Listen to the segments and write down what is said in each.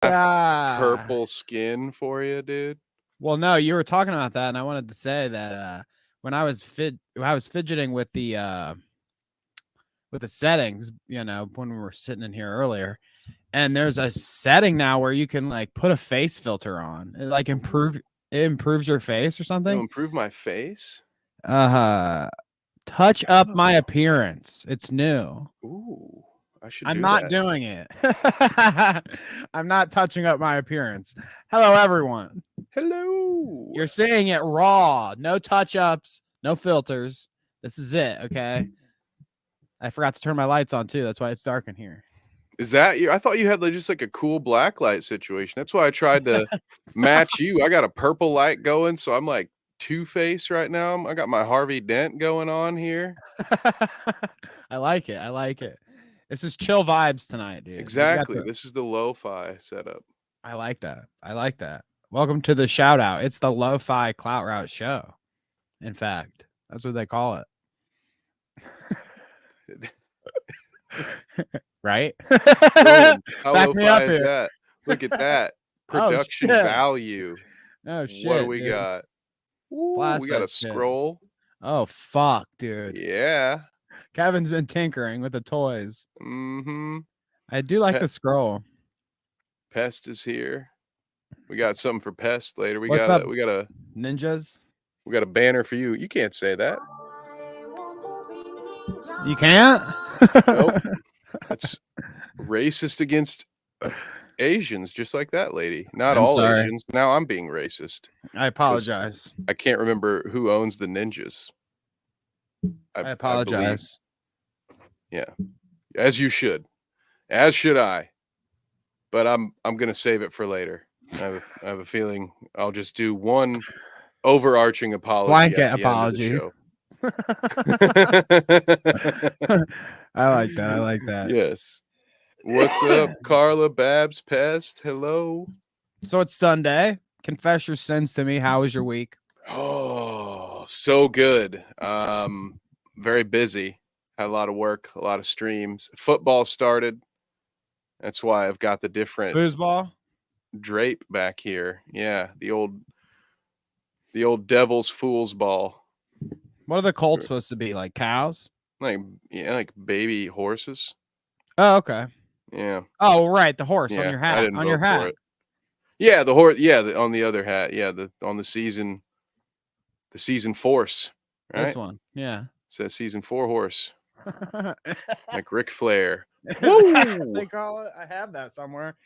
purple skin for you, dude. Well, no, you were talking about that, and I wanted to say that when I was fidgeting with the settings, when we were sitting in here earlier, and there's a setting now where you can like put a face filter on. It like improves your face or something. It'll improve my face. Touch up my appearance. It's new. Ooh, I'm not doing it. I'm not touching up my appearance. Hello, everyone. Hello. You're seeing it raw. No touch-ups, no filters. This is it, okay? I forgot to turn my lights on, too. That's why it's dark in here. Is that you? I thought you had just like a cool black light situation. That's why I tried to match you. I got a purple light going, so I'm like Two-Face right now. I got my Harvey Dent going on here. I like it. I like it. This is chill vibes tonight, dude. Exactly. This is the lo-fi setup. I like that. I like that. Welcome to the Shoutout. It's the lo-fi Clout Route show. In fact, that's what they call it. Right? How lo-fi is that? Look at that. Production value. Oh, shit. What do we got? Ooh, we got a scroll. Oh, fuck, dude. Yeah. Kevin's been tinkering with the toys. Mm-hmm. I do like the scroll. Pest is here. We got something for Pest later. We What's got up, we got a ninjas. We got a banner for you. You can't say that. You can't? Nope. That's racist against Asians, just like that lady. Not all sorry. Asians. Now I'm being racist. I apologize. I can't remember who owns the ninjas. I apologize. Yeah. As you should. As should I. But I'm gonna save it for later. I have a feeling I'll just do one overarching apology. Blanket apology. I like that. I like that. Yes. What's up, Carla, Babs, Pest? Hello. So it's Sunday. Confess your sins to me. How was your week? Oh, so good. Very busy. Had a lot of work, a lot of streams. Football started. That's why I've got the different foosball drape back here. Yeah, the old Devil's Fool's ball. What are the Colts supposed to be? Like cows? Like baby horses. Oh, okay. Yeah. Oh, right. The horse on your hat. On your hat. Yeah, the horse. Yeah, on the other hat. Yeah, on the season force. Right? This one. Yeah. It says season 4 horse. Like Ric Flair. Woo! They call it. I have that somewhere.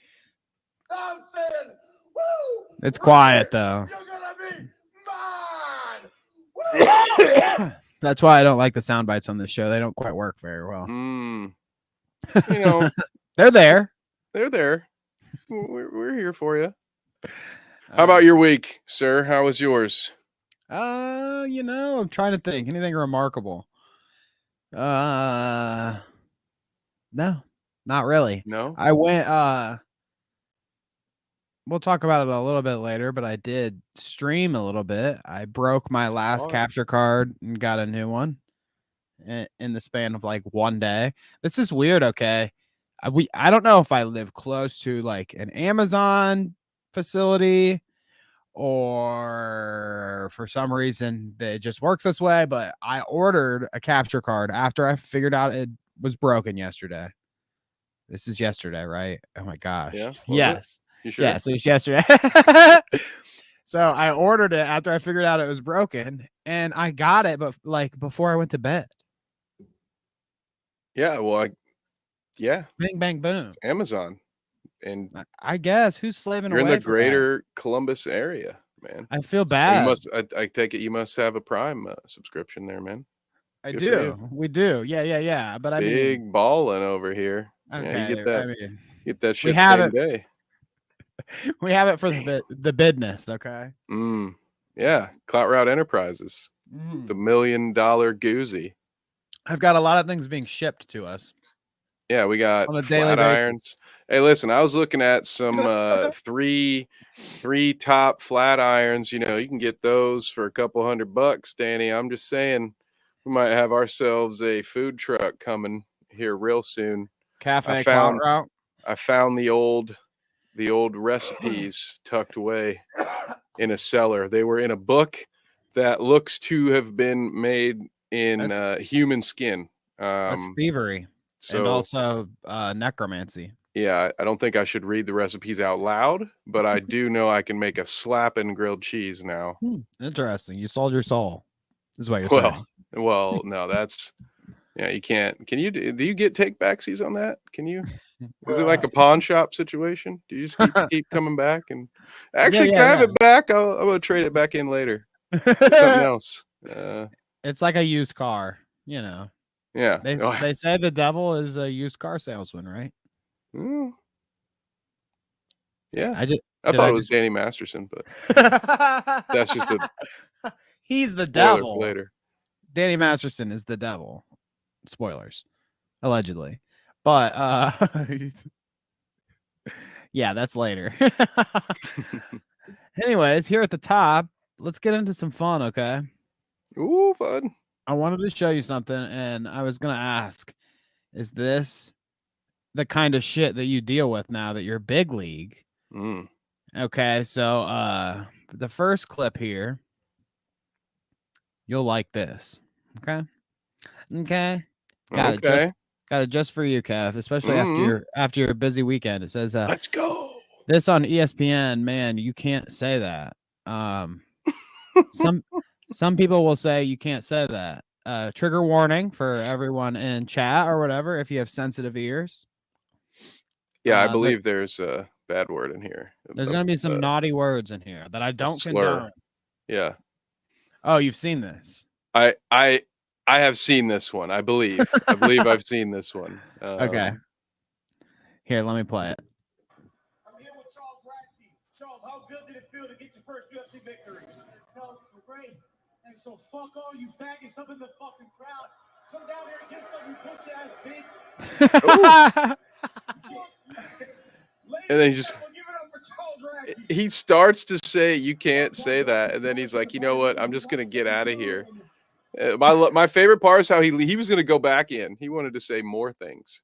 I'm saying, woo! It's quiet though. You're gonna be mine. That's why I don't like the sound bites on this show. They don't quite work very well. You know, they're there. They're there. We're here for you. How about your week, sir? How was yours? I'm trying to think. Anything remarkable? No, not really. No. I went. We'll talk about it a little bit later, but I did stream a little bit. I broke my last capture card and got a new one in the span of like one day. This is weird. Okay. I don't know if I live close to like an Amazon facility or for some reason it just works this way, but I ordered a capture card after I figured out it was broken yesterday. This is yesterday, right? Oh my gosh. Yeah, yes. You sure? Yes, it was yesterday. So I ordered it after I figured out it was broken, and I got it, but like before I went to bed. Yeah, well, Bing, bang, boom. It's Amazon, and I guess who's slaving you're away? You're in the greater Columbus area, man. I feel bad. I take it you must have a Prime subscription there, man. I do. We do. Yeah. But big balling over here. Okay, yeah, you get that. Get that shit same day. We have it for the business, okay? Yeah, Clout Route Enterprises, the $1 million Goozy. I've got a lot of things being shipped to us. Yeah, we got flat irons. Hey, listen, I was looking at some three top flat irons. You know, you can get those for a couple $100, Danny. I'm just saying, we might have ourselves a food truck coming here real soon. Cafe Clout Route. I found the old the old recipes tucked away in a cellar. They were in a book that looks to have been made in human skin. That's thievery, and also necromancy. Yeah, I don't think I should read the recipes out loud, but I do know I can make a slapping grilled cheese now. Interesting. You sold your soul, is what you're saying. Well, no, that's you can't. Can you do you get take backsies on that? Can you? Is it like a pawn shop situation? Do you just keep coming back and actually can I have it back? I'm gonna trade it back in later. Something else. It's like a used car, you know. Yeah. They say the devil is a used car salesman, right? Yeah. I thought it was Danny Masterson, but that's just he's the devil. Later. Danny Masterson is the devil. Spoilers, allegedly. But yeah, that's later. Anyways, here at the top, let's get into some fun, okay? Ooh, fun. I wanted to show you something, and I was gonna ask, is this the kind of shit that you deal with now that you're big league? Okay, so the first clip here, you'll like this. Okay. Got it just for you, Kev, especially after your busy weekend. It says let's go. This on ESPN, man, you can't say that. Some people will say you can't say that. Trigger warning for everyone in chat or whatever if you have sensitive ears. Yeah, I believe there's a bad word in here. There's going to be some naughty words in here that I don't condone. Yeah. Oh, you've seen this. I have seen this one. I believe I've seen this one. Okay. Here, let me play it. I'm here with Charles Radke. Charles, how good did it feel to get your first UFC victory? No, great. And so fuck all you faggots up in the fucking crowd. Come down here and get some, you pussy ass bitch. And then he starts to say you can't say that, and then he's like, you know what? I'm just gonna get out of here. My favorite part is how he was gonna go back in. He wanted to say more things.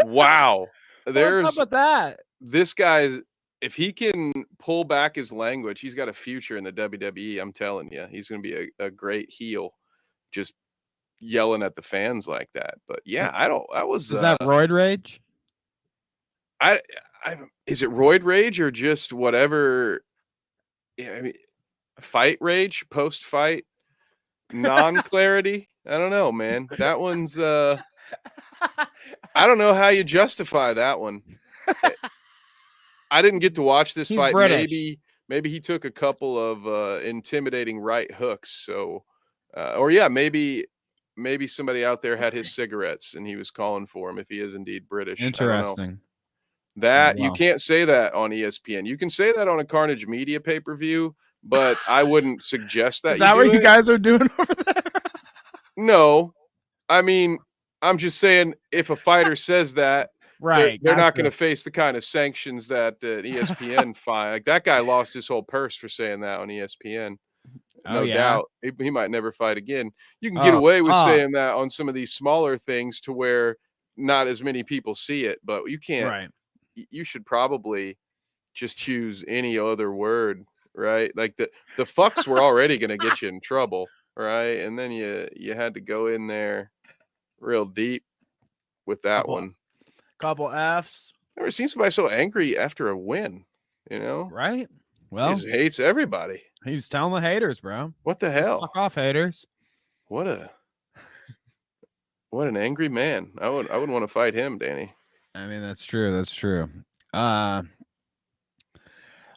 Wow. What's up with that? This guy, if he can pull back his language, he's got a future in the WWE. I'm telling you, he's gonna be a great heel. Just yelling at the fans like that. But yeah, is that roid rage? Is it roid rage or just whatever? Yeah, I mean, fight rage, post fight, non-clarity. I don't know, man. That one's I don't know how you justify that one. I didn't get to watch this fight. British. Maybe he took a couple of intimidating right hooks. So or yeah, maybe somebody out there had his cigarettes and he was calling for him if he is indeed British. Interesting. That you can't say that on ESPN. You can say that on a Carnage Media pay-per-view, but I wouldn't suggest that. Is that what you guys are doing over there? No. I mean, I'm just saying if a fighter says that, right, they're not going to face the kind of sanctions that ESPN find. Like that guy lost his whole purse for saying that on ESPN. No doubt. He might never fight again. You can get away with saying that on some of these smaller things to where not as many people see it, but you can't. Right. You should probably just choose any other word, right? Like the fucks were already going to get you in trouble, right? And then you had to go in there real deep with that one. Couple Fs. Never seen somebody so angry after a win, you know? Right? Well, he just hates everybody. He's telling the haters, bro. What the hell? Fuck off, haters. What an angry man. I wouldn't want to fight him, Danny. I mean, that's true. That's true.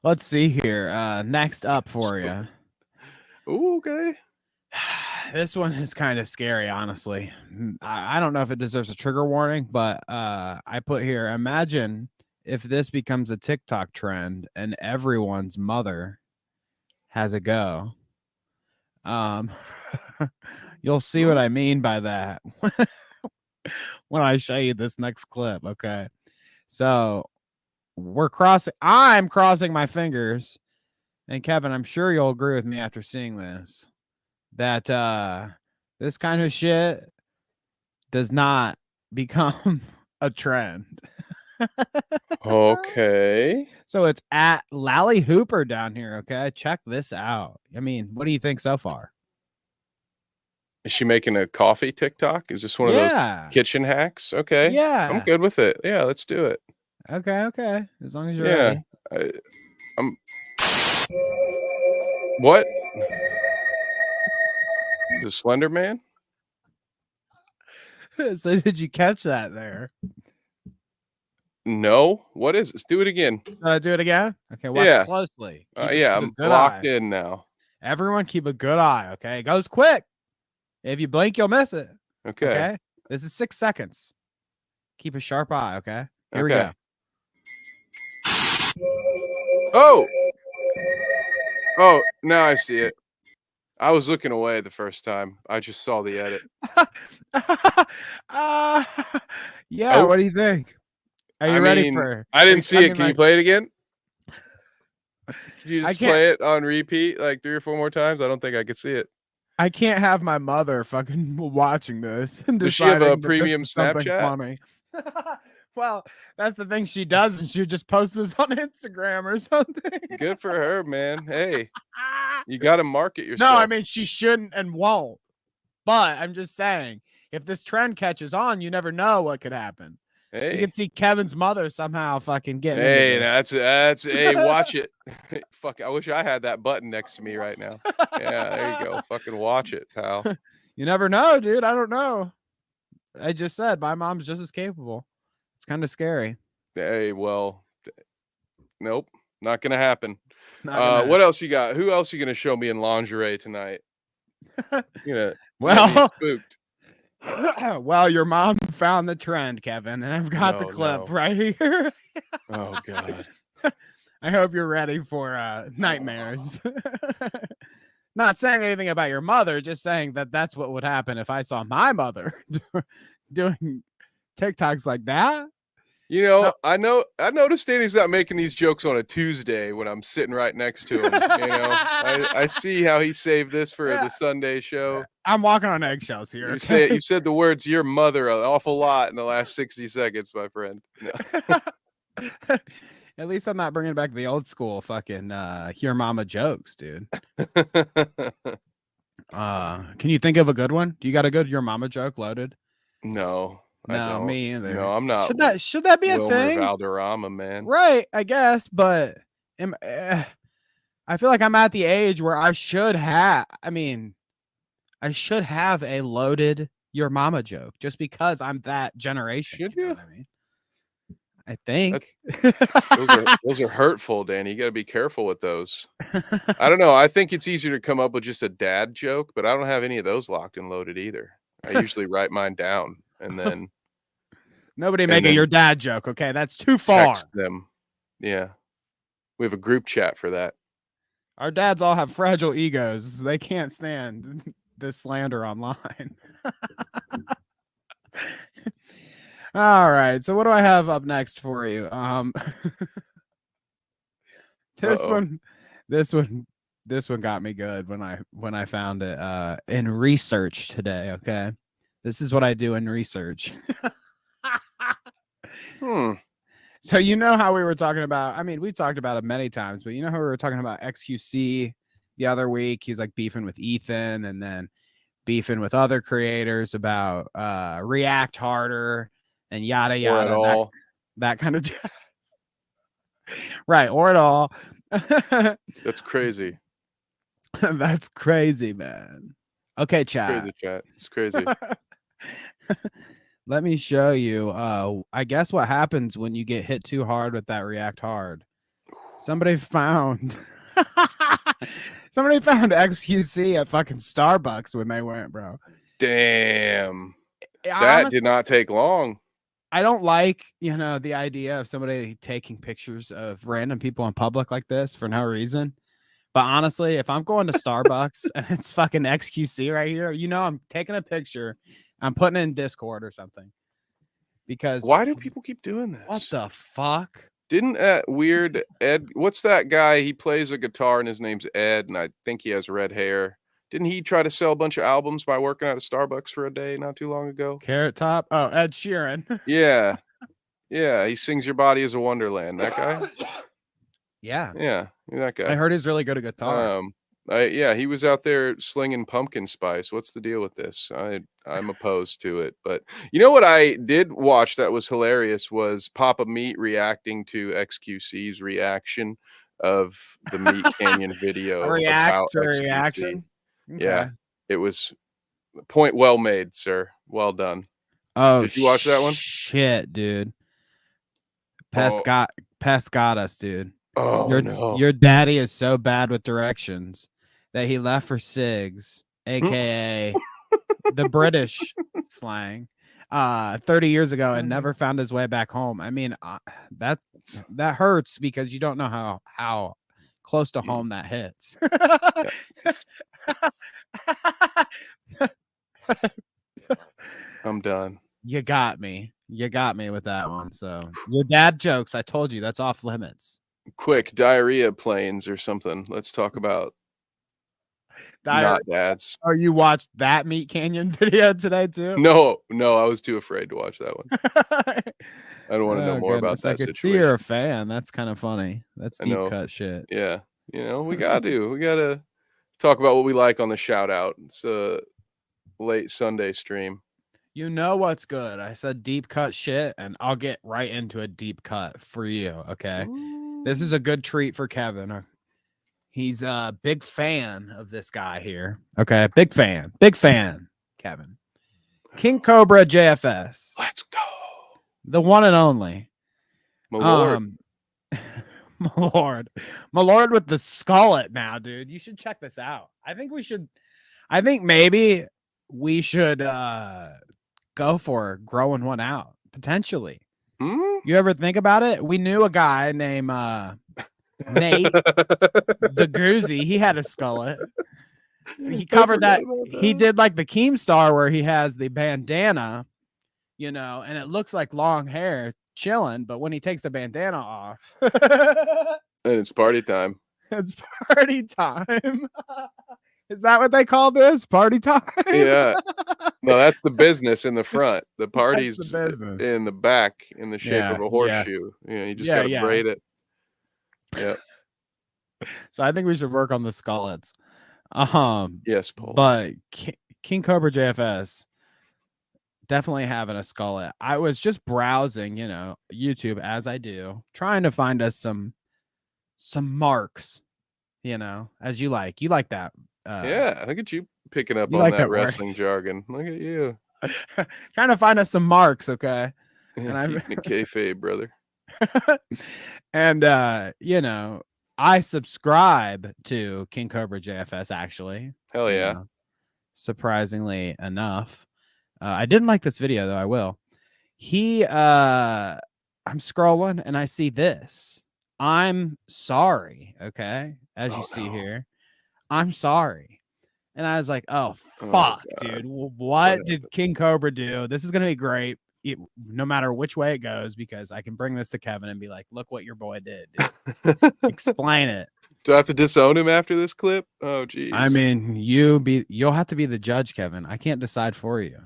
Let's see here. Next up for you. Ooh, okay. This one is kind of scary, honestly. I don't know if it deserves a trigger warning, but I put here, imagine if this becomes a TikTok trend and everyone's mother has a go. You'll see what I mean by that when I show you this next clip. Okay. So I'm crossing my fingers, and Kevin, I'm sure you'll agree with me after seeing this, that this kind of shit does not become a trend. Okay. So it's at Lally Hooper down here. Okay, check this out. I mean, what do you think so far? Is she making a coffee TikTok? Is this one of those kitchen hacks? Okay. Yeah. I'm good with it. Yeah, let's do it. Okay. As long as you're ready. I'm. What? The Slender Man? So did you catch that there? No. What is it? Let's do it again. Should I do it again? Okay, watch closely. I'm locked in now. Everyone keep a good eye, okay? It goes quick. If you blink, you'll miss it. Okay. This is 6 seconds. Keep a sharp eye, okay? Here we go. Oh, now I see it. I was looking away the first time. I just saw the edit. Yeah, what do you think? Are you ready for? I didn't see it. Can you play it again? Can you just play it on repeat like 3 or 4 more times? I don't think I could see it. I can't have my mother fucking watching this. And does she have a premium Snapchat? Funny. Well, that's the thing she does, and she just posts this on Instagram or something. Good for her, man. Hey, you got to market yourself. No, I mean, she shouldn't and won't. But I'm just saying, if this trend catches on, you never know what could happen. Hey. You can see Kevin's mother somehow fucking getting. Hey, that's hey, watch it. Fuck, I wish I had that button next to me right now. Yeah, there you go. Fucking watch it, pal. You never know, dude. I don't know. I just said my mom's just as capable. It's kind of scary. Hey, well, nope, not gonna happen. What else you got? Who else you gonna show me in lingerie tonight? Well, spooked. Well, your mom found the trend, Kevin, and I've got the clip right here. Oh God. I hope you're ready for nightmares. Not saying anything about your mother, just saying that that's what would happen if I saw my mother doing TikToks like that. You know, I noticed Danny's not making these jokes on a Tuesday when I'm sitting right next to him. You know, I see how he saved this for the Sunday show. I'm walking on eggshells here. You said the words "your mother" an awful lot in the last 60 seconds, my friend. No. At least I'm not bringing back the old school fucking your mama jokes, dude. Can you think of a good one? Do you got a good your mama joke loaded? No. No, me either. No, I'm not. Should that be a Wilmer thing? Valderrama, man. Right, I guess, but I feel like I'm at the age where I should have a loaded your mama joke just because I'm that generation. Should you? Know what I mean? I think those are hurtful, Danny. You got to be careful with those. I don't know. I think it's easier to come up with just a dad joke, but I don't have any of those locked and loaded either. I usually write mine down and then nobody making your dad joke. Okay, that's too far. Text them. Yeah, we have a group chat for that. Our dads all have fragile egos. They can't stand this slander online. All right. So what do I have up next for you? This one got me good when I found it in research today, okay? This is what I do in research. So you know how we were talking about, I mean, we talked about it many times, but you know how we were talking about XQC the other week? He's like beefing with Ethan and then beefing with other creators about React Harder and yada yada, that kind of jazz. Right, or at all. That's crazy. That's crazy, man. Okay, chat. Crazy chat. It's crazy. Let me show you. I guess what happens when you get hit too hard with that React Hard. Somebody found XQC at fucking Starbucks when they went, bro. Damn. That did not take long. I don't like, the idea of somebody taking pictures of random people in public like this for no reason. But honestly, if I'm going to Starbucks and it's fucking XQC right here, I'm taking a picture, I'm putting it in Discord or something. Because why do people keep doing this? What the fuck? Didn't that weird Ed? What's that guy? He plays a guitar and his name's Ed, and I think he has red hair. Didn't he try to sell a bunch of albums by working at a Starbucks for a day not too long ago? Carrot Top? Oh, Ed Sheeran. Yeah. Yeah, he sings "Your Body Is a Wonderland." That guy. Yeah, Yeah, that guy. I heard he's really good at guitar. Yeah, he was out there slinging pumpkin spice. What's the deal with this? I'm opposed to it, but you know what I did watch that was hilarious was Papa Meat reacting to XQC's reaction of the Meat Canyon video about XQC. Reaction. Yeah, Okay. it was point well made, sir. Well done. Oh, Did you watch that one? Shit, dude. Pest got us, dude. Oh no. Your daddy is so bad with directions that he left for Sigs, aka the British slang, 30 years ago and never found his way back home. I mean, that hurts because you don't know how close to home that hits. I'm done. You got me with that one. So your dad jokes, I told you, that's off limits. Quick, diarrhea planes or something. Let's talk about not dads. Oh, you watched that Meat Canyon video today too? No, I was too afraid to watch that one. I don't want to know more about that I could situation. see you're a fan. That's kind of funny. That's deep cut shit. Yeah, we gotta talk about what we like on the shout out. It's a late Sunday stream. You know what's good? I said deep cut shit, and I'll get right into a deep cut for you. Okay, this is a good treat for Kevin. He's a big fan of this guy here. Okay, big fan, Kevin. King Cobra JFS. Let's go. The one and only. My lord. My lord with the skullet now, dude. You should check this out. I think maybe we should go for growing one out potentially. You ever think about it? We knew a guy named Nate the Goozy. He had a skullet. He covered that. He did like the Keemstar where he has the bandana, and it looks like long hair chilling, but when he takes the bandana off and it's party time. It's party time. Is that what they call this? Party time? Yeah. No, that's the business in the front. The party's the in the back in the shape of a horseshoe. Yeah. You just gotta braid it. Yeah. So I think we should work on the skullets. Yes, Paul. But King Cobra JFS definitely having a skullet. I was just browsing, YouTube as I do, trying to find us some marks, as you like. You like that. Yeah, look at you picking up on that wrestling jargon. Look at you. Trying to find us some marks, okay? Yeah, and keeping it kayfabe, brother. And I subscribe to King Cobra JFS actually. Hell yeah. Surprisingly enough. I didn't like this video though, I will. I'm scrolling and I see this. I'm sorry, okay? As you see here. I'm sorry. And I was like, oh fuck, dude. What did King Cobra do? This is gonna be great. No matter which way it goes, because I can bring this to Kevin and be like, look what your boy did. Explain it. Do I have to disown him after this clip? Oh geez. I mean, you'll have to be the judge, Kevin. I can't decide for you.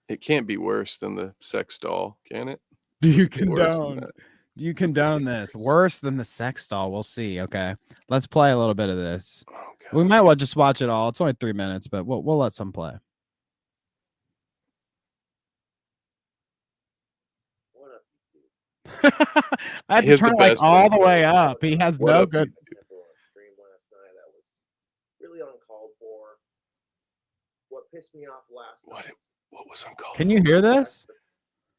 It can't be worse than the sex doll, can it? Do you condone this? Worse than the sex doll? We'll see. Okay, let's play a little bit of this. Oh, we might well just watch it all. It's only 3 minutes, but we'll let some play. I had to turn it all the way up. He has no good. Stream last night that was really uncalled for. What pissed me off last night? What was uncalled? Can you hear this?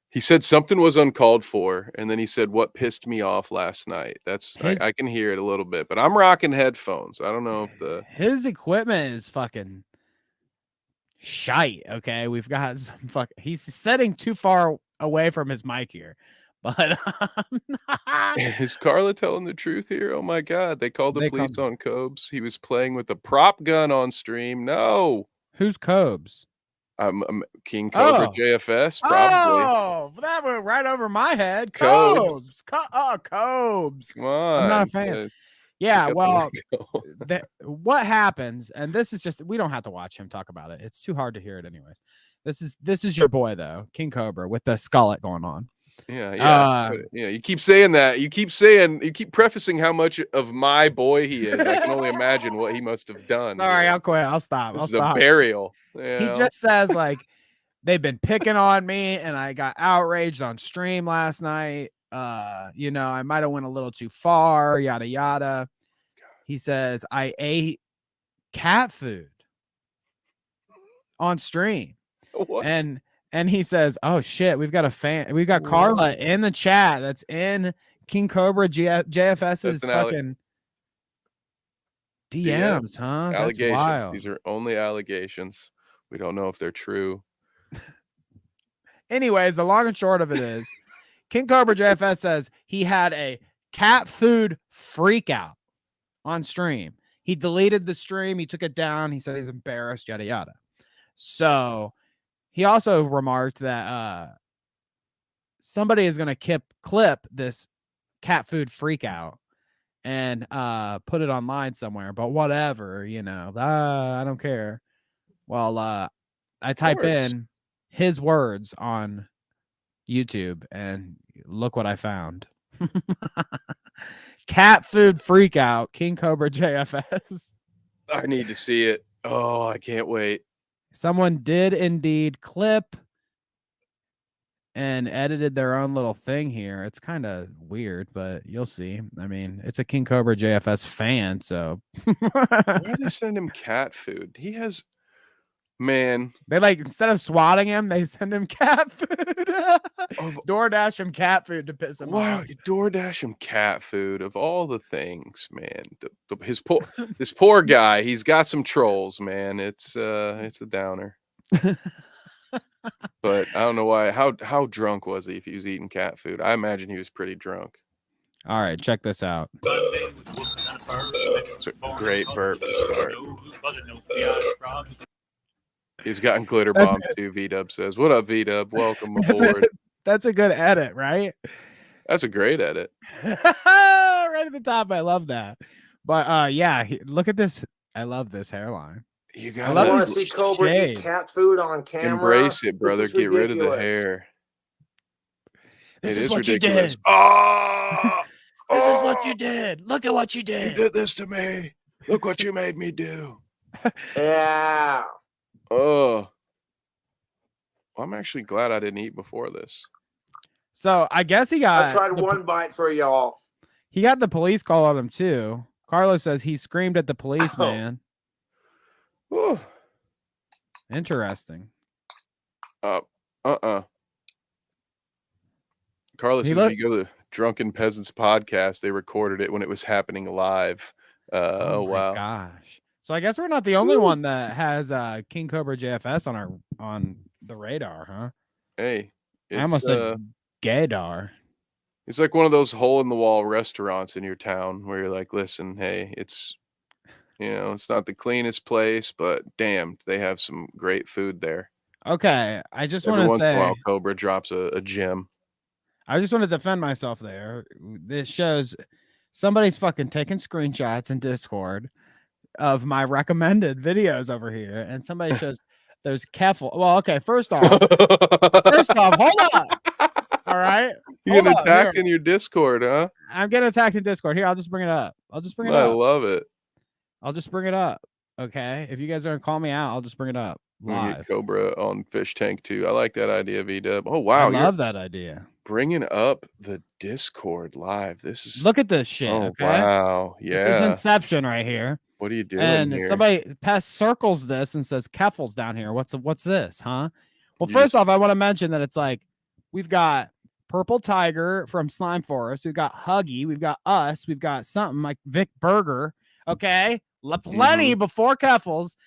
He said something was uncalled for, and then he said, "What pissed me off last night?" That's I can hear it a little bit, but I'm rocking headphones. I don't know if his equipment is fucking shite. Okay, we've got some he's sitting too far away from his mic here. But is Carla telling the truth here? Oh my god, they called the police on Cobes. He was playing with a prop gun on stream. No. Who's Cobes? King Cobra JFS, probably. Oh, that went right over my head. Cobes. Cobes. Come on. I'm not a fan. Yeah, well, what happens, and this is just, we don't have to watch him talk about it. It's too hard to hear it anyways. This is your boy, though, King Cobra, with the skullet going on. Yeah. You keep saying that. You keep prefacing how much of my boy he is. I can only imagine what he must have done. Sorry, I'll quit. I'll stop. This is a burial. He just says like they've been picking on me, and I got outraged on stream last night. I might have went a little too far. Yada yada. He says I ate cat food on stream. What? And he says, "Oh shit, we've got a fan. We've got Carla in the chat. That's in King Cobra JFS's fucking DMs, huh? Allegations. That's wild. These are only allegations. We don't know if they're true." Anyways, the long and short of it is, King Cobra JFS says he had a cat food freak out on stream. He deleted the stream. He took it down. He said he's embarrassed. Yada yada. So. He also remarked that somebody is going to clip this cat food freak out and put it online somewhere, but whatever, I don't care. Well, I type in his words on YouTube and look what I found. Cat food freak out, King Cobra JFS. I need to see it. Oh, I can't wait. Someone did indeed clip and edited their own little thing here. It's kind of weird, but you'll see. I mean, it's a King Cobra JFS fan, so. Why do they send him cat food? He has, man. They instead of swatting him, they send him cat food. DoorDash him cat food to piss him off. DoorDash him cat food of all the things, man. This poor guy, he's got some trolls, man. It's a downer. But I don't know why. How drunk was he if he was eating cat food? I imagine he was pretty drunk. All right, check this out. It's a great burp to start. He's gotten glitter bomb too, V-Dub says. What up, V-Dub? Welcome aboard. That's a good edit, right? That's a great edit. Right at the top. I love that. But look at this. I love this hairline. You got I want to see Cobra eat cat food on camera. Embrace it, brother. Get rid of the hair. This is what ridiculous. You did. Oh! This is what you did. Look at what you did. You did this to me. Look what you made me do. Yeah. Oh. Well, I'm actually glad I didn't eat before this. So I guess he got. I tried one bite for y'all. He got the police call on him too. Carlos says he screamed at the policeman. Oh. Interesting. Carlos says if you go to the Drunken Peasants podcast, they recorded it when it was happening live. Oh wow. Gosh. So I guess we're not the only one that has King Cobra JFS on the radar, huh? Hey, I almost said gaydar. It's like one of those hole in the wall restaurants in your town where you're like, listen, hey, it's it's not the cleanest place, but damn, they have some great food there. Okay, I just want to say, once in a while, Cobra drops a gem. I just want to defend myself there. This shows somebody's fucking taking screenshots in Discord of my recommended videos over here, and somebody shows there's Keffel. Well, okay, first off, hold on. All right, you're getting attacked in your Discord, huh? I'm getting attacked in Discord. Here, I'll just bring it up. I love it. I'll just bring it up. Okay, if you guys are gonna call me out, I'll just bring it up live. Get Cobra on Fish Tank too. I like that idea, V-Dub. Oh wow, I love that idea. Bringing up the Discord live. This is look at this shit. Oh okay? Wow, yeah. This is Inception right here. What are you doing and here? Somebody circles this and says Keffel's down here. What's this, huh? Well, first off, I want to mention that it's like we've got Purple Tiger from Slime Forest, we've got Huggy, we've got us, we've got something like Vic Berger. Okay, plenty before Keffel's.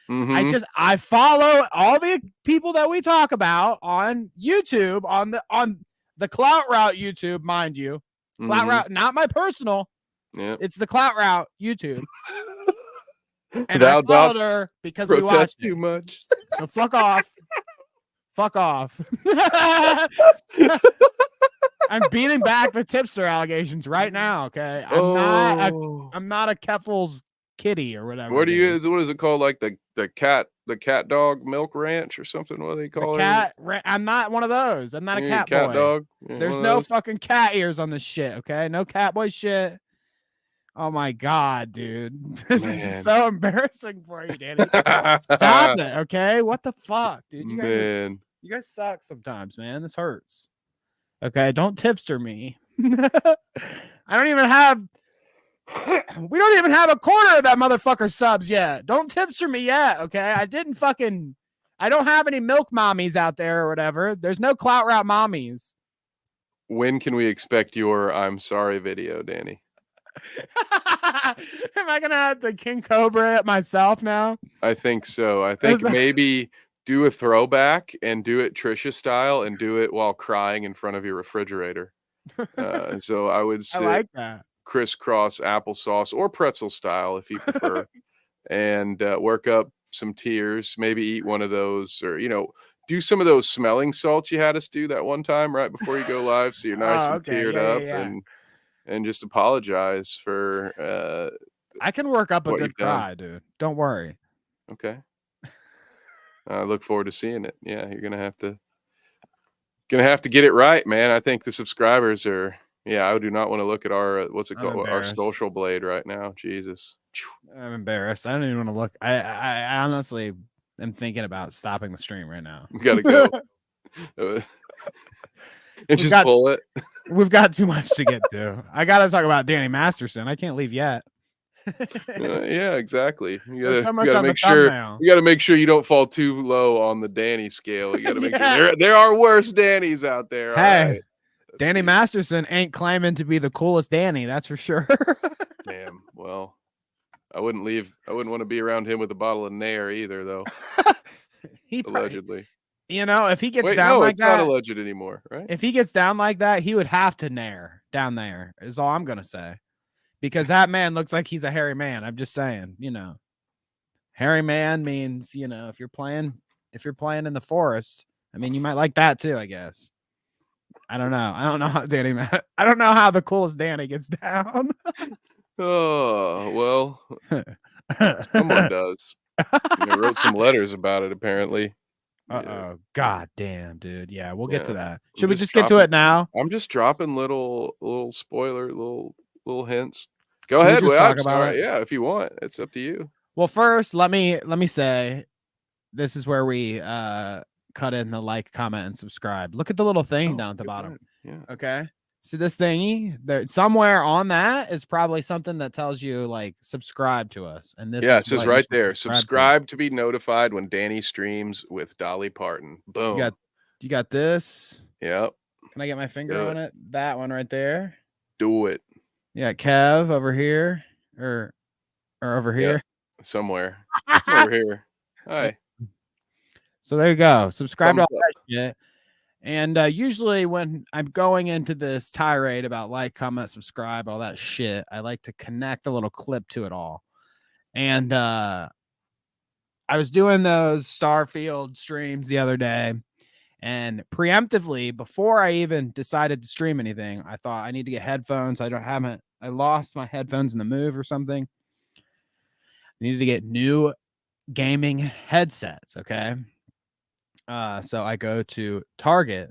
I follow all the people that we talk about on YouTube on the Clout Route YouTube, mind you. Clout Route, not my personal. Yeah, it's the Clout Route YouTube. And I followed her because we watched too much. So fuck off. Fuck off. I'm beating back the tipster allegations right now. Okay, I'm not a Keffel's kitty or whatever. What is it called? Like the cat dog milk ranch or something? What do they call it? I'm not one of those. I'm not a cat boy. Dog. There's no fucking cat ears on this shit. Okay, no cat boy shit. Oh my god, dude, this is so embarrassing for you, Danny. Stop it, okay? What the fuck, dude? You guys suck sometimes, man. This hurts. Okay, don't tipster me. I don't even have. We don't even have a quarter of that motherfucker subs yet. Don't tipster me yet, okay? I don't have any milk mommies out there or whatever. There's no Clout Route mommies. When can we expect your I'm sorry video, Danny? Am I gonna have to King Cobra it myself now? I think so. I think maybe do a throwback and do it Trisha style and do it while crying in front of your refrigerator. So I would say like that. Crisscross applesauce or pretzel style if you prefer, and work up some tears. Maybe eat one of those, or do some of those smelling salts you had us do that one time right before you go live, so you're nice and teared up. And just apologize for I can work up a good cry, dude. Don't worry. Okay. I look forward to seeing it. Yeah, you're gonna have to get it right, man. I think the subscribers are. Yeah, I do not want to look at our what's it called, our social blade right now. Jesus, I'm embarrassed. I don't even want to look. I honestly am thinking about stopping the stream right now. We gotta go. And just pull it. We've got too much to get to. I gotta talk about Danny Masterson. I can't leave yet. Yeah, exactly. You gotta make sure you don't fall too low on the Danny scale. You gotta make sure there are worse Dannys out there. Hey, right. Danny Masterson ain't claiming to be the coolest Danny, that's for sure. Damn. Well, I wouldn't want to be around him with a bottle of Nair either, though. Allegedly. If he gets down like that, it's not alleged anymore, right? If he gets down like that, he would have to nair down there, is all I'm gonna say. Because that man looks like he's a hairy man. I'm just saying, hairy man means, if you're playing in the forest, I mean, you might like that too, I guess. I don't know. I don't know how I don't know how the coolest Danny gets down. Oh, well, someone does. Wrote some letters about it, apparently. God damn, dude. Yeah, we'll get to that. Should we just get to it now? I'm just dropping little spoiler, little hints. Go ahead. Talk about it? Yeah, if you want. It's up to you. Well, first, let me say this is where we cut in the like, comment, and subscribe. Look at the little thing down at the bottom. Yeah. Okay. See this thingy? There, somewhere on that is probably something that tells you like subscribe to us. And this it says right there. Subscribe to be notified when Danny streams with Dolly Parton. Boom. You got this. Yep. Can I get my finger on it? That one right there. Do it. Yeah, Kev over here. Or over here. Yep. Somewhere. Over here. Hi. So there you go. Subscribe to all that shit. And usually when I'm going into this tirade about like, comment, subscribe, all that shit, I like to connect a little clip to it all. And I was doing those Starfield streams the other day, and preemptively, before I even decided to stream anything, I thought I need to get headphones. I lost my headphones in the move or something. I needed to get new gaming headsets, okay? So I go to Target.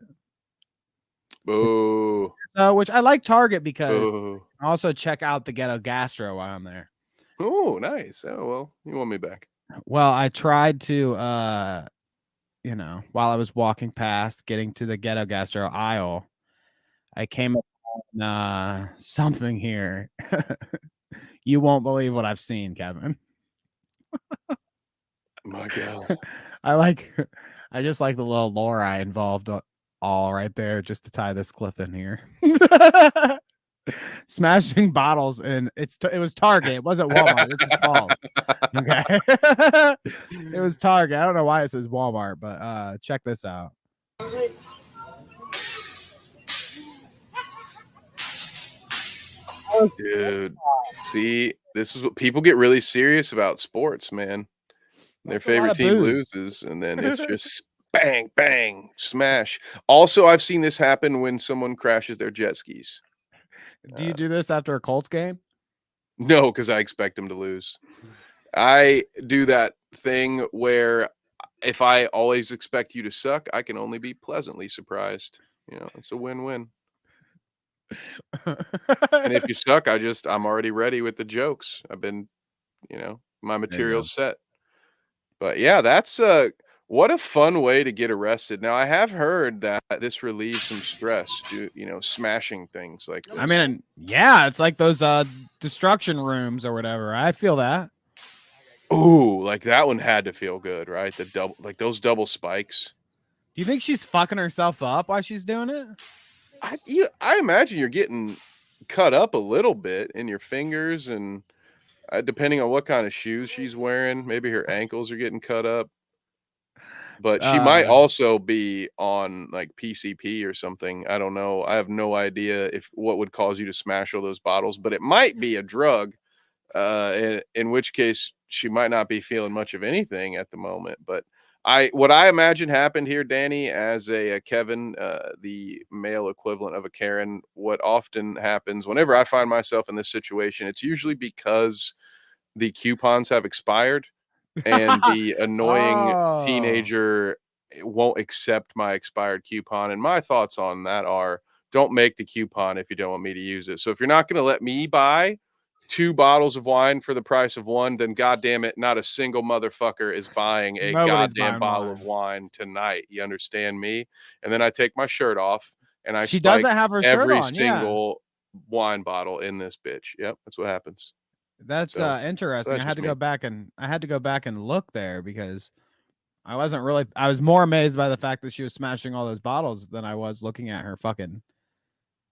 Boo. Which I like Target because I also check out the Ghetto Gastro while I'm there. Oh, nice. Oh, well, you want me back. Well, I tried to, while I was walking past, getting to the Ghetto Gastro aisle, I came upon something here. You won't believe what I've seen, Kevin. My God. I just like the little lore I involved all right there just to tie this clip in here. Smashing bottles, and it was Target. It wasn't Walmart. This is false. Okay. It was Target. I don't know why it says Walmart, but check this out. Dude, see, this is what people get really serious about sports, man. Their favorite team loses, and then it's just bang, bang, smash. Also, I've seen this happen when someone crashes their jet skis. Do you do this after a Colts game? No, because I expect him to lose. I do that thing where if I always expect you to suck, I can only be pleasantly surprised. You know, it's a win-win. And if you suck, I'm already ready with the jokes. I've been, my material's set. But yeah, that's what a fun way to get arrested. Now I have heard that this relieves some stress, smashing things like this. I mean, yeah, it's like those destruction rooms or whatever. I feel that. Ooh, like that one had to feel good, right? Those double spikes. Do you think she's fucking herself up while she's doing it? I imagine you're getting cut up a little bit in your fingers, and depending on what kind of shoes she's wearing, maybe her ankles are getting cut up. But she might also be on like PCP or something. I don't know. I have no idea what would cause you to smash all those bottles, but it might be a drug. In which case she might not be feeling much of anything at the moment. But what I imagine happened here, Danny, as a Kevin, the male equivalent of a Karen, what often happens whenever I find myself in this situation, it's usually because the coupons have expired and the annoying teenager won't accept my expired coupon. And my thoughts on that are, don't make the coupon if you don't want me to use it. So if you're not going to let me buy 2 bottles of wine for the price of 1, then goddamn it, not a single motherfucker is buying a goddamn bottle of wine tonight. You understand me? And then I take my shirt off and she doesn't have her shirt on. Every single wine bottle in this bitch. Yep, that's what happens. That's interesting. I had to go back and look there because I was more amazed by the fact that she was smashing all those bottles than I was looking at her fucking.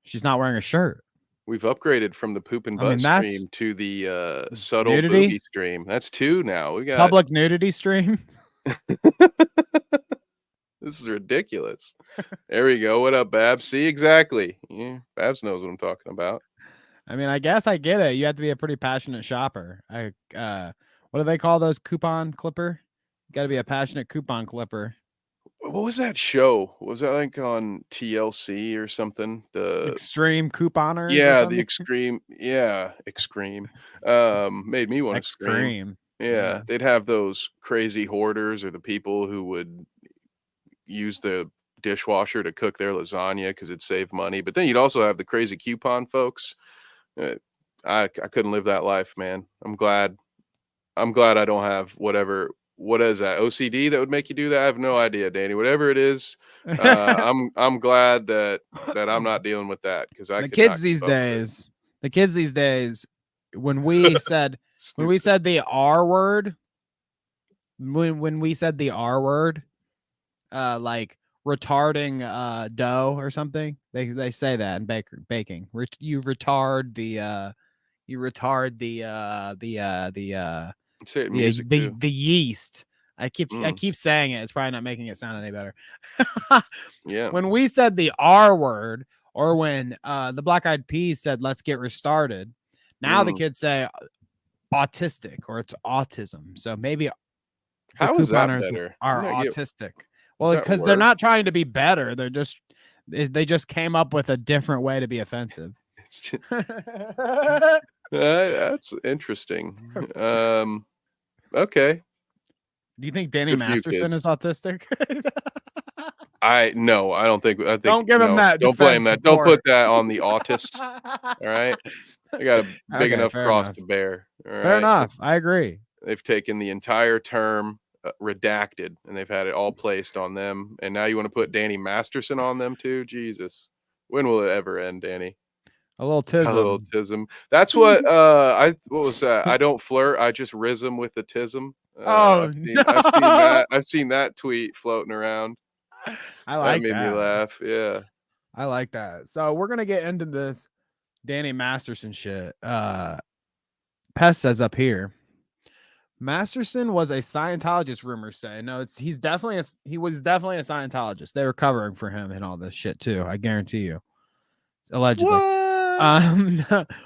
She's not wearing a shirt. We've upgraded from the poop and butt stream to the subtle nudity booby stream. That's 2 now. We got public nudity stream. This is ridiculous. There we go. What up, Babs? See, exactly. Yeah, Babs knows what I'm talking about. I mean, I guess I get it. You have to be a pretty passionate shopper. What do they call those? Coupon clipper? You got to be a passionate coupon clipper. What was that show? Was that like on TLC or something? The Extreme Couponers? Yeah, the Extreme. Yeah, Extreme. Made me want to scream. Yeah, they'd have those crazy hoarders or the people who would use the dishwasher to cook their lasagna because it'd save money. But then you'd also have the crazy coupon folks. I couldn't live that life, man. I'm glad I don't have what is that, OCD that would make you do that? I have no idea, Danny. Whatever it is, I'm glad that I'm not dealing with that because the kids these days, when we said the R word, when we said the R word, like retarding dough or something, they say that in baking. You retard the the yeast. I keep saying it. It's probably not making it sound any better. Yeah. When we said the R word, or when the Black Eyed Peas said "Let's get restarted," now the kids say autistic or it's autism. So maybe how is that better? Are autistic. Well, because they're not trying to be better. They just came up with a different way to be offensive. It's just, that's interesting. Okay. Do you think Danny Masterson is autistic? No, I don't think. Don't give him that. Don't blame that. Don't put that on the autists. All right. They got a big enough cross to bear. Fair enough. I agree. They've taken the entire term redacted and they've had it all placed on them. And now you want to put Danny Masterson on them too? Jesus. When will it ever end, Danny? A little tism. That's what what was that? I don't flirt. I just rhythm with the tism. I've seen that tweet floating around. I like that. Made me laugh. Yeah. I like that. So we're gonna get into this Danny Masterson shit. Pest says up here, Masterson was a Scientologist, rumors say. No, he was definitely a Scientologist. They were covering for him and all this shit too. I guarantee you. Allegedly. What?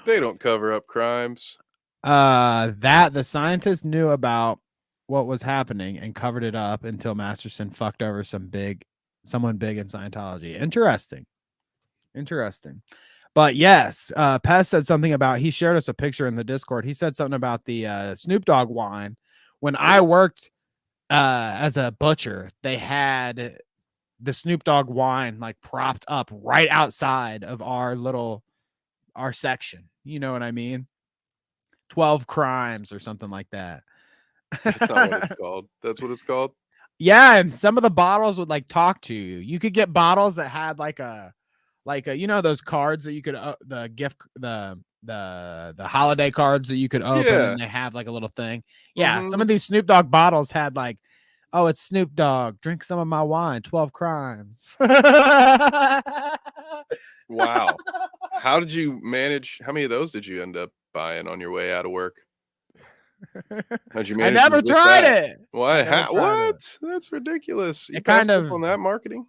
They don't cover up crimes. That the scientists knew about what was happening and covered it up until Masterson fucked over someone big in Scientology. Interesting. But yes, Pez said something about, he shared us a picture in the Discord. He said something about the Snoop Dogg wine. When I worked as a butcher, they had the Snoop Dogg wine like propped up right outside of our section. You know what I mean? 12 Crimes or something like that. That's not what it's called. That's what it's called. Yeah, and some of the bottles would like talk to you. You could get bottles that had like a you know, those cards that you could the gift the holiday cards that you could open, and they have like a little thing. Yeah, some of these Snoop Dogg bottles had like, oh, it's Snoop Dogg, drink some of my wine, 12 Crimes. Wow. How did you manage? How many of those did you end up buying on your way out of work? How'd you manage? I never tried it. Why? What? That's ridiculous. You kind passed up of on that marketing.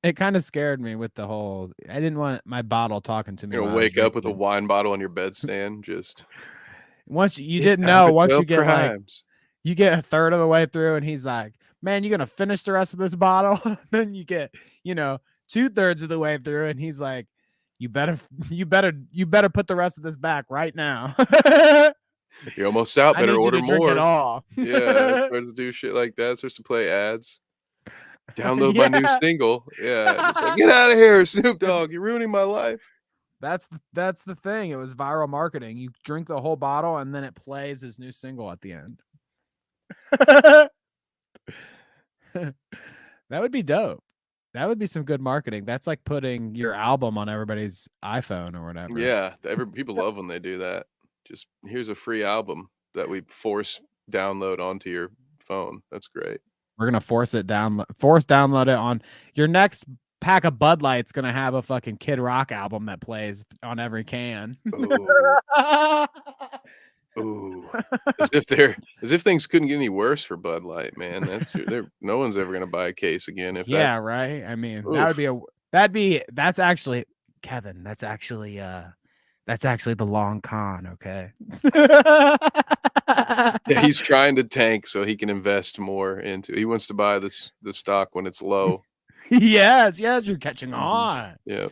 It kind of scared me with the whole. I didn't want my bottle talking to me. You're gonna wake up with a wine bottle on your bedstand. Just once you didn't know. Once you get crimes. like, you get a third of the way through, and he's like, "Man, you're gonna finish the rest of this bottle." Then you get, 2/3 of the way through, and he's like, "You better put the rest of this back right now." You're almost out. Better order more. Drink it all. Yeah, starts to do shit like that. Starts to play ads. Download my new single. Yeah, like, get out of here, Snoop Dogg. You're ruining my life. That's the thing. It was viral marketing. You drink the whole bottle, and then it plays his new single at the end. That would be dope. That would be some good marketing. That's like putting your album on everybody's iPhone or whatever. Yeah, people love when they do that. Just here's a free album that we force download onto your phone. That's great. We're gonna force download it on your next pack of Bud Light's. Gonna have a fucking Kid Rock album that plays on every can. Ooh. As if things couldn't get any worse for Bud Light, man. No one's ever gonna buy a case again. Right. I mean, that's actually Kevin. That's actually the long con. Okay. Yeah, he's trying to tank so he can invest more into. He wants to buy the stock when it's low. Yes, you're catching on. Yeah,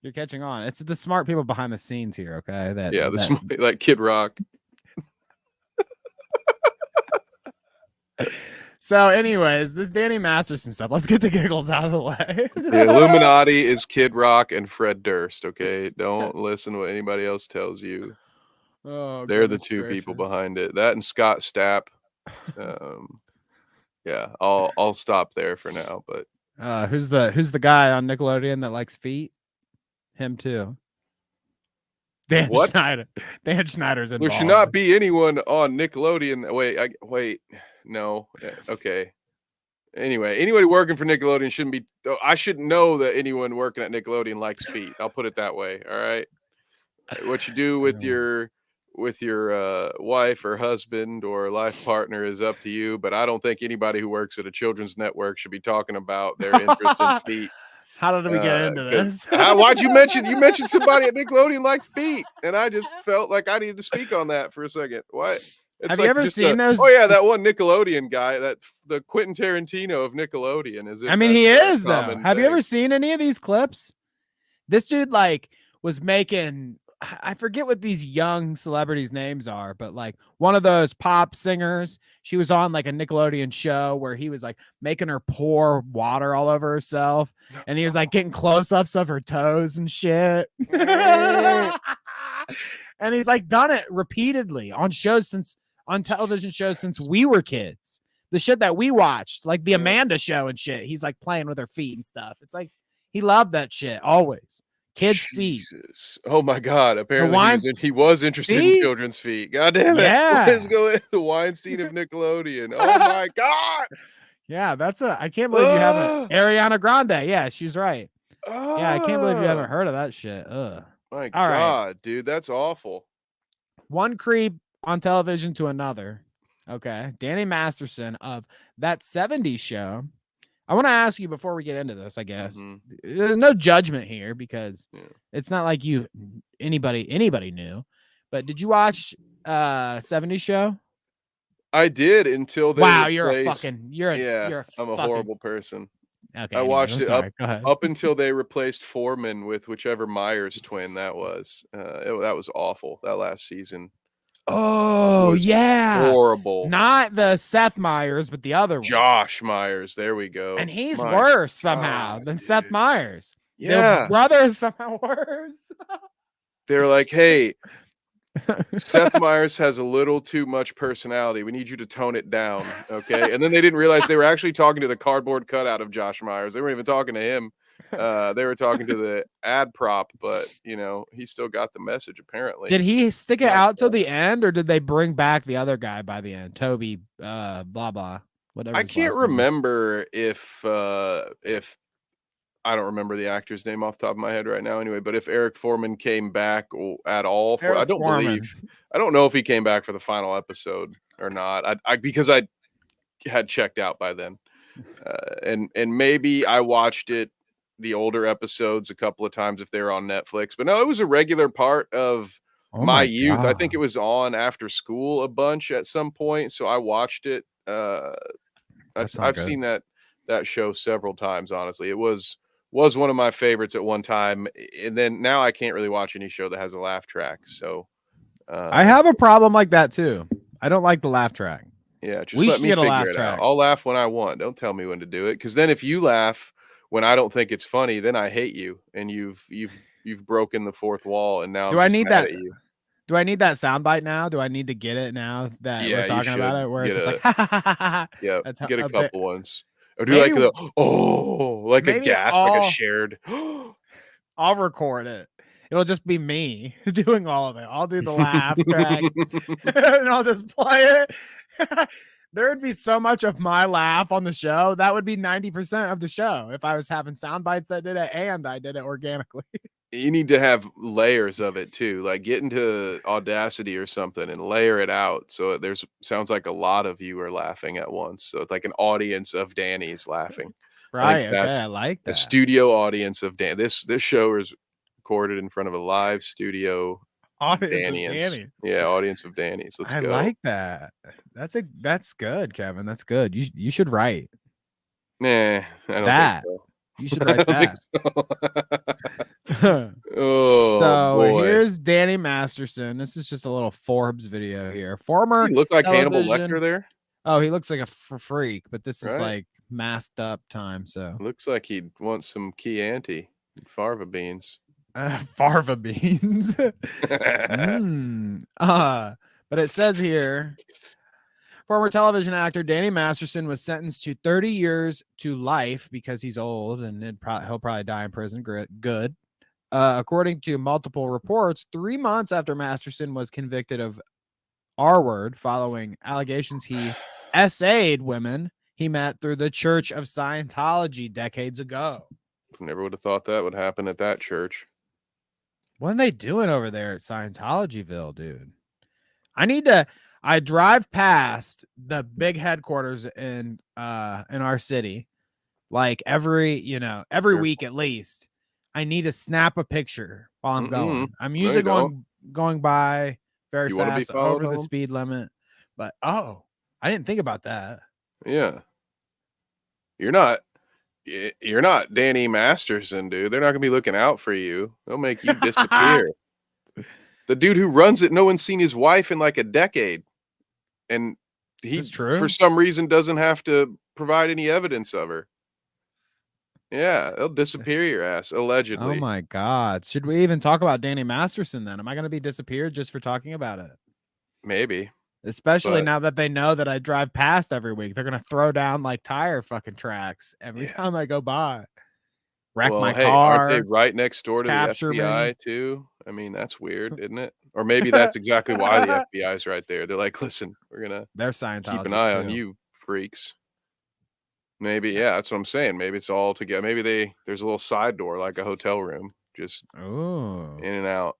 you're catching on. It's the smart people behind the scenes here. Okay, like Kid Rock. So, anyways, this Danny Masterson stuff. Let's get the giggles out of the way. The Illuminati is Kid Rock and Fred Durst. Okay, don't listen to what anybody else tells you. Oh, they're the two people behind it. That and Scott Stapp. Yeah, I'll stop there for now. But who's the guy on Nickelodeon that likes feet? Him too. Dan Schneider. Dan Schneider's involved. There should not be anyone on Nickelodeon. Wait. No. Okay. Anyway, anybody working for Nickelodeon shouldn't be. I shouldn't know that anyone working at Nickelodeon likes feet. I'll put it that way. All right. What you do with your wife or husband or life partner is up to you. But I don't think anybody who works at a children's network should be talking about their interest in feet. How did we get into this? Why'd you mention somebody at Nickelodeon liked feet? And I just felt like I needed to speak on that for a second. What? Have you ever seen those? Oh yeah, that one Nickelodeon guy, the Quentin Tarantino of Nickelodeon. He is though. Have you ever seen any of these clips? This dude was making. I forget what these young celebrities' names are, but like one of those pop singers, she was on like a Nickelodeon show where he was like making her pour water all over herself, and he was like getting close-ups of her toes and shit. And he's like done it repeatedly on television shows since we were kids. The shit that we watched, like the Amanda Show and shit. He's like playing with her feet and stuff. It's like he loved that shit always. Kids' feet. Oh my God! Apparently he was interested in children's feet. God damn it! Yeah. Let's go into the Weinstein of Nickelodeon. Oh my God! Yeah, I can't believe you haven't. Ariana Grande. Yeah, she's right. Yeah, I can't believe you haven't heard of that shit. Ugh. My God, dude, that's awful. One creep on television to another. Okay, Danny Masterson of That 70s Show. I want to ask you before we get into this, I guess. There's no judgment here because it's not like anybody knew. But did you watch 70s Show? I did until they Wow, you're a I'm a horrible person. Okay, I watched it Go ahead. up until they replaced Foreman with whichever Myers twin that was. That was awful. That last season. Oh, was horrible. Not the Seth Meyers, but the other one. Josh Myers. There we go. And he's worse somehow than dude. Seth Meyers. Yeah. Their brother is somehow worse. They're like, hey, Seth Meyers has a little too much personality. We need you to tone it down. Okay. And then they didn't realize they were actually talking to the cardboard cutout of Josh Myers. They weren't even talking to him. They were talking to the ad prop, but he still got the message apparently. Did he stick it out till the end, or did they bring back the other guy by the end? Toby, blah blah, whatever. I can't remember if I don't remember the actor's name off the top of my head right now anyway, but if Eric Foreman came back at all for I don't know if he came back for the final episode or not. Because I had checked out by then. And maybe I watched the older episodes a couple of times if they were on Netflix, but no, it was a regular part of my youth. God. I think it was on after school a bunch at some point, so I watched it. I've seen that show several times. Honestly, it was one of my favorites at one time, and then now I can't really watch any show that has a laugh track. So I have a problem like that too. I don't like the laugh track. Yeah, just let me figure it out. I'll laugh when I want. Don't tell me when to do it, because then if you laugh when I don't think it's funny, then I hate you, and you've broken the fourth wall, and now do I need that? Do I need that soundbite now? Do I need to get it now that we're talking about it? Where it's just like, yeah, get a couple ones, or do like a gasp, like a shared. I'll record it. It'll just be me doing all of it. I'll do the laugh track, and I'll just play it. There would be so much of my laugh on the show. That would be 90% of the show if I was having sound bites that did it and I did it organically. You need to have layers of it too, like get into Audacity or something and layer it out. So sounds like a lot of you are laughing at once. So it's like an audience of Danny's laughing. Right. Okay, I like that. A studio audience of Dan. This show is recorded in front of a live studio audience. Yeah, audience of Danny's. Let's go. I like that. That's good, Kevin. That's good. You should write. Nah, I don't think so. You should write that. So boy. Here's Danny Masterson. This is just a little Forbes video here. Former. He look like Hannibal Lecter there. Oh, he looks like a freak, but this is like masked up time. So looks like he'd want some Chianti, fava beans. Fava beans. But it says here, former television actor Danny Masterson was sentenced to 30 years to life because he's old and he'll probably die in prison. Good. According to multiple reports, 3 months after Masterson was convicted of R-word following allegations he essayed women he met through the Church of Scientology decades ago. Never would have thought that would happen at that church. What are they doing over there at Scientologyville, dude? I drive past the big headquarters in our city, like every week at least. I need to snap a picture while I'm going. I'm usually going by very fast over the speed limit. But I didn't think about that. Yeah. You're not Danny Masterson, dude. They're not gonna be looking out for you. They'll make you disappear. The dude who runs it, no one's seen his wife in like a decade. And he, for some reason, doesn't have to provide any evidence of her. Yeah, they'll disappear your ass, allegedly. Oh my God. Should we even talk about Danny Masterson then? Am I going to be disappeared just for talking about it? Maybe. Especially now that they know that I drive past every week. They're going to throw down like tire fucking tracks every time I go by. Wreck my car. Aren't they right next door to the FBI too? I mean, that's weird, isn't it? Or maybe that's exactly why the FBI is right there. They're like, listen, we're going to keep an eye on you freaks. Maybe, that's what I'm saying. Maybe it's all together. Maybe there's a little side door like a hotel room, just in and out.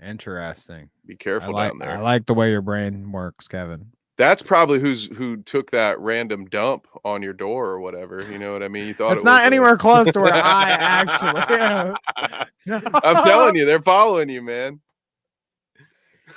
Interesting. Be careful down there. I like the way your brain works, Kevin. That's probably who took that random dump on your door or whatever. You know what I mean? You thought it's not anywhere close to where I actually am. I'm telling you, they're following you, man.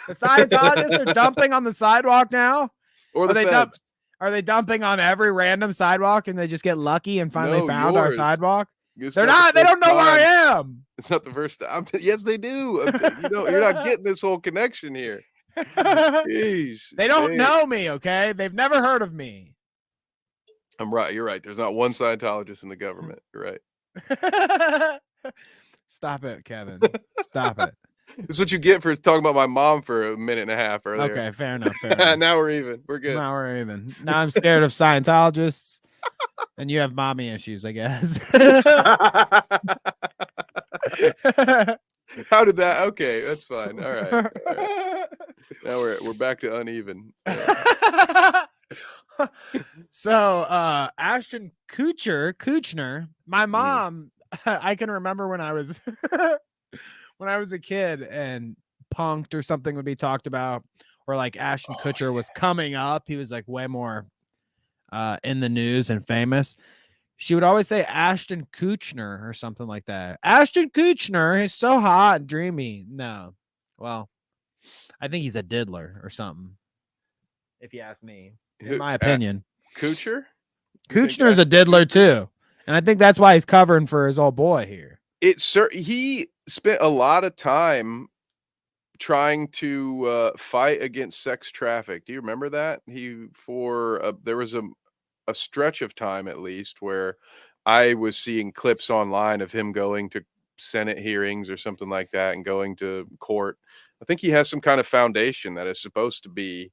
The Scientologists are dumping on the sidewalk now. Or the feds. Are they dumping on every random sidewalk and they just get lucky and finally found our yours. sidewalk? It's They're not. They don't know where I am. It's not the first time. Yes, they do. You're not getting this whole connection here. Jeez, they don't know me. Okay, they've never heard of me. I'm right. You're right. There's not one Scientologist in the government. You're right. Stop it, Kevin. Stop it. That's what you get for talking about my mom for a minute and a half earlier. Okay, fair enough. Fair enough. Now we're even. We're good. Now we're even. Now I'm scared of Scientologists, and you have mommy issues, I guess. How did that? Okay, that's fine. All right. Now we're back to uneven. So Ashton Kutcher, my mom, I can remember when I was when I was a kid and Punked or something would be talked about, or like Ashton Kutcher was coming up. He was like way more in the news and famous. She would always say Ashton Kutcher or something like that. Ashton Kutcher is so hot and dreamy. No. Well, I think he's a diddler or something, if you ask me. In my opinion. Kutcher? Kutcher's a diddler too. And I think that's why he's covering for his old boy here. He spent a lot of time trying to fight against sex traffic. Do you remember that? There was a stretch of time at least where I was seeing clips online of him going to Senate hearings or something like that and going to court. I think he has some kind of foundation that is supposed to be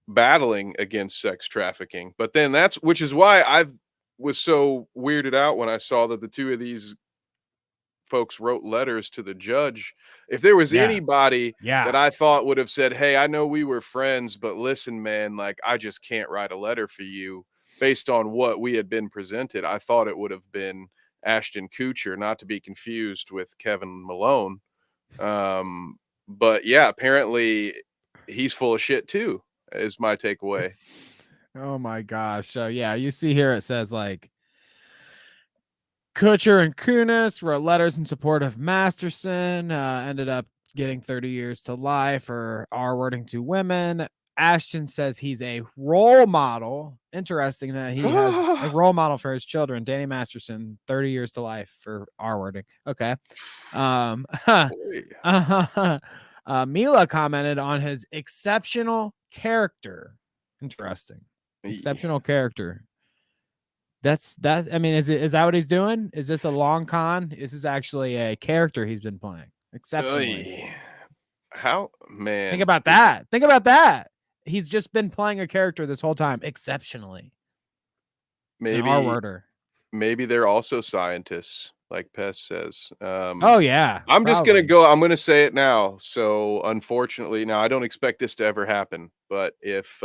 battling against sex trafficking. But then which is why I was so weirded out when I saw that the two of these folks wrote letters to the judge. If there was anybody that I thought would have said, hey, I know we were friends, but listen, man, like I just can't write a letter for you based on what we had been presented, I thought it would have been Ashton Kutcher, not to be confused with Kevin Malone. But yeah, apparently he's full of shit too, is my takeaway. Oh my gosh. So yeah, you see here it says like Kutcher and Kunis wrote letters in support of Masterson, ended up getting 30 years to life for R-wording to women. Ashton says he's a role model. Interesting that he has a role model for his children. Danny Masterson, 30 years to life for R-wording. Okay. Mila commented on his exceptional character. Interesting. Exceptional character. That's that. I mean, is that what he's doing? Is this a long con? Is this actually a character he's been playing? Exceptionally. How, man? Think about that. Think about that. He's just been playing a character this whole time, exceptionally. Maybe they're also scientists, like Pest says. Oh yeah. I'm just gonna go. I'm gonna say it now. So unfortunately, now I don't expect this to ever happen. But if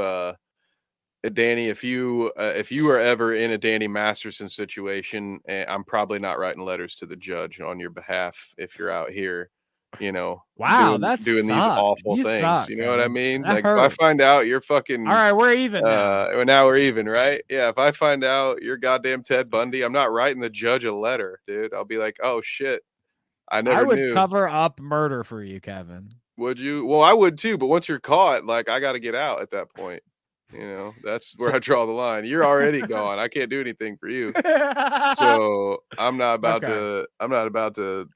Danny, if you are ever in a Danny Masterson situation, I'm probably not writing letters to the judge on your behalf if you're out here, wow, doing these awful things. Suck, you know what I mean? That like hurts. if I find out you're fucking all right, we're even now. Now we're even, right? Yeah. If I find out you're goddamn Ted Bundy, I'm not writing the judge a letter, dude. I'll be like, oh shit, I would knew. Cover up murder for you, Kevin. Would you? Well, I would too. But once you're caught, like I got to get out at that point. That's where I draw the line. You're already gone. I can't do anything for you. So I'm not about to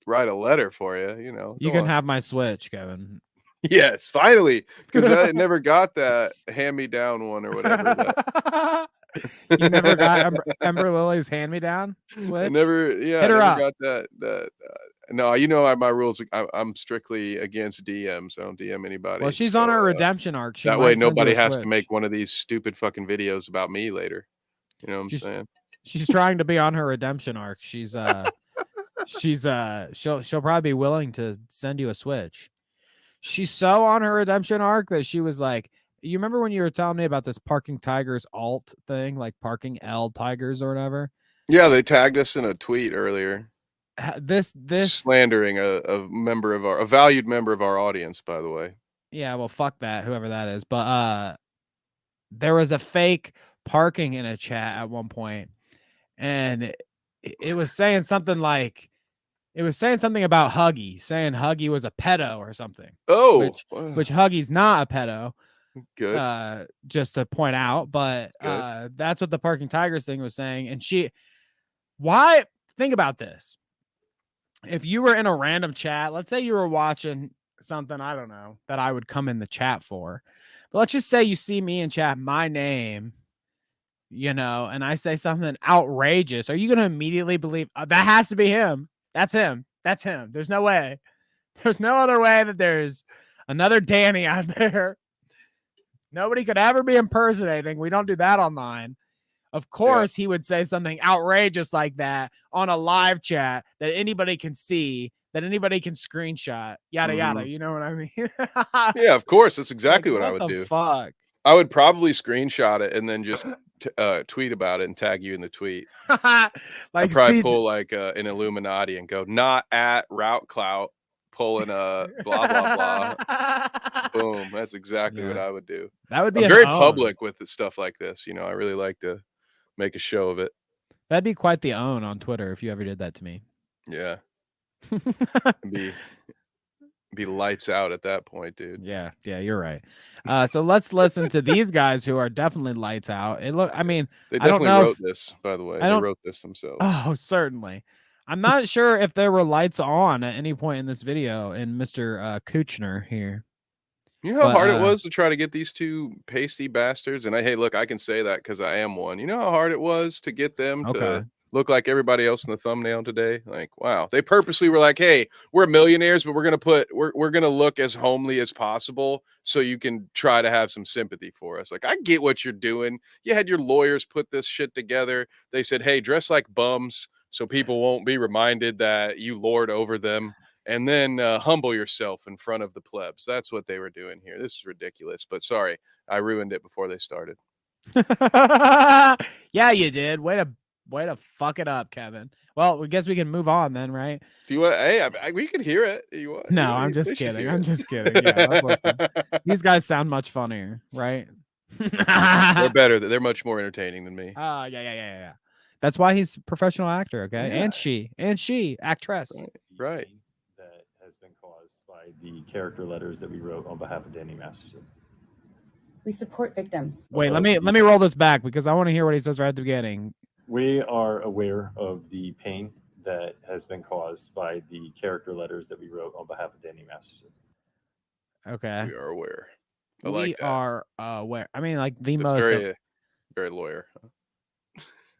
write a letter for you. You can have my Switch, Kevin. Yes, finally, because I never got that hand-me-down one or whatever. You never got Ember Lily's hand-me-down Switch? I never got that. No, my rules. I'm strictly against DMs. I don't DM anybody. Well, she's on her redemption arc. That way, nobody has to make one of these stupid fucking videos about me later. You know what I'm saying? She's trying to be on her redemption arc. She'll probably be willing to send you a Switch. She's so on her redemption arc that she was like, you remember when you were telling me about this Parking Tigers alt thing, like Parking L Tigers or whatever? Yeah, they tagged us in a tweet earlier. This slandering a valued member of our audience, by the way. Yeah, well, fuck that, whoever that is. But there was a fake parking in a chat at one point, and it was saying something like, about Huggy, saying Huggy was a pedo or something. Oh, which Huggy's not a pedo. Good. Just to point out, but that's what the Parking Tigers thing was saying. And why? Think about this. If you were in a random chat, let's say you were watching something, I don't know, that I would come in the chat for, but let's just say you see me in chat, my name, and I say something outrageous. Are you going to immediately believe that has to be him? That's him. That's him. There's no way. There's no other way that there's another Danny out there. Nobody could ever be impersonating. We don't do that online. Of course, he would say something outrageous like that on a live chat that anybody can see, that anybody can screenshot, yada, yada. You know what I mean? Yeah, of course. That's exactly what I would do. Fuck? I would probably screenshot it and then just tweet about it and tag you in the tweet. I'd probably pull like an Illuminati and go, not at Route Clout, pulling a blah, blah, blah. Boom. That's exactly what I would do. That would be very public with stuff like this. I really like to make a show of it. That'd be quite the own on Twitter if you ever did that to me. Yeah. be lights out at that point, dude. Yeah, you're right. So let's listen to these guys who are definitely lights out. They definitely wrote this, by the way. They wrote this themselves. Oh, certainly. I'm not sure if there were lights on at any point in this video in Mr. Kutcher here. You know how hard it was to try to get these two pasty bastards? And look, I can say that because I am one. You know how hard it was to get them to look like everybody else in the thumbnail today? Like, wow. They purposely were like, hey, we're millionaires, but we're gonna look as homely as possible so you can try to have some sympathy for us. Like, I get what you're doing. You had your lawyers put this shit together. They said, hey, dress like bums so people won't be reminded that you lord over them. And then humble yourself in front of the plebs. That's what they were doing here. This is ridiculous. But sorry, I ruined it before they started. Yeah, you did. Way to fuck it up, Kevin. Well, I guess we can move on then, right? Do you want? Hey, we can hear it. No, I'm just kidding. I'm just kidding. Yeah, let's listen. These guys sound much funnier, right? They're better. They're much more entertaining than me. Yeah. That's why he's a professional actor. Okay, yeah. and she actress. Right. That has been caused by the character letters that we wrote on behalf of Danny Masterson. We support victims. Wait, let me roll this back because I want to hear what he says right at the beginning. We are aware of the pain that has been caused by the character letters that we wrote on behalf of Danny Masterson. Okay. We are aware. We are aware. I mean, like the That's most. Very lawyer.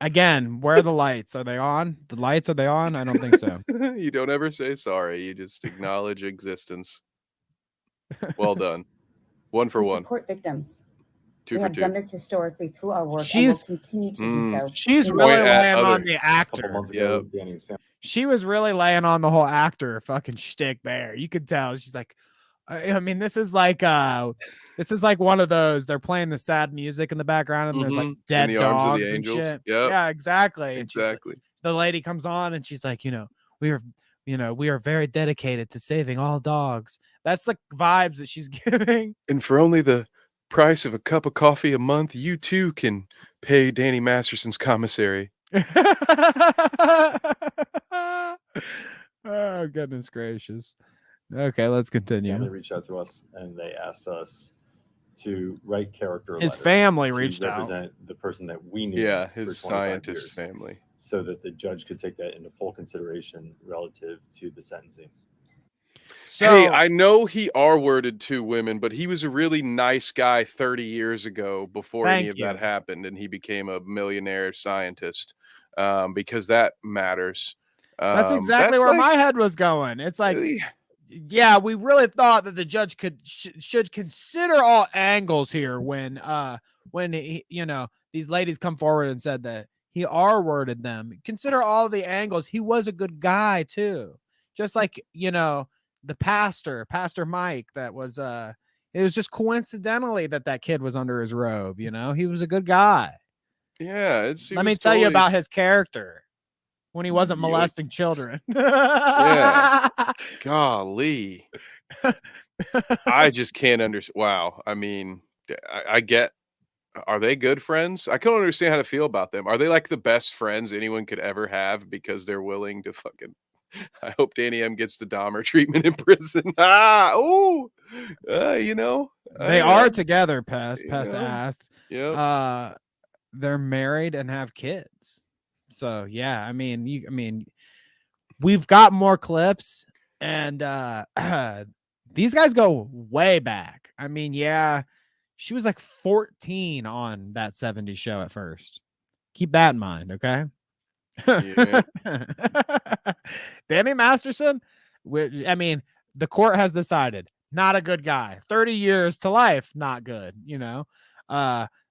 Again, where are the lights? Are they on? The lights, are they on? I don't think so. You don't ever say sorry. You just acknowledge existence. Well done. One for one. Support victims. Two we for have two. done this historically through our work and will continue to do so. She's really laying on the actor. She was really laying on the whole actor fucking shtick there. You could tell. She's like, I mean, this is like one of those. They're playing the sad music in the background, and there's like dead dogs and shit. Yep. Yeah, exactly. Exactly. Like, the lady comes on and she's like, we are very dedicated to saving all dogs. That's like vibes that she's giving. And for only the price of a cup of coffee a month, you too can pay Danny Masterson's commissary. Oh, goodness gracious. Okay, let's continue. Family reached out to us and they asked us to write character his family reached to out. Represent the person that we knew. Yeah, his scientist family. So that the judge could take that into full consideration relative to the sentencing. So, hey, I know he R-worded two women, but he was a really nice guy 30 years ago before any of that happened, and he became a millionaire scientist because that matters. That's exactly where my head was going. It's like, yeah, we really thought that the judge should consider all angles here when he, these ladies come forward and said that he R-worded them. Consider all the angles. He was a good guy too, just like the pastor Mike. That was it was just coincidentally that kid was under his robe. He was a good guy. Yeah, let me tell you about his character. When he wasn't molesting children. Yeah. Golly. I just can't understand. Wow. I mean, I get, are they good friends? I couldn't understand how to feel about them. Are they like the best friends anyone could ever have because they're willing to fucking, I hope Danny M gets the Dahmer treatment in prison. They are together, Pest asked. Yep. They're married and have kids. So yeah, I mean, we've got more clips, and these guys go way back. I mean, yeah, she was like 14 on that 70s show at first. Keep that in mind, okay? Yeah. Danny Masterson, I mean, the court has decided not a good guy. 30 years to life, not good, you know.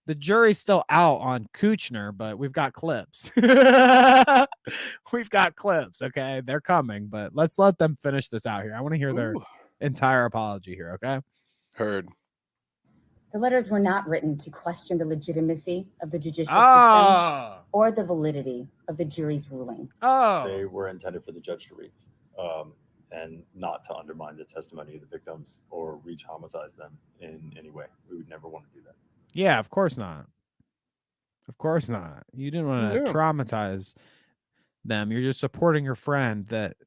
The jury's still out on Kutcher, but we've got clips. We've got clips, okay? They're coming, but let's let them finish this out here. I want to hear their entire apology here, okay? Heard. The letters were not written to question the legitimacy of the judicial system or the validity of the jury's ruling. They were intended for the judge to read, and not to undermine the testimony of the victims or re-traumatize them in any way. We would never want to do that. Yeah, of course not. Of course not. You didn't want to traumatize them. You're just supporting your friend that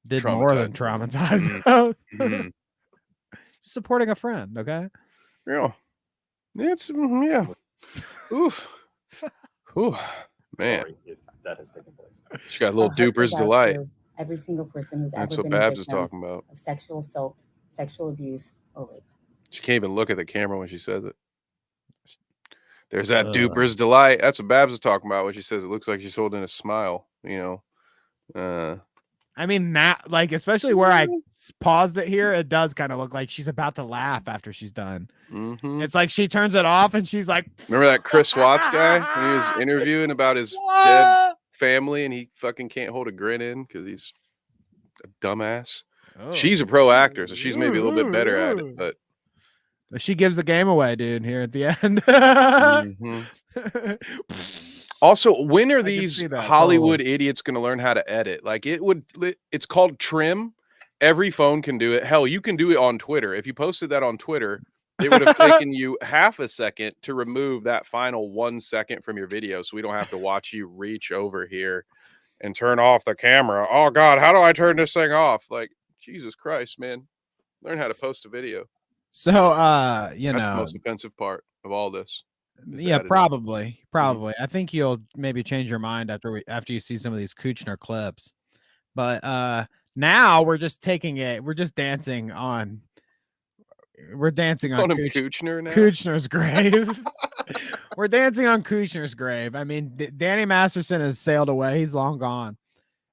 did more than traumatize them. Just supporting a friend, okay? Yeah. It's yeah. Oof. Ooh, man. Sorry if that has taken place. She got a little duper's delight. Every single person who's That's ever what been Babs a is victim talking about. of sexual assault, sexual abuse, or rape. She can't even look at the camera when she says it. There's that duper's delight. That's what Babs is talking about when she says it looks like she's holding a smile, you know. I mean, that, like, especially where I paused it here, it does kind of look like she's about to laugh after she's done. Mm-hmm. It's like she turns it off and she's like, remember that Chris Watts guy when he was interviewing about his dead family and he fucking can't hold a grin in because he's a dumbass. She's a pro actor, so she's maybe a little bit better at it, but she gives the game away, dude, here at the end. Also, when are these Hollywood idiots going to learn how to edit? Like, it's called trim. Every phone can do it. Hell, you can do it on Twitter. If you posted that on Twitter, it would have taken you half a second to remove that final 1 second from your video, so we don't have to watch you reach over here and turn off the camera. Oh God, how do I turn this thing off? Like, Jesus Christ, man. Learn how to post a video. So, you that's know, the most offensive part of all this. Yeah, probably. I think you'll maybe change your mind after you see some of these Kutcher clips. But now we're just dancing on. We're dancing on Kutcher now? Kutcher's grave. We're dancing on Kutcher's grave. I mean, Danny Masterson has sailed away. He's long gone.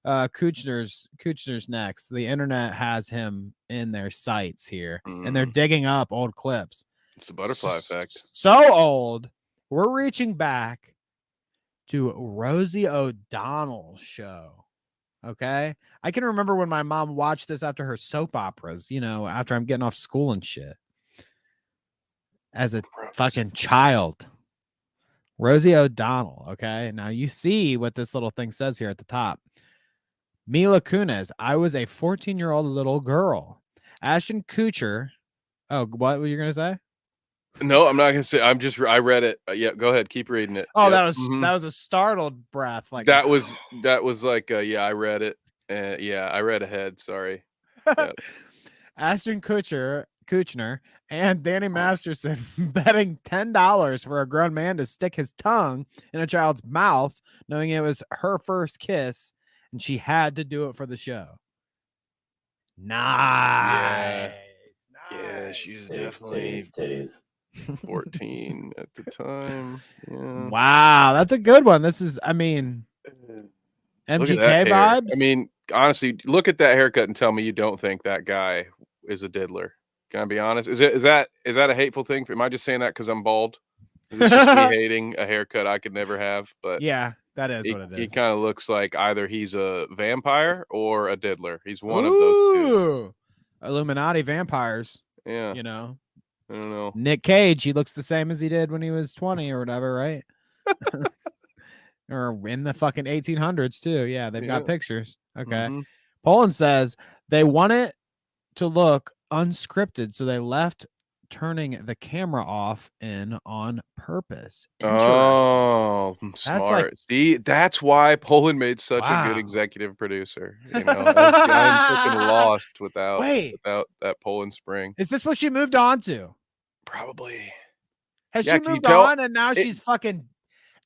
Kutcher's next. The internet has him in their sights here, and they're digging up old clips. It's the butterfly effect. So old. We're reaching back to Rosie O'Donnell's show. Okay. I can remember when my mom watched this after her soap operas, you know, after I'm getting off school and shit. As a fucking child. Rosie O'Donnell. Okay. Now you see what this little thing says here at the top. Mila Kunis. I was a 14-year-old little girl. Ashton Kutcher. Oh, what were you going to say? No, I'm not gonna say. I read it. Yeah, go ahead. Keep reading it. Oh, that was a startled breath. Like that was like. Yeah, I read it. Yeah, I read ahead. Sorry. Yep. Ashton Kutcher and Danny Masterson betting $10 for a grown man to stick his tongue in a child's mouth, knowing it was her first kiss, and she had to do it for the show. Nice. Yeah, she was definitely titties. 14 at the time. Yeah. Wow, that's a good one. This is, I mean, MGK vibes. I mean, honestly, look at that haircut and tell me you don't think that guy is a diddler. Can I be honest? Is that a hateful thing? Am I just saying that because I'm bald? Is this just me hating a haircut I could never have? But yeah, that is what it is. He kind of looks like either he's a vampire or a diddler. He's one of those two. Illuminati vampires. Yeah. You know. I don't know. Nick Cage, he looks the same as he did when he was 20 or whatever, right? Or in the fucking 1800s too. Yeah, they've got pictures. Okay. Poland says they want it to look unscripted, so they left turning the camera off in on purpose. Oh, smart. like, see, that's why Poland made such a good wow. executive producer. You know, I'm freaking lost without that Poland spring. Is this what she moved on to? Probably. Has Yeah, she can you moved tell- on and now she's fucking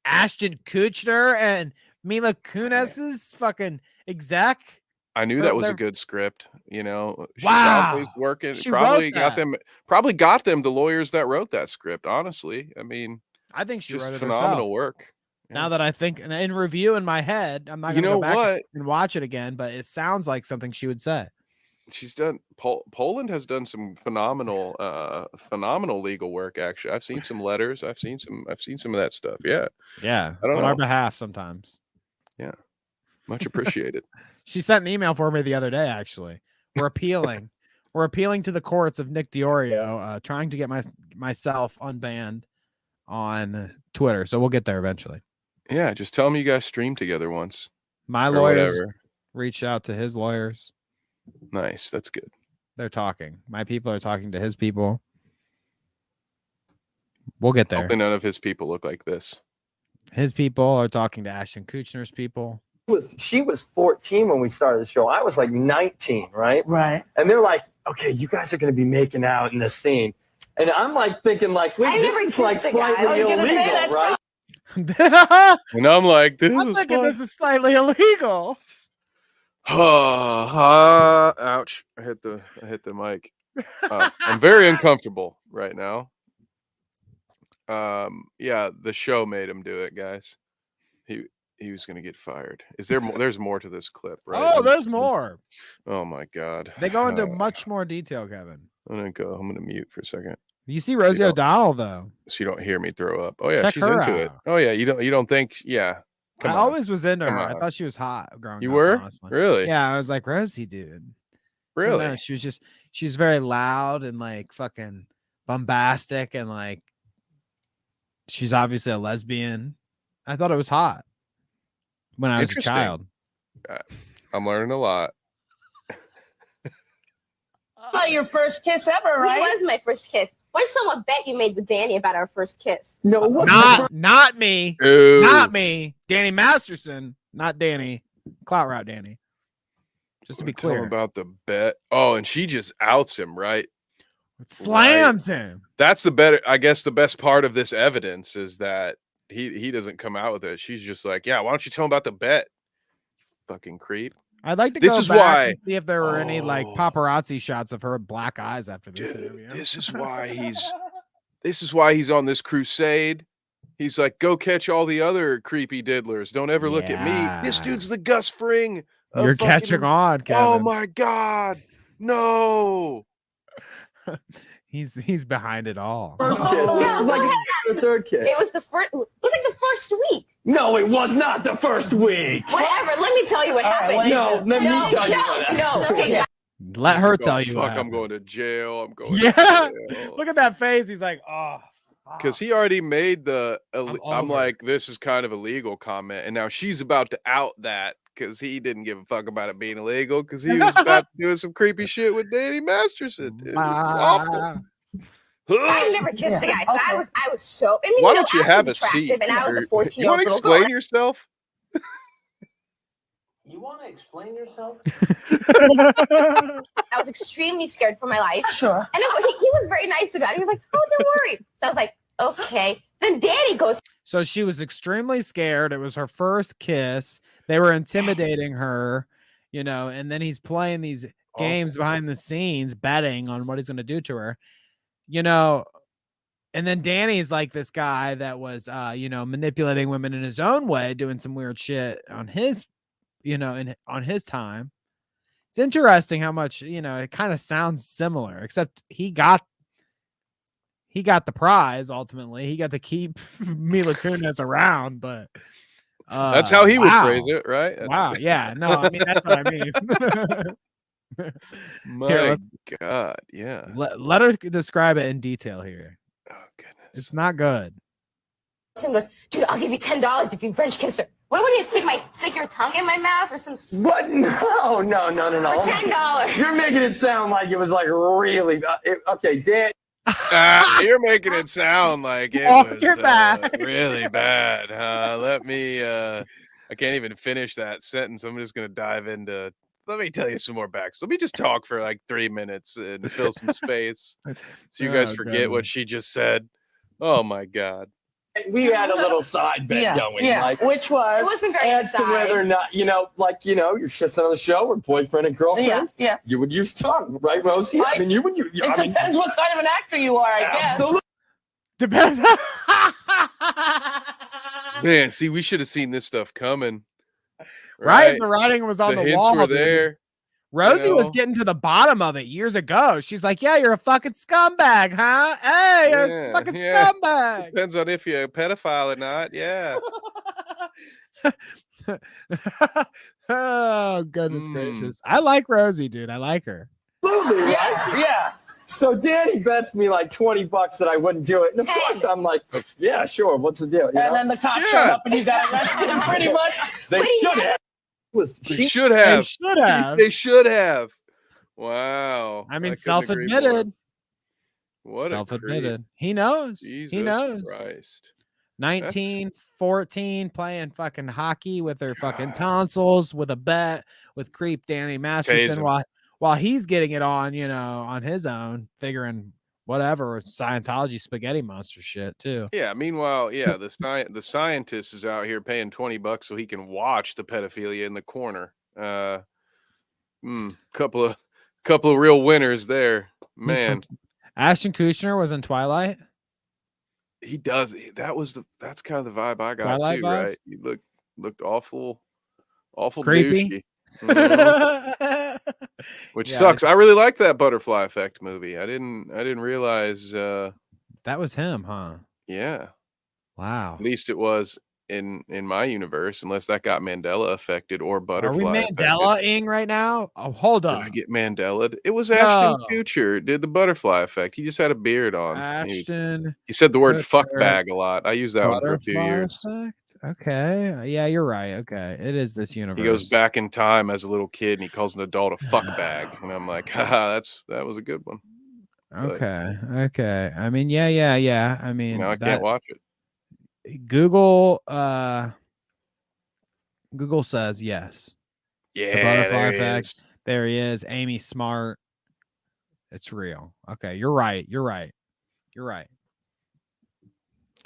Ashton Kutcher and Mila Kunis's fucking exec? I knew that was a good script. You know, she Wow. probably working. She probably wrote got that. them. Probably got them the lawyers that wrote that script. Honestly, I mean, I think she just wrote it phenomenal herself. work. Now that I think in review in my head, I'm not going to go back and watch it again, but it sounds like something she would say. She's done. Poland has done some phenomenal legal work. Actually, I've seen some letters. I've seen some of that stuff. Yeah. Yeah. I don't on know. our behalf sometimes. Yeah. Much appreciated. She sent an email for me the other day. Actually, we're appealing. We're appealing to the courts of Nick Diorio, trying to get myself unbanned on Twitter. So we'll get there eventually. Yeah, just tell him you guys streamed together once. My lawyers reached out to his lawyers. Nice, that's good. They're talking. My people are talking to his people. We'll get there. Hopefully none of his people look like this. His people are talking to Ashton Kutcher's people. She was 14 when we started the show. I was like 19, right? Right. And they're like, okay, you guys are going to be making out in this scene. And I'm like thinking like, wait, this is like slightly illegal, right? And I'm like, this is slightly illegal. Ouch. I hit the mic. I'm very uncomfortable right now. Yeah, the show made him do it, guys. He was gonna get fired. Is there more? There's more to this clip, right? Oh, there's more. Oh my god. They go into much more detail, Kevin. I'm gonna mute for a second. You see Rosie O'Donnell though. So you don't hear me throw up. Oh yeah, Check she's her into out. it. Oh yeah, you don't think I always was into her. I thought she was hot growing you up. were? Honestly. Really? Yeah, I was like, Rosie, dude. Really? No, she's very loud and like fucking bombastic and like she's obviously a lesbian. I thought it was hot when I was a child. I'm learning a lot. Not your first kiss ever, right? It was my first kiss. Why someone bet you made with Danny about our first kiss? No, it wasn't. Not me. Ooh. Not me. Danny Masterson, not Danny. Clout route Danny. Just to be Tell him clear. about the bet. Oh, and she just outs him, right? It slams him. That's I guess the best part of this evidence is that he doesn't come out with it. She's just like, yeah, why don't you tell him about the bet? Fucking creep. I'd like to This go is back why- and see if there were any like paparazzi shots of her black eyes after this interview. This is why he's on this crusade. He's like, go catch all the other creepy diddlers. Don't ever look at me. This dude's the Gus Fring. You're catching on, Kevin. Oh my god. No. He's behind it all. First kiss. It was like the third kiss. It was the first. It was like the first week. No, it was not the first week. Whatever. Let me tell you what happened. No, let me tell you what happened. No. Okay. Let her tell you. Fuck, I'm going to jail. I'm going Yeah. to jail. Look at that face. He's like, oh. Because he already made I'm over like, this is kind of illegal comment. And now she's about to out that because he didn't give a fuck about it being illegal because he was about to do some creepy shit with Danny Masterson. It was awful. I never kissed a guy. So I was so. I mean, Why don't you I have was a seat? attractive, and I was a 14-year-old You want to little explain girl. yourself? You want to explain yourself? I was extremely scared for my life. Sure. And then he was very nice about it. He was like, "Oh, don't worry." So I was like, "Okay." Then Danny goes. So she was extremely scared. It was her first kiss. They were intimidating her, and then he's playing these games behind the scenes, betting on what he's going to do to her, and then Danny's like this guy that was, manipulating women in his own way, doing some weird shit on his, on his time. It's interesting how much, it kind of sounds similar, except he got the prize. Ultimately, he got to keep Mila Kunis around, but that's how he would phrase it, right? Wow. Yeah. No, I mean, that's what I mean. My God. Yeah. Let her describe it in detail here. Oh, goodness. It's not good. And goes, "Dude, I'll give you $10 if you French kiss her." What would you stick your tongue in my mouth or some? What? No. For $10. You're making it sound like it was like really. Okay, Dan. You're making it sound like it was really bad. Let me. I can't even finish that sentence. I'm just gonna dive into. Let me tell you some more backs. Let me just talk for like 3 minutes and fill some space, so you guys forget what she just said. Oh my god. We had a little side bet going. Yeah. Like, Which was? It wasn't very as to whether or not, you're kissing on the show or boyfriend and girlfriend. Yeah. You would use tongue, right, Rosie? I mean, you would. It depends what kind of an actor you are, I guess. Absolutely. Depends. Man, see, we should have seen this stuff coming. Right? The writing was on the hints wall. were there. Rosie was getting to the bottom of it years ago. She's like, yeah, you're a fucking scumbag, huh? Hey, you're a fucking scumbag. Depends on if you're a pedophile or not. Yeah. Oh, goodness gracious. I like Rosie, dude. I like her. Absolutely, right? Yeah. So Danny bets me like $20 that I wouldn't do it. And of course I'm like, yeah, sure. What's the deal? You know? And then the cops showed up and you got arrested pretty much. They should have. They should have. They should have. Wow. I mean, self-admitted. What self-admitted. He knows. Jesus he knows. Christ. 19, 14, playing fucking hockey with her fucking tonsils with a bet with creep Danny Masterson while he's getting it on, on his own, figuring whatever Scientology spaghetti monster shit too. Yeah. Meanwhile, the scientist is out here paying $20 so he can watch the pedophilia in the corner. Couple of real winners there, man. Ashton Kutcher was in Twilight. He does. That's kind of the vibe I got Twilight too, vibes? right? He looked awful Creepy. douchey. Which sucks. I really like that Butterfly Effect movie. I didn't realize that was him, huh? Yeah. Wow. At least it was in my universe, unless that got Mandela affected or Butterfly. Are we Mandela-ing right now? Oh, hold up. Did I get Mandela? It was Ashton Kutcher did the Butterfly Effect. He just had a beard on. Ashton. He said the word "fuck bag" a lot. I used that one for a few years. Effect? Okay. Yeah, you're right. Okay. It is this universe. He goes back in time as a little kid and he calls an adult a fuck bag. And I'm like, haha, that was a good one. Okay. Okay. I mean, yeah. I mean, now I can't watch it. Google says yes. Yeah. The Butterfly Effect. There he is. Amy Smart. It's real. Okay. You're right.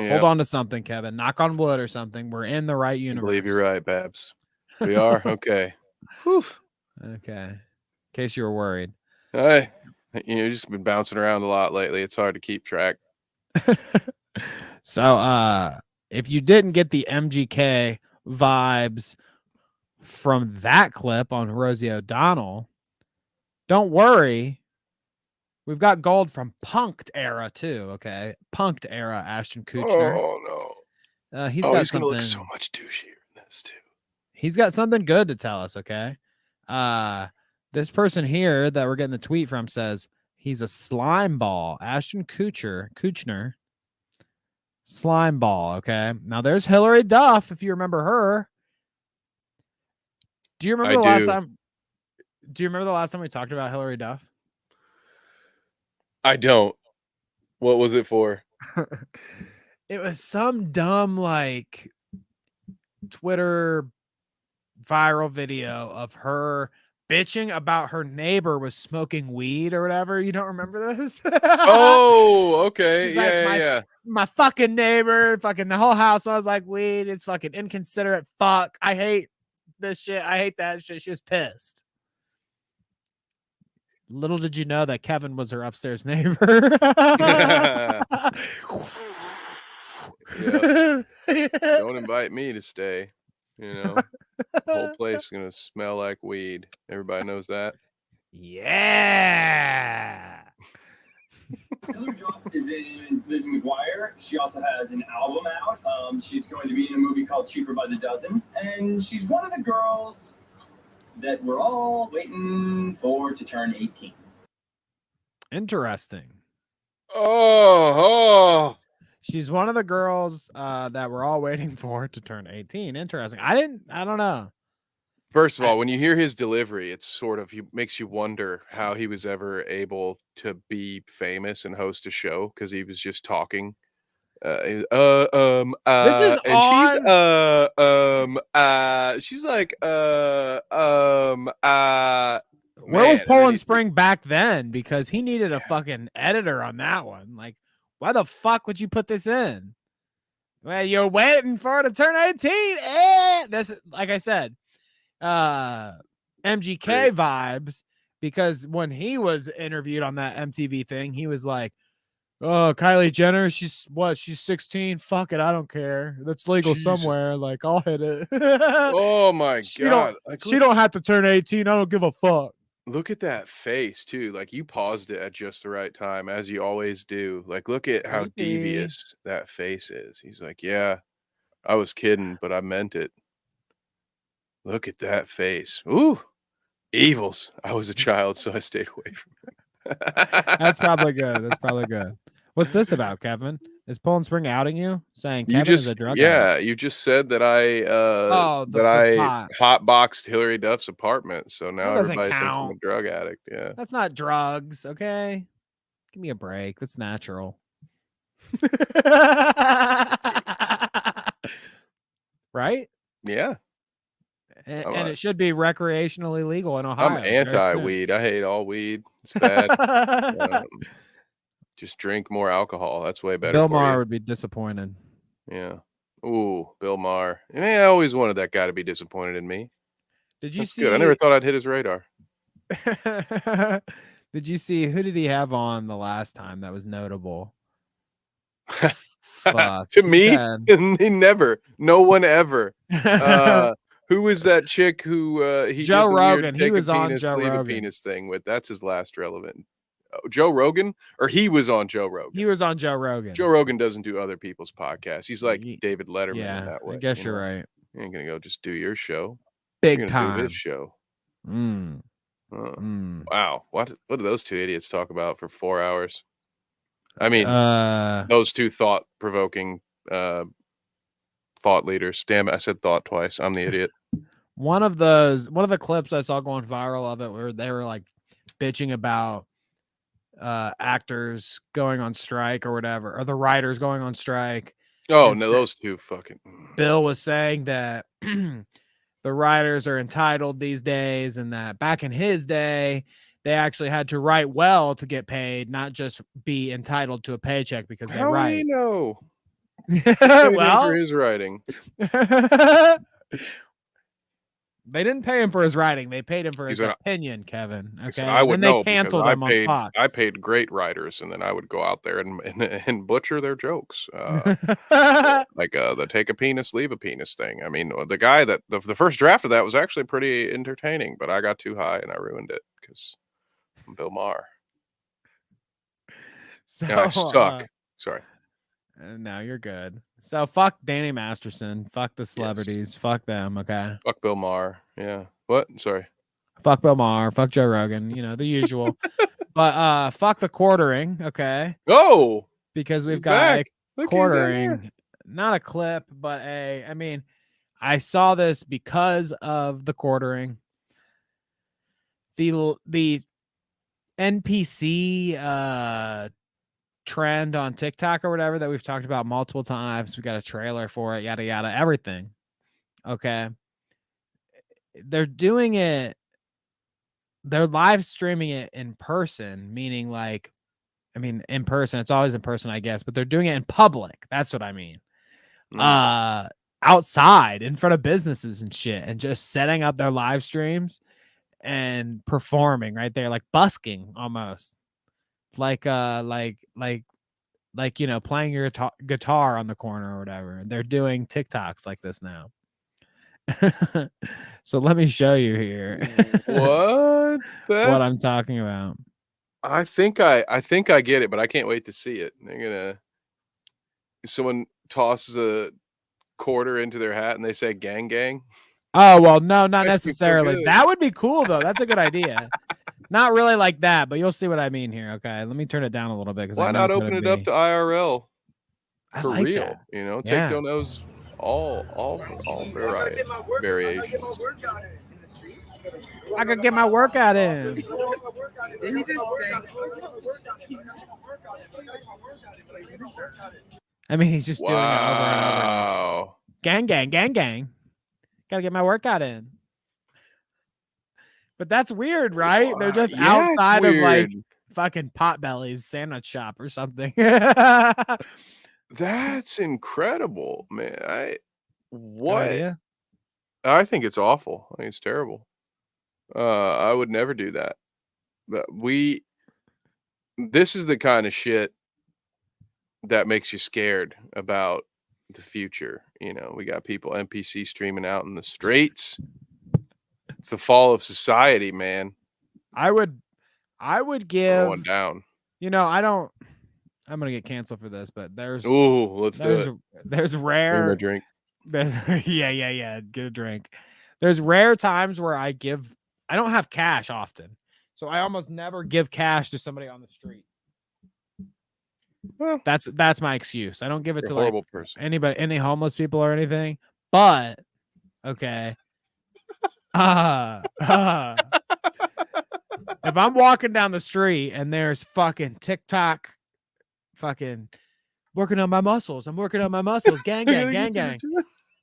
Yep. Hold on to something, Kevin. Knock on wood or something. We're in the right universe. I believe you're right, Babs. We are? Okay. Whew. Okay. In case you were worried. Hey, you've just been bouncing around a lot lately. It's hard to keep track. So, if you didn't get the MGK vibes from that clip on Rosie O'Donnell, don't worry. We've got gold from Punked era too. Okay, Punked era Ashton Kutcher. Oh no, he's gonna look so much douchier in this too. He's got something good to tell us. Okay, this person here that we're getting the tweet from says he's a slime ball. Ashton Kutcher, slime ball. Okay, now there's Hillary Duff. If you remember her, do you remember the last time? Do you remember the last time we talked about Hillary Duff? I don't. What was it for? It was some dumb like Twitter viral video of her bitching about her neighbor was smoking weed or whatever. You don't remember this? Oh, okay. She's Yeah. My fucking neighbor, fucking the whole house smells like weed. It's fucking inconsiderate. Fuck. I hate this shit. I hate that shit. She was pissed. Little did you know that Kevin was her upstairs neighbor. Don't invite me to stay. The whole place is gonna smell like weed. Everybody knows that. Yeah. Hillary Duff is in Liz McGuire. She also has an album out. She's going to be in a movie called Cheaper by the Dozen, and she's one of the girls that we're all waiting for to turn 18. Interesting. Oh. She's one of the girls that we're all waiting for to turn 18. Interesting. I don't know. First of all, when you hear his delivery, it's sort of makes you wonder how he was ever able to be famous and host a show because he was just talking. This is and she's like, where was man, Poland Spring back then? Because he needed a fucking editor on that one. Like, why the fuck would you put this in? Well, you're waiting for it to turn 18. This, like I said, MGK vibes, because when he was interviewed on that MTV thing, he was like, "Oh, Kylie Jenner, she's 16. Fuck it, I don't care. That's legal somewhere. Like, I'll hit it." Oh my God. She don't have to turn 18. I don't give a fuck. Look at that face too. Like, you paused it at just the right time, as you always do. Like, look at how devious that face is. He's like, yeah, I was kidding, but I meant it. Look at that face. Ooh, evils. I was a child, so I stayed away from it. That's probably good. That's probably good. What's this about, Kevin? Is Poland Spring outing you? Saying Kevin is a drug addict? You just said that I hotboxed Hillary Duff's apartment, so now everybody thinks I'm a drug addict. Yeah. That's not drugs, okay? Give me a break. That's natural. Right? Yeah. And it should be recreationally legal in Ohio. I'm anti-weed. I hate all weed. It's bad. Just drink more alcohol. That's way better. Bill Maher would be disappointed. Yeah. Ooh, Bill Maher. I always wanted that guy to be disappointed in me. Did you That's see? Good. I never thought I'd hit his radar. Did you see, who did he have on the last time that was notable? Fuck. To me, he never. No one ever. Who was that chick who he Joe did the Rogan? He was on penis, Joe leave Rogan. A penis thing with. That's his last relevant. Oh, Joe Rogan, or he was on Joe Rogan. He was on Joe Rogan. Joe Rogan doesn't do other people's podcasts. He's like David Letterman in that way. I guess you're right. You ain't gonna go just do your show. Big time. Do this show. Wow. What do those two idiots talk about for 4 hours? I mean, those two thought-provoking thought leaders. Damn it, I said thought twice. I'm the idiot. One of the clips I saw going viral of it where they were like bitching about actors going on strike or whatever, or the writers going on strike. Oh no, those two fucking. Bill was saying that the writers are entitled these days, and that back in his day they actually had to write well to get paid, not just be entitled to a paycheck because they write. How do you know? Well, for his writing. They didn't pay him for his writing. They paid him for his opinion, Kevin. Okay, I would know because him on Fox. I paid great writers, and then I would go out there and butcher their jokes, like the take a penis, leave a penis thing. I mean, the guy that the first draft of that was actually pretty entertaining, but I got too high and I ruined it because I'm Bill Maher. So and I suck. Sorry. No, you're good. So fuck Danny Masterson. Fuck the celebrities. Yes. Fuck them. Okay. Fuck Bill Maher. Yeah. What? Sorry. Fuck Bill Maher. Fuck Joe Rogan. You know, the usual. But fuck the quartering. Okay. Oh. Because we've got quartering. Not a clip, but I mean, I saw this because of the quartering. The NPC trend on TikTok or whatever that we've talked about multiple times. We got a trailer for it, yada yada, everything. Okay. They're doing it, they're live streaming it in person, meaning like, I mean, in person, it's always in person, I guess, but they're doing it in public. That's what I mean. Outside in front of businesses and shit, and just setting up their live streams and performing right there, like busking almost. Like you know, playing your guitar on the corner or whatever. They're doing TikToks like this now. So let me show you here what I'm talking about. I think I get it, but I can't wait to see it. Someone tosses a quarter into their hat and they say gang gang. Oh well, no, not necessarily. That would be cool though. That's a good idea. Not really like that, but you'll see what I mean here. Okay, let me turn it down a little bit. Why not open it up to IRL for like real? That. You know, take donos all variations. I could get my workout in. Did he just say? I mean, he's just doing it over and over again. Wow. Gang, gang, gang, gang. Gotta get my workout in. But that's weird, right? They're just Yeah, it's outside of like weird. fucking Potbelly's sandwich shop or something. That's incredible, man. Good What? idea. I think it's awful. I think it's terrible. I would never do that. But this is the kind of shit that makes you scared about the future. You know, we got people NPC streaming out in the streets. It's the fall of society, man. I would give Going down. You know, I'm gonna get canceled for this, but there's let's do it. There's Bring rare a drink. yeah, get a drink. There's rare times where I don't have cash often. So I almost never give cash to somebody on the street. Well, that's my excuse. I don't give it to horrible like person. anybody, any homeless people or anything. But okay. If I'm walking down the street and there's fucking TikTok fucking working on my muscles. I'm working on my muscles. Gang, gang, gang, gang.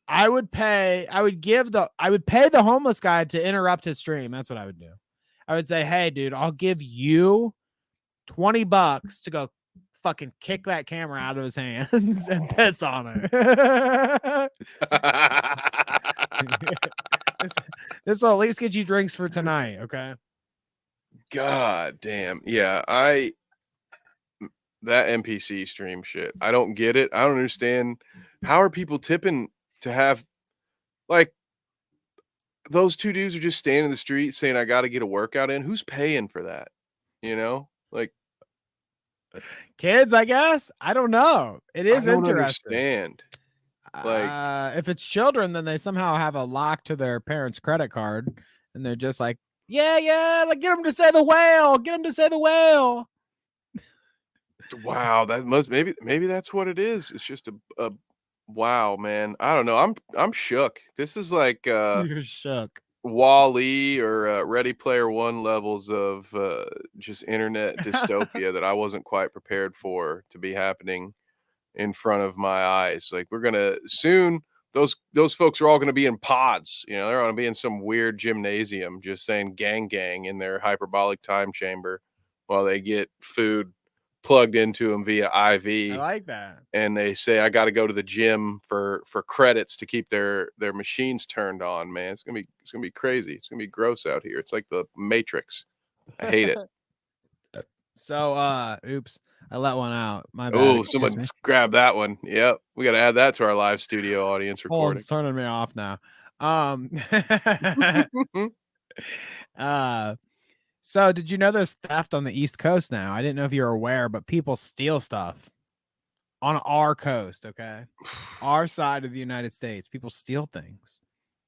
I would pay the homeless guy to interrupt his stream. That's what I would do. I would say, hey, dude, I'll give you $20 to go fucking kick that camera out of his hands and piss on it. This will at least get you drinks for tonight, okay? God damn. Yeah, that NPC stream shit. I don't get it. I don't understand. How are people tipping to have, like, those two dudes are just standing in the street saying, I got to get a workout in. Who's paying for that? You know, like kids, I guess. I don't know. It is I don't interesting. Understand. Like, if it's children, then they somehow have a lock to their parents' credit card, and they're just like, yeah, like get them to say the whale. Get them to say the whale. Wow, that must maybe that's what it is. It's just a wow, man. I don't know. I'm shook. This is like You're shook. Wall-E or Ready Player One levels of just internet dystopia that I wasn't quite prepared for to be happening in front of my eyes. Like, we're gonna soon, those folks are all gonna be in pods. You know, they're gonna be in some weird gymnasium just saying gang gang in their hyperbolic time chamber while they get food plugged into them via IV. I like that. And they say, I got to go to the gym for credits to keep their machines turned on, man. It's gonna be crazy. It's gonna be gross out here. It's like the Matrix. I hate it. So oops, I let one out. My bad. Oh, someone grab that one. Yep. We gotta add that to our live studio audience recording. It's turning me off now. So did you know there's theft on the East Coast now? I didn't know if you were aware, but people steal stuff on our coast, okay? Our side of the United States. People steal things.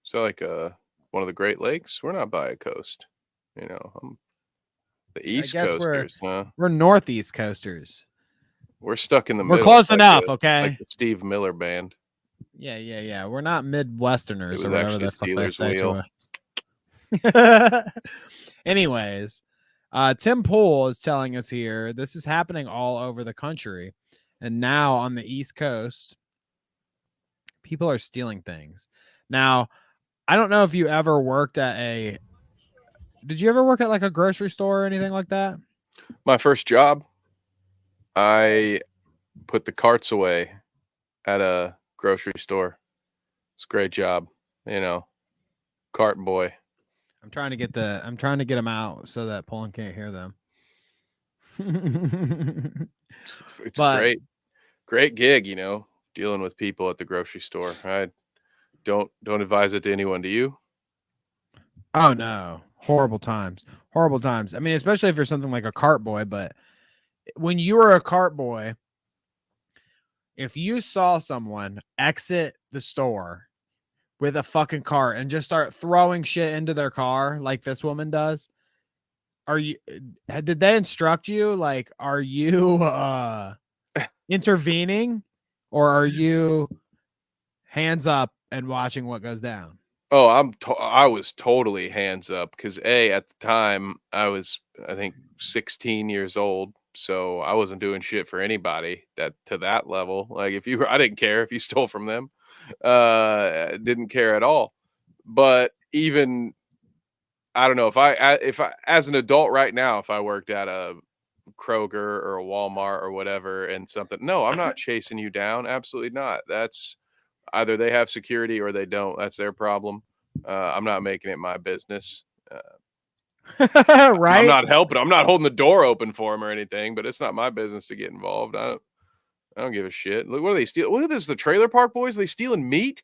So like one of the Great Lakes? We're not by a coast. You know, the East Coasters, huh? We're Northeast Coasters. We're stuck in the middle. We're close enough, okay? Like the Steve Miller Band. Yeah. We're not Midwesterners or whatever the fuck they say to us. Anyways, Tim Pool is telling us here this is happening all over the country, and now on the East Coast, people are stealing things. Now, I don't know if you ever worked at did you ever work at like a grocery store or anything like that? My first job, I put the carts away at a grocery store. It's a great job, you know, cart boy. I'm trying to get them out so that Poland can't hear them. It's a great gig, you know, dealing with people at the grocery store. I don't advise it to anyone. Do you? Oh no. Horrible times. I mean, especially if you're something like a cart boy, but when you were a cart boy, if you saw someone exit the store with a fucking cart and just start throwing shit into their car like this woman does, did they instruct you? Like, are you intervening, or are you hands up and watching what goes down? Oh, I was totally hands up because at the time I was, I think, 16 years old, so I wasn't doing shit for anybody that to that level. Like if you were, I didn't care if you stole from them, didn't care at all. But even I don't know if I as an adult right now, if I worked at a Kroger or a Walmart or whatever and something, no, I'm not chasing you down. Absolutely not. That's either they have security or they don't. That's their problem. I'm not making it my business. I'm Right? not helping. I'm not holding the door open for them or anything, but it's not my business to get involved. I don't give a shit. Look, what are they stealing? What are this? The Trailer Park Boys? They stealing meat?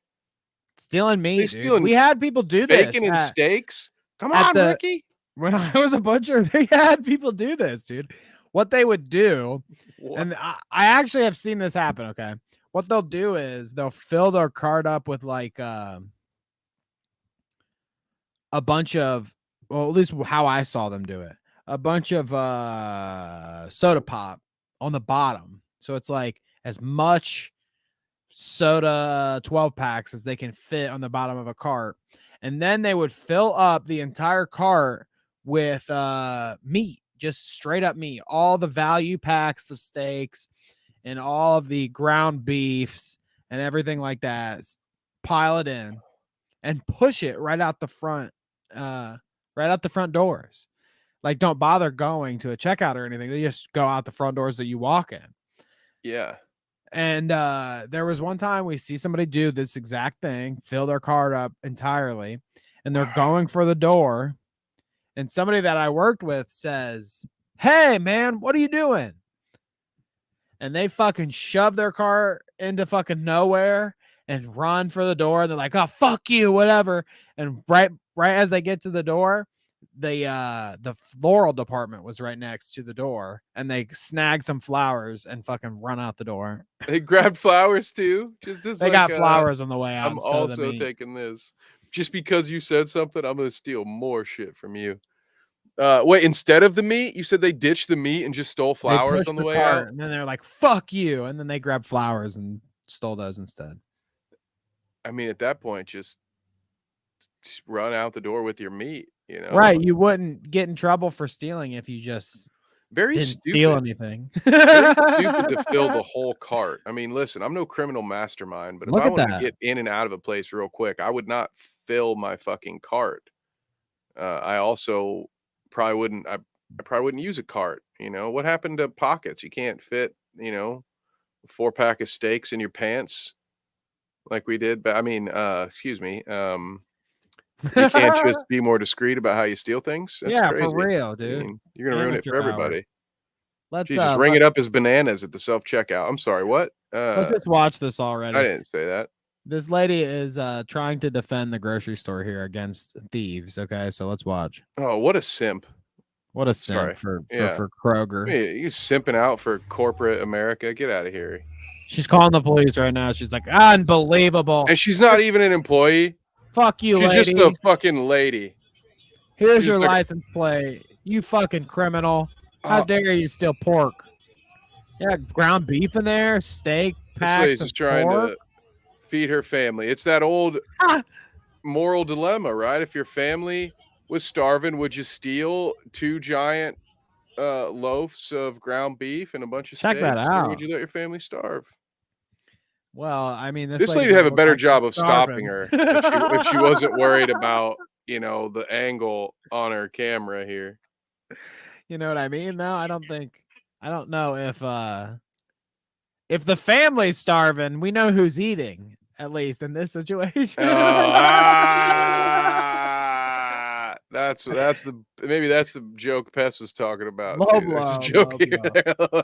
Stealing They meat, dude. stealing We had people do this bacon and steaks? Come at on, the- Ricky. when I was a butcher. They had people do this, dude. What they would do, What? and I actually have seen this happen. Okay, what they'll do is they'll fill their cart up with like a bunch of, well, at least how I saw them do it, a bunch of soda pop on the bottom. So it's like as much soda 12 packs as they can fit on the bottom of a cart. And then they would fill up the entire cart with meat, just straight up meat, all the value packs of steaks and all of the ground beefs and everything like that. Pile it in and push it right out the front doors. Like, don't bother going to a checkout or anything. They just go out the front doors that you walk in. Yeah. And there was one time we see somebody do this exact thing, fill their cart up entirely, and they're going for the door. And somebody that I worked with says, "Hey, man, what are you doing?" And they fucking shove their cart into fucking nowhere and run for the door. And they're like, "Oh, fuck you," whatever. And right as they get to the door, the floral department was right next to the door, and they snagged some flowers and fucking run out the door. They grabbed flowers too. Just as They got flowers on the way out. I'm also taking this. Just because you said something, I'm gonna steal more shit from you. Wait, instead of the meat, you said they ditched the meat and just stole flowers on the way out? And then they're like, "Fuck you," and then they grabbed flowers and stole those instead. I mean, at that point, just run out the door with your meat, you know? Right, you wouldn't get in trouble for stealing if you just Very didn't stupid. steal anything. Very stupid to fill the whole cart. I mean, listen, I'm no criminal mastermind, but if Look I at wanted that. to get in and out of a place real quick, I would not fill my fucking cart. I also probably wouldn't. I probably wouldn't use a cart. You know what happened to pockets? You can't fit, you know, a 4-pack of steaks in your pants like we did. But I mean, excuse me. You can't just be more discreet about how you steal things. That's Yeah, crazy. for real, I dude. mean, you're gonna ruin it for Amateur hour. everybody. Let's Jesus, ring it up as bananas at the self checkout. I'm sorry, what? Let's just watch this already. I didn't say that. This lady is trying to defend the grocery store here against thieves. Okay, so let's watch. Oh, what a simp! What a simp Sorry. for Yeah. Kroger. Hey, you simping out for corporate America? Get out of here! She's calling the police right now. She's like, "Unbelievable!" And she's not even an employee. Fuck you, She's lady. just a fucking lady. Here's she's your like- license plate. You fucking criminal! How dare you steal pork? Yeah, ground beef in there, steak, This packs lady's of just trying pork. to feed her family. It's that old moral dilemma, right? If your family was starving, would you steal 2 giant loaves of ground beef and a bunch of Check steaks, that or would out. you let your family starve? Well, I mean, This lady would have a might better look like job she's of stopping starving. her if she wasn't worried about, you know, the angle on her camera here. You know what I mean? No, I don't know if the family's starving, we know who's eating, at least in this situation. That's maybe that's the joke Pest was talking about. Low Too. There's a blow, joke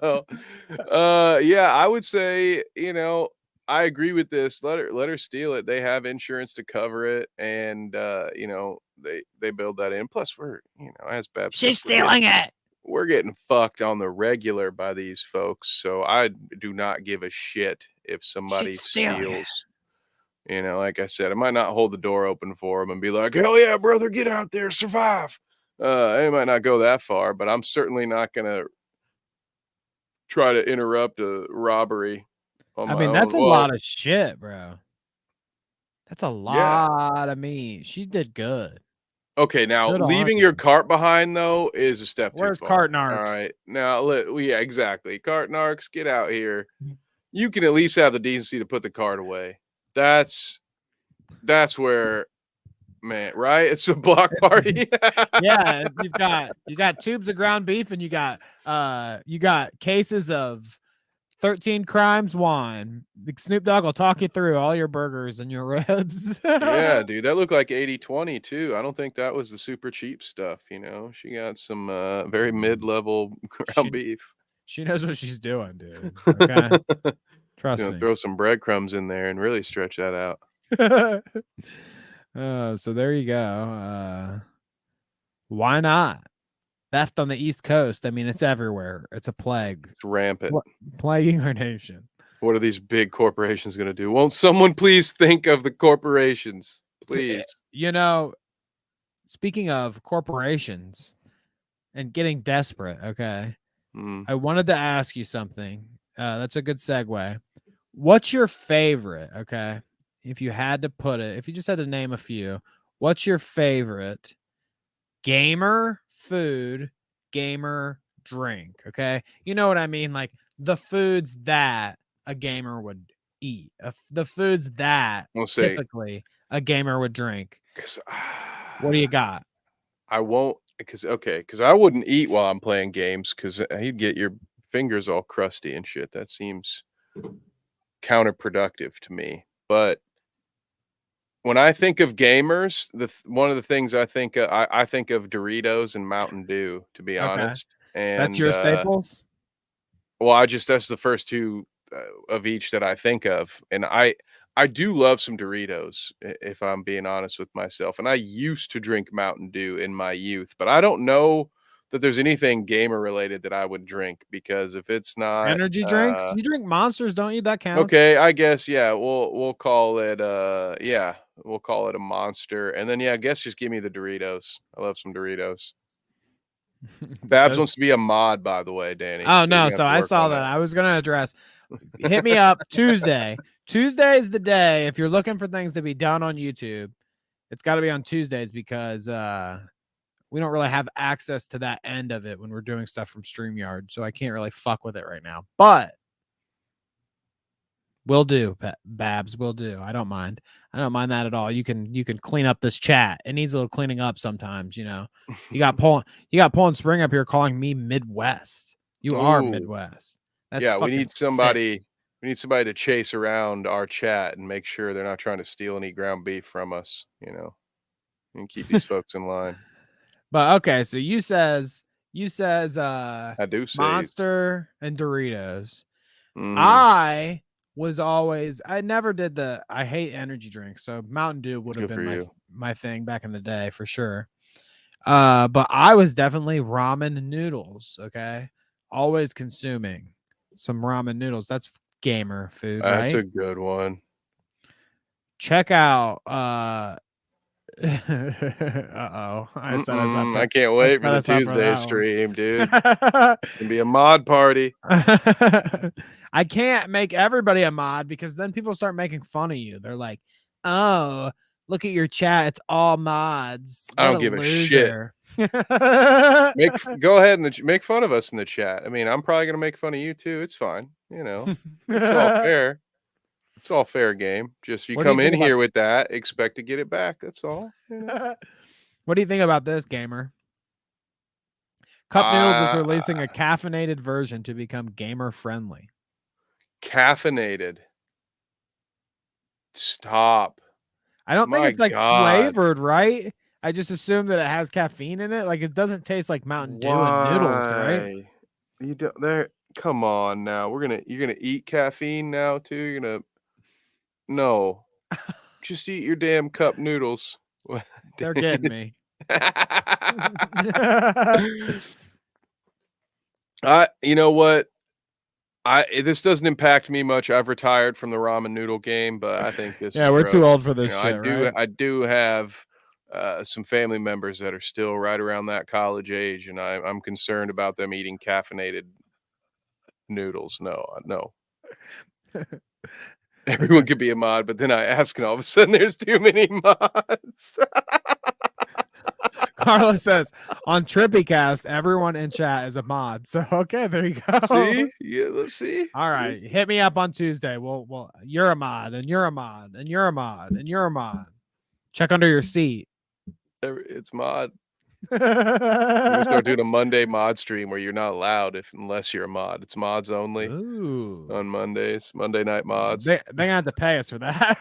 low here. Yeah, I would say, you know, I agree with this. Let her steal it. They have insurance to cover it, and you know, they build that in. Plus, we're, you know, as Babs, She's stealing it. We're getting fucked on the regular by these folks, so I do not give a shit if somebody steals. You know, like I said, I might not hold the door open for them and be like, "Hell yeah, brother, get out there, survive." I might not go that far, but I'm certainly not gonna try to interrupt a robbery. I mean, that's a lot of shit, bro. That's a lot of meat. She did good. Okay, now Good leaving on your you. cart behind though is a step Where's too far. Cartnarks? All right, now yeah, exactly. Cartnarks, get out here. You can at least have the decency to put the cart away. That's where, man, right? It's a block party. Yeah, you got tubes of ground beef, and you got cases of 13 Crimes wine. The Snoop Dogg will talk you through all your burgers and your ribs. Yeah, dude, that looked like 80/20 too. I don't think that was the super cheap stuff, you know. She got some very mid-level ground beef. She knows what she's doing, dude. Okay. Trust me. Throw some breadcrumbs in there and really stretch that out. So there you go. Why not? Theft on the East Coast. I mean, it's everywhere. It's a plague. It's rampant. Plaguing our nation. What are these big corporations going to do? Won't someone please think of the corporations? Please. You know, speaking of corporations and getting desperate, okay, I wanted to ask you something. That's a good segue. What's your favorite, okay? If you had to put it, if you just had to name a few, what's your favorite gamer food, gamer drink, okay? You know what I mean? Like the foods that a gamer would eat, the foods that typically a gamer would drink. What do you got? I won't, because I wouldn't eat while I'm playing games because you'd get your fingers all crusty and shit. That seems counterproductive to me. But when I think of gamers, one of the things I think of Doritos and Mountain Dew, to be honest. And that's your staples? Well, that's the first two of each that I think of. And I do love some Doritos, if I'm being honest with myself. And I used to drink Mountain Dew in my youth, but I don't know that there's anything gamer related that I would drink, because if it's not energy drinks, you drink Monsters, don't you? That counts. Okay, I guess, yeah, we'll call it we'll call it a Monster. And then I guess just give me the Doritos. I love some Doritos. Babs wants to be a mod, by the way, Danny. Oh no, so I saw that. I was gonna address. Hit me up Tuesday. Tuesday is the day. If you're looking for things to be done on YouTube, it's got to be on Tuesdays, because we don't really have access to that end of it when we're doing stuff from StreamYard, so I can't really fuck with it right now. But we'll do, Babs. We'll do. I don't mind. I don't mind that at all. You can clean up this chat. It needs a little cleaning up sometimes. You know, you got Poland Spring up here calling me Midwest. You are Midwest. That's we need somebody. Sick. We need somebody to chase around our chat and make sure they're not trying to steal any ground beef from us. You know, and keep these folks in line. But okay, so you says I do say Monster and Doritos. I never did I hate energy drinks, so Mountain Dew would have been my thing back in the day for sure. But I was definitely ramen noodles, okay? Always consuming some ramen noodles. That's gamer food, right? That's a good one. Check out I can't wait for the Tuesday stream, dude. It's gonna be a mod party. I can't make everybody a mod, because then people start making fun of you. They're like, oh, look at your chat, it's all mods. I don't give a shit. Go ahead and make fun of us in the chat. I mean, I'm probably gonna make fun of you too. It's fine, you know. It's all fair. It's all fair game. Just you come in here with that, expect to get it back. That's all. You know? What do you think about this, gamer? Cup Noodles is releasing a caffeinated version to become gamer friendly. Caffeinated. Stop. I don't think it's like flavored, right? I just assume that it has caffeine in it. Like, it doesn't taste like Mountain Dew and noodles, right? You don't there. Come on now. You're gonna eat caffeine now too. You're gonna just eat your damn cup noodles. They're getting me. You know what? This doesn't impact me much. I've retired from the ramen noodle game, but I think this. Yeah, we're too old for this shit. Right? I do have some family members that are still right around that college age, and I'm concerned about them eating caffeinated noodles. No. everyone could be a mod, but then I ask, and all of a sudden there's too many mods. Carla says on TrippyCast, everyone in chat is a mod. So okay, there you go. See, yeah, let's see. All right, hit me up on Tuesday. Well, you're a mod, and you're a mod, and you're a mod, and you're a mod. Check under your seat. It's mod. We're gonna start doing a Monday mod stream where you're not allowed unless you're a mod. It's mods only. Ooh. On Mondays, Monday night mods. They're gonna have to pay us for that.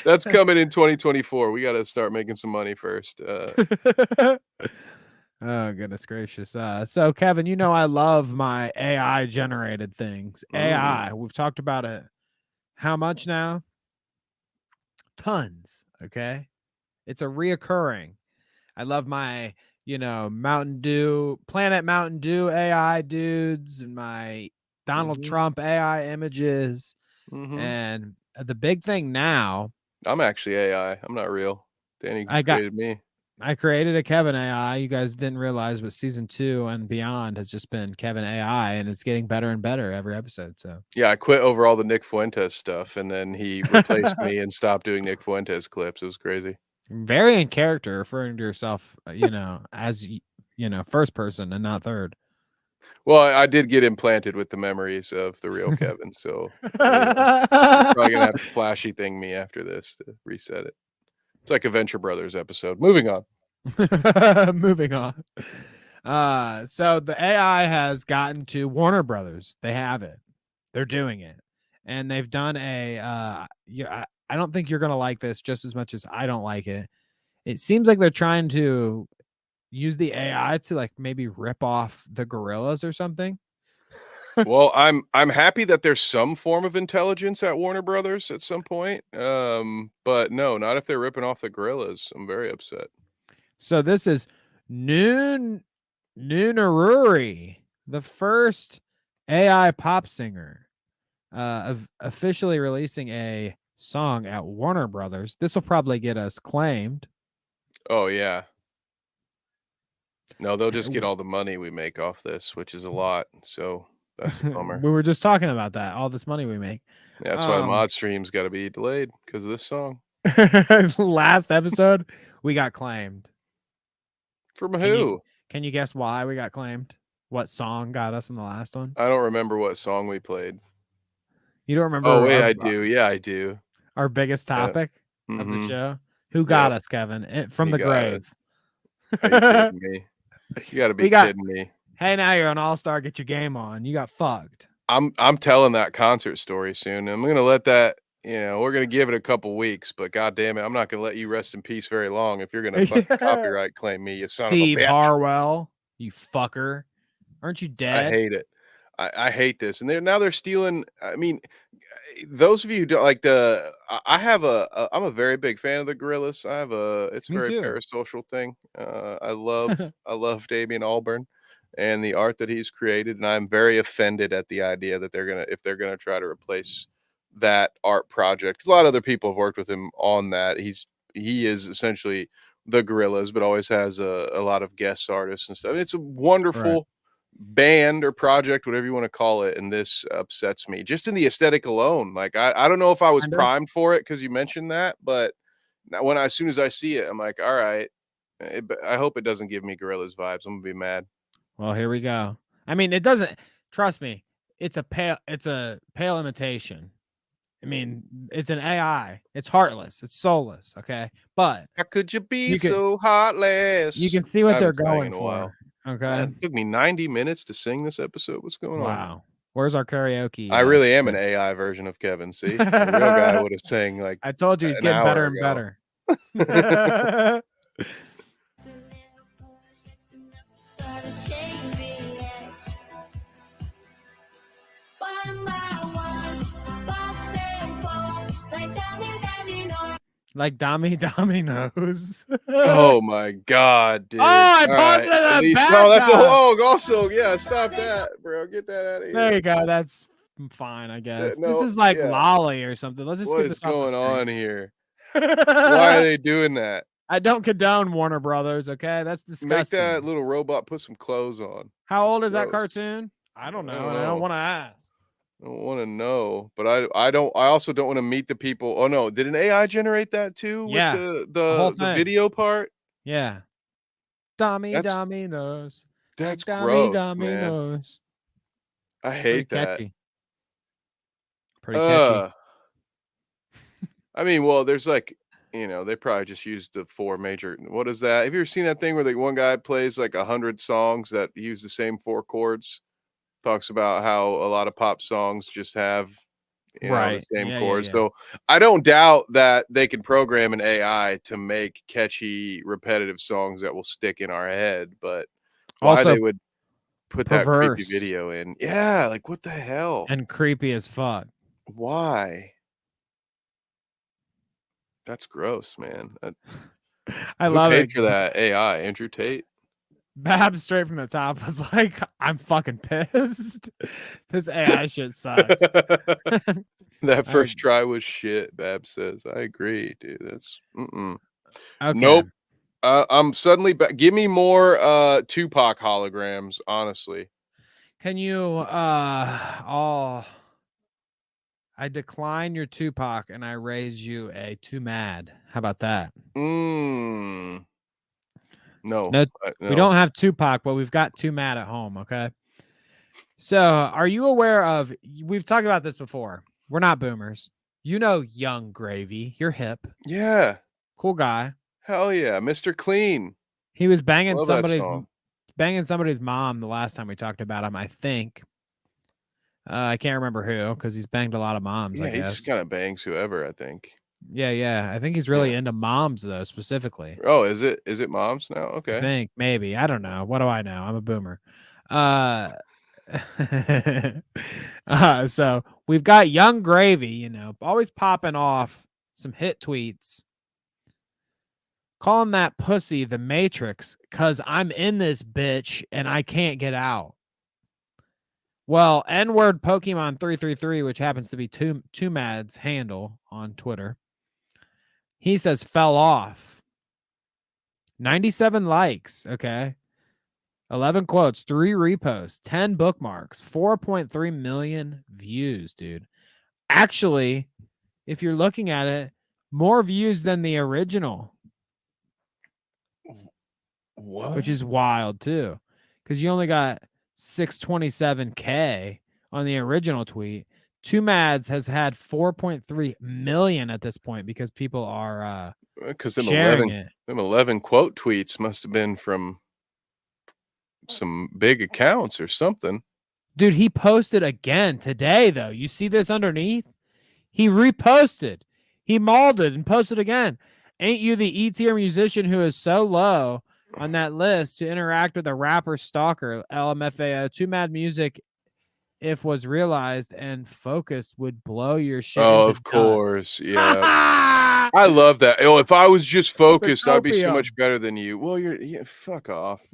That's coming in 2024. We got to start making some money first. Oh goodness gracious! So Kevin, you know I love my AI generated things. AI. We've talked about it. How much now? Tons. Okay, it's a reoccurring. I love my Mountain Dew, Planet Mountain Dew AI dudes, and my Donald Trump AI images, and the big thing now. I'm actually AI. I'm not real. Danny created me. I created a Kevin AI. You guys didn't realize, but season 2 and beyond has just been Kevin AI, and it's getting better and better every episode. So yeah, I quit over all the Nick Fuentes stuff, and then he replaced me and stopped doing Nick Fuentes clips. It was crazy. Very in character, referring to yourself, as first person and not third. Well, I did get implanted with the memories of the real Kevin, so I'm probably gonna have to flashy thing me after this to reset it. It's like a Venture Brothers episode. Moving on. Moving on. So the AI has gotten to Warner Brothers. They have it. They're doing it, and they've done a. I don't think you're gonna like this just as much as I don't like it. It seems like they're trying to use the AI to like maybe rip off the gorillas or something. Well, I'm happy that there's some form of intelligence at Warner Brothers at some point. But no, not if they're ripping off the gorillas. I'm very upset. So this is Nunaruri, the first AI pop singer, of officially releasing a song at Warner Brothers. This will probably get us claimed. Oh yeah. No, they'll just get all the money we make off this, which is a lot. So that's a bummer. We were just talking about that. All this money we make. Yeah, that's why the mod stream's got to be delayed because of this song. Last episode, we got claimed. From who? Can you guess why we got claimed? What song got us in the last one? I don't remember what song we played. You don't remember? Oh, wait, I do. Yeah, I do. Our biggest topic of the show. Who got us, Kevin? From the grave. Are you kidding me? You got to be kidding me. Hey, now you're an all-star. Get your game on. You got fucked. I'm telling that concert story soon. I'm gonna let that. We're gonna give it a couple weeks, but god damn it, I'm not gonna let you rest in peace very long if you're gonna fucking copyright claim me, you son of a bitch. Steve Harwell, you fucker. Aren't you dead? I hate it. I hate this, and now they're stealing. I mean, those of you who don't like I'm a very big fan of the Gorillas. It's a very parasocial thing. I love Damian Albarn and the art that he's created, and I'm very offended at the idea that if they're gonna try to replace that art project. A lot of other people have worked with him on that. He is essentially the Gorillas, but always has a lot of guest artists and stuff. It's a wonderful band or project, whatever you want to call it, and this upsets me just in the aesthetic alone. Like I don't know if I was primed for it because you mentioned that, but as soon as I see it, I'm like, all right. I hope it doesn't give me Gorillas vibes. I'm gonna be mad. Well, here we go. I mean, it doesn't. Trust me, it's a pale imitation. I mean, it's an AI. It's heartless. It's soulless. Okay, but how could you be so heartless? You can see what they're going for. Okay, man, it took me 90 minutes to sing this episode. What's going on? Wow. Where's our karaoke? I really am an AI version of Kevin. See, the real guy would have sang like. I told you he's getting better and better. Like Dominoes. Oh my god, dude. Oh, I paused it at also, yeah, stop that, bro. Get that out of here. There you go. That's fine, I guess. This is like Lolly or something. Let's just get this off going on here. Why are they doing that? I don't condone Warner Brothers, okay? That's disgusting. Make that little robot put some clothes on. How old is that cartoon? I don't know. And I don't want to ask. I don't want to know, but I don't. I also don't want to meet the people. Oh no, did an AI generate that too with Yeah, the video part? Yeah. Dommy That's knows. that's Dommy gross, man. knows. I Pretty hate that. catchy. Pretty catchy. I mean, well, there's like, they probably just used the 4 major. What is that? Have you ever seen that thing where like one guy plays like 100 songs that use the same 4 chords? Talks about how a lot of pop songs just have, the Right. same Yeah, chords. yeah. So I don't doubt that they can program an AI to make catchy, repetitive songs that will stick in our head. But why Also they would put that creepy perverse video in? Yeah, like what the hell? and creepy as fuck. Why? That's gross, man. I Who love paid it. for that AI? Andrew Tate? Bab straight from the top was like, I'm fucking pissed. This AI shit sucks. That first try was shit, Bab says. I agree, dude. That's Okay. Nope. I'm suddenly back. Give me more Tupac holograms, honestly. Can you I decline your Tupac and I raise you a Too Mad. How about that? No. No, we don't have Tupac, but we've got Too Mad at home, okay? So, are you aware of, we've talked about this before. We're not boomers. You know Young Gravy. You're hip. Yeah. Cool guy. Hell yeah. Mr. Clean. He was banging Love that song. somebody's mom the last time we talked about him, I think. I can't remember who, because he's banged a lot of moms, Yeah, I he guess. just kind of bangs whoever, I think. Yeah. I think he's really into moms, though, specifically. Oh, is it moms now? Okay. I think, maybe. I don't know. What do I know? I'm a boomer. So we've got Young Gravy, always popping off some hit tweets. Calling that pussy the Matrix because I'm in this bitch and I can't get out. Well, N-word Pokemon 333, which happens to be Too Mad's handle on Twitter, he says fell off. 97 likes, okay. 11 quotes, 3 reposts, 10 bookmarks, 4.3 million views, dude. Actually, if you're looking at it, more views than the original. What? Which is wild, too. Because you only got 627K on the original tweet. Too Mads has had 4.3 million at this point because people are sharing it. Them 11 quote tweets must have been from some big accounts or something. Dude, he posted again today, though. You see this underneath? He reposted. He mauled it and posted again. Ain't you the E-tier musician who is so low on that list to interact with a rapper stalker? LMFAO. Too Mad Music, if was realized and focused, would blow your shit Oh, into of course. Yeah. I love that. Oh, if I was just focused, I'd be so much better than you. Well, fuck off.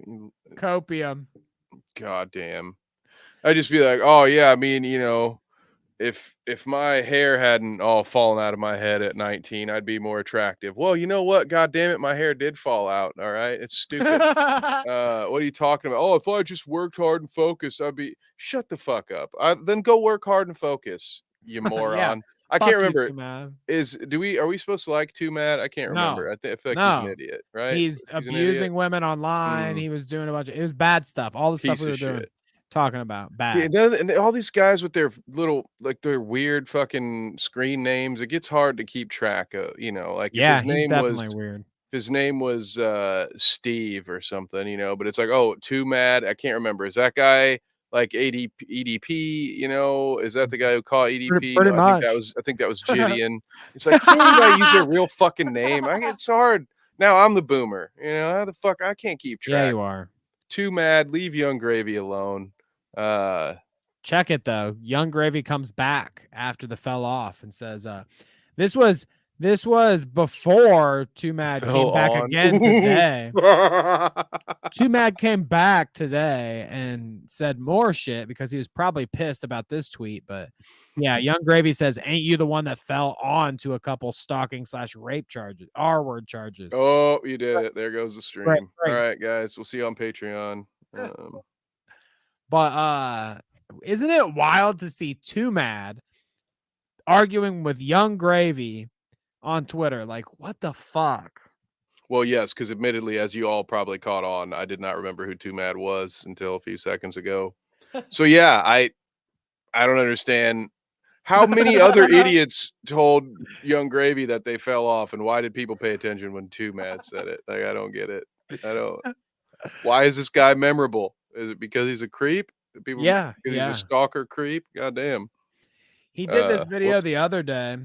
Copium. God damn. I'd just be like, oh yeah, I mean, if my hair hadn't all fallen out of my head at 19, I'd be more attractive. Well, you know what? God damn it, my hair did fall out. All right. It's stupid. What are you talking about? Oh, if I just worked hard and focused, I'd be shut the fuck up. Then go work hard and focus, you moron. Yeah, I can't remember. Are we supposed to like Too Mad? I can't remember. I feel like he's an idiot, right? He's abusing women online. He was doing it was bad stuff. All the stuff we were doing. Talking about bad. Yeah, and all these guys with their little, like their weird fucking screen names, it gets hard to keep track of, like if his name definitely weird. If his name was Steve or something, but it's like, oh, Too Mad. I can't remember. Is that guy like EDP? Is that the guy who caught EDP? Pretty much. I think that was Gideon. It's like, can't anybody use their real fucking name? It's hard. Now I'm the boomer. How the fuck I can't keep track. Yeah, you are. Too Mad. Leave Young Gravy alone. Check it though. Young Gravy comes back after the fell off and says, this was before Too Mad came back again today. Too Mad came back today and said more shit because he was probably pissed about this tweet. But yeah, Young Gravy says, ain't you the one that fell on to a couple stalking / rape charges, R-word charges? Oh, you did it. There goes the stream. Right. All right, guys. We'll see you on Patreon. But isn't it wild to see Too Mad arguing with Young Gravy on Twitter? Like, what the fuck? Well, yes, because admittedly, as you all probably caught on, I did not remember who Too Mad was until a few seconds ago. So yeah, I don't understand how many other idiots told Young Gravy that they fell off, and why did people pay attention when Too Mad said it? Like, I don't get it. I don't. Why is this guy memorable? Is it because he's a creep? People, Yeah, because yeah. he's a stalker creep. Goddamn. He did this video whoops. the other day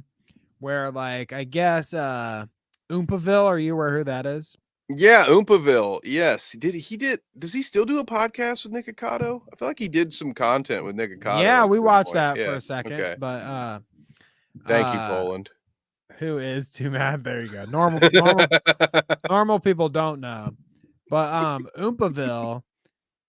where, like, I guess Oompaville, are you aware who that is? Yeah, Oompaville. Yes. Does he still do a podcast with Nick Ocado? I feel like he did some content with Nick Ocado. Yeah, we watched point. that for a second. Okay. But Thank you, Poland. Who is Too Mad? There you go. Normal people don't know. But Oompaville,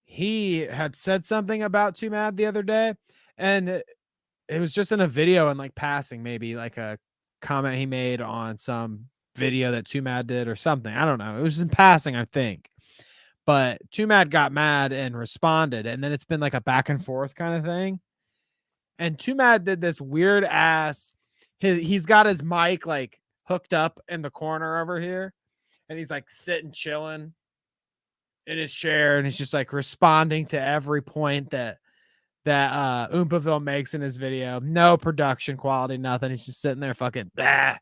he had said something about Too Mad the other day, and it was just in a video and like passing, maybe like a comment he made on some video that Too Mad did or something. I don't know. It was just in passing, I think. But Too Mad got mad and responded, and then it's been like a back and forth kind of thing. And Too Mad did this weird ass. He's got his mic like hooked up in the corner over here, and he's like sitting chilling in his chair, and he's just like responding to every point that Oompaville makes in his video. No production quality, nothing. He's just sitting there fucking, bah.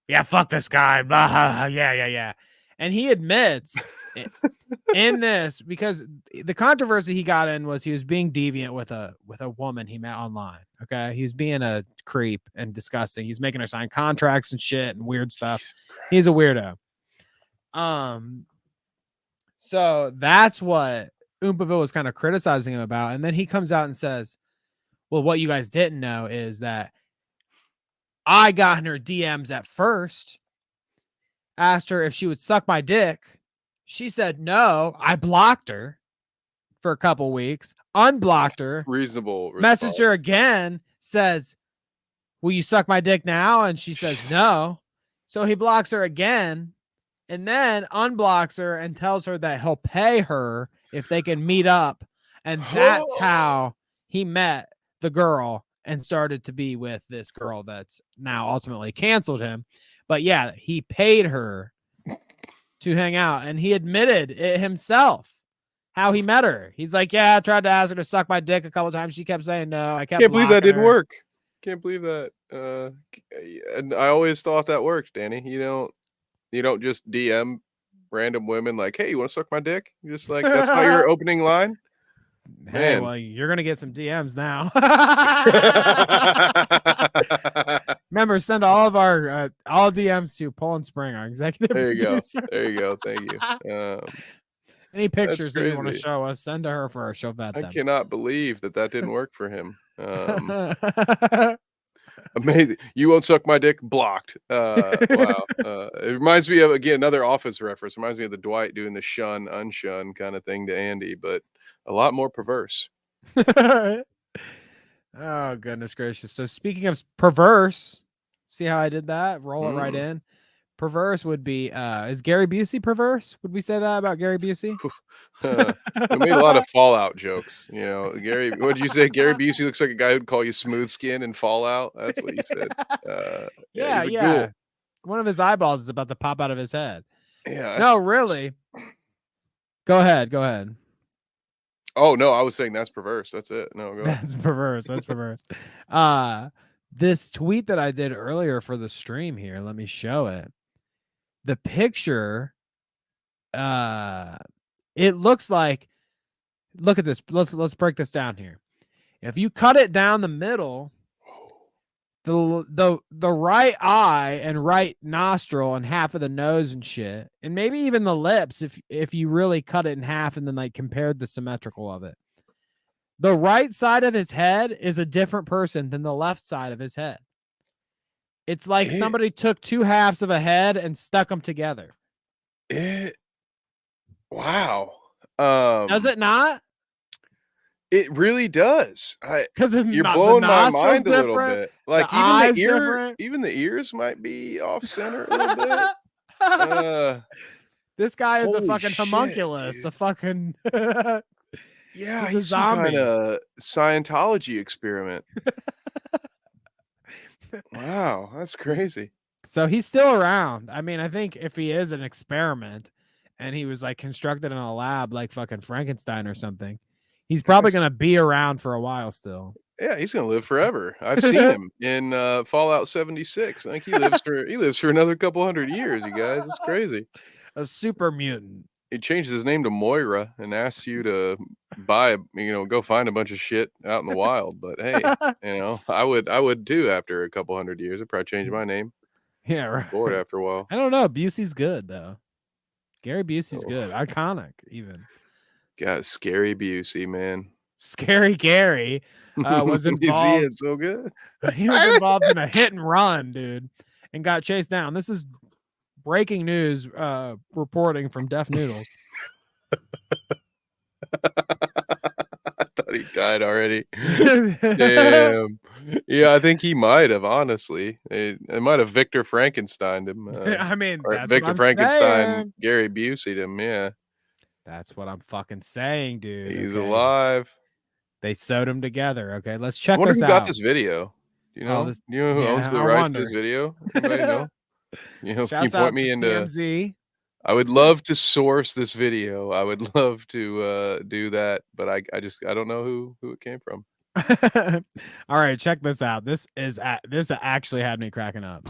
Yeah, fuck this guy. Bah, yeah. And he admits in this, because the controversy he got in was he was being deviant with a woman he met online. Okay. He was being a creep and disgusting. He's making her sign contracts and shit and weird stuff. He's a weirdo. So that's what Oompaville was kind of criticizing him about. And then he comes out and says, well, what you guys didn't know is that I got in her DMs at first, asked her if she would suck my dick. She said no. I blocked her for a couple weeks, unblocked her. Reasonable response. response. Messaged her again, says, will you suck my dick now? And she says no. So he blocks her again and then unblocks her and tells her that he'll pay her if they can meet up. And that's how he met the girl and started to be with this girl that's now ultimately canceled him. But yeah, he paid her to hang out, and he admitted it himself how he met her. He's like, yeah, I tried to ask her to suck my dick a couple times. She kept saying no. I can't believe that didn't her. work. Can't believe that. And I always thought that worked, Danny. You don't just DM random women like, hey, you want to suck my dick? You just like, that's not your opening line. Hey, Man. well, you're gonna get some DMs now. Remember, send all of our all DMs to Poland Spring, our executive producer. There you go. Thank you. Any pictures that you want to show us, send to her for our show vet. I cannot believe that didn't work for him. Amazing. You won't suck my dick. Blocked. Wow. It reminds me of, again, another Office reference. Reminds me of the Dwight doing the shun, unshun kind of thing to Andy, but a lot more perverse. Oh, goodness gracious. So speaking of perverse, see how I did that? Roll it right in. Perverse would be, is Gary Busey perverse? Would we say that about Gary Busey? We made a lot of Fallout jokes. You know, Gary, what did you say? Gary Busey looks like a guy who'd call you smooth skin in Fallout. That's what you said. Yeah. Ghoul. One of his eyeballs is about to pop out of his head. Yeah. No, really. Go ahead. Oh, no, I was saying that's perverse. That's it. No, go ahead. That's perverse. This tweet that I did earlier for the stream here, let me show it. The picture, it looks like, look at this. Let's break this down here. If you cut it down the middle, the right eye and right nostril and half of the nose and shit, and maybe even the lips, if you really cut it in half and then like compared the symmetrical of it, the right side of his head is a different person than the left side of his head. It's like somebody took two halves of a head and stuck them together. Wow. Does it not? It really does. Because you're blowing my mind a little bit. Like even the ears might be off center a little bit. This guy is a Holy fucking shit, homunculus. dude. A fucking Yeah, He's a he's some zombie. kind of Scientology experiment. Wow, that's crazy. So he's still around. I mean, I think if he is an experiment and he was like constructed in a lab like fucking Frankenstein or something, he's probably going to be around for a while still. Yeah, he's gonna live forever. I've seen him in Fallout 76. I think he lives for another couple hundred years, you guys. It's crazy. A super mutant. He changes his name to Moira and asks you to go find a bunch of shit out in the wild. But hey, I would too after a couple hundred years. I'd probably change my name. Yeah, right. Bored after a while. I don't know. Busey's good though. Gary Busey's good. Iconic even. God, scary Busey, man. Scary Gary was involved. You see it so good. He was involved in a hit and run, dude, and got chased down. This is breaking news reporting from Deaf Noodles. I thought he died already. Damn. Yeah, I think he might have, honestly. It might have Victor Frankensteined him. I mean, that's Victor what I'm Frankenstein, saying. Gary Busey'd him, yeah. That's what I'm fucking saying, dude. He's alive. They sewed him together. Okay, let's check I wonder this who out. got this video. You know, who yeah, owns the I rights to wonder. this video? Anybody know? Can you Shouts point out me to into TMZ. I would love to source this video. I would love to do that, but I don't know who it came from. All right, check this out. This actually had me cracking up.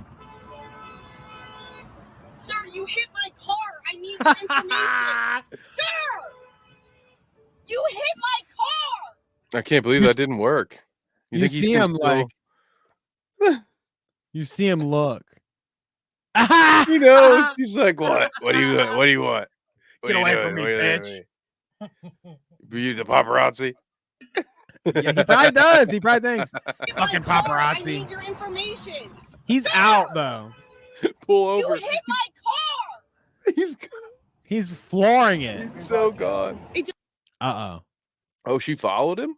Sir, you hit my car. I need your information. Sir, you hit my car. I can't believe that didn't work. You think see he's him still... like you see him look. He knows. He's like, what? What do you want? What Get are you away doing? from me, What are you bitch. doing? You the paparazzi? Yeah, he probably does. He probably thinks fucking I paparazzi. need your information. He's out though. Pull over. You hit my car. He's flooring it. He's so gone. Uh-oh. Oh, she followed him?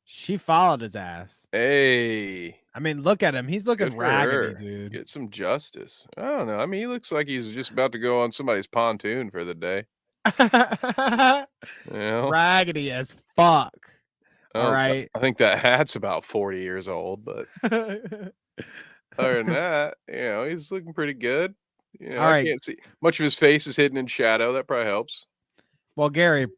She followed his ass. Hey. I mean, look at him. He's looking Good for raggedy, her. dude. Get some justice. I don't know. I mean, he looks like he's just about to go on somebody's pontoon for the day. Raggedy as fuck. All right. I think that hat's about 40 years old, but other than that, he's looking pretty good. All I right. can't see much of his face is hidden in shadow. That probably helps. Well, Gary,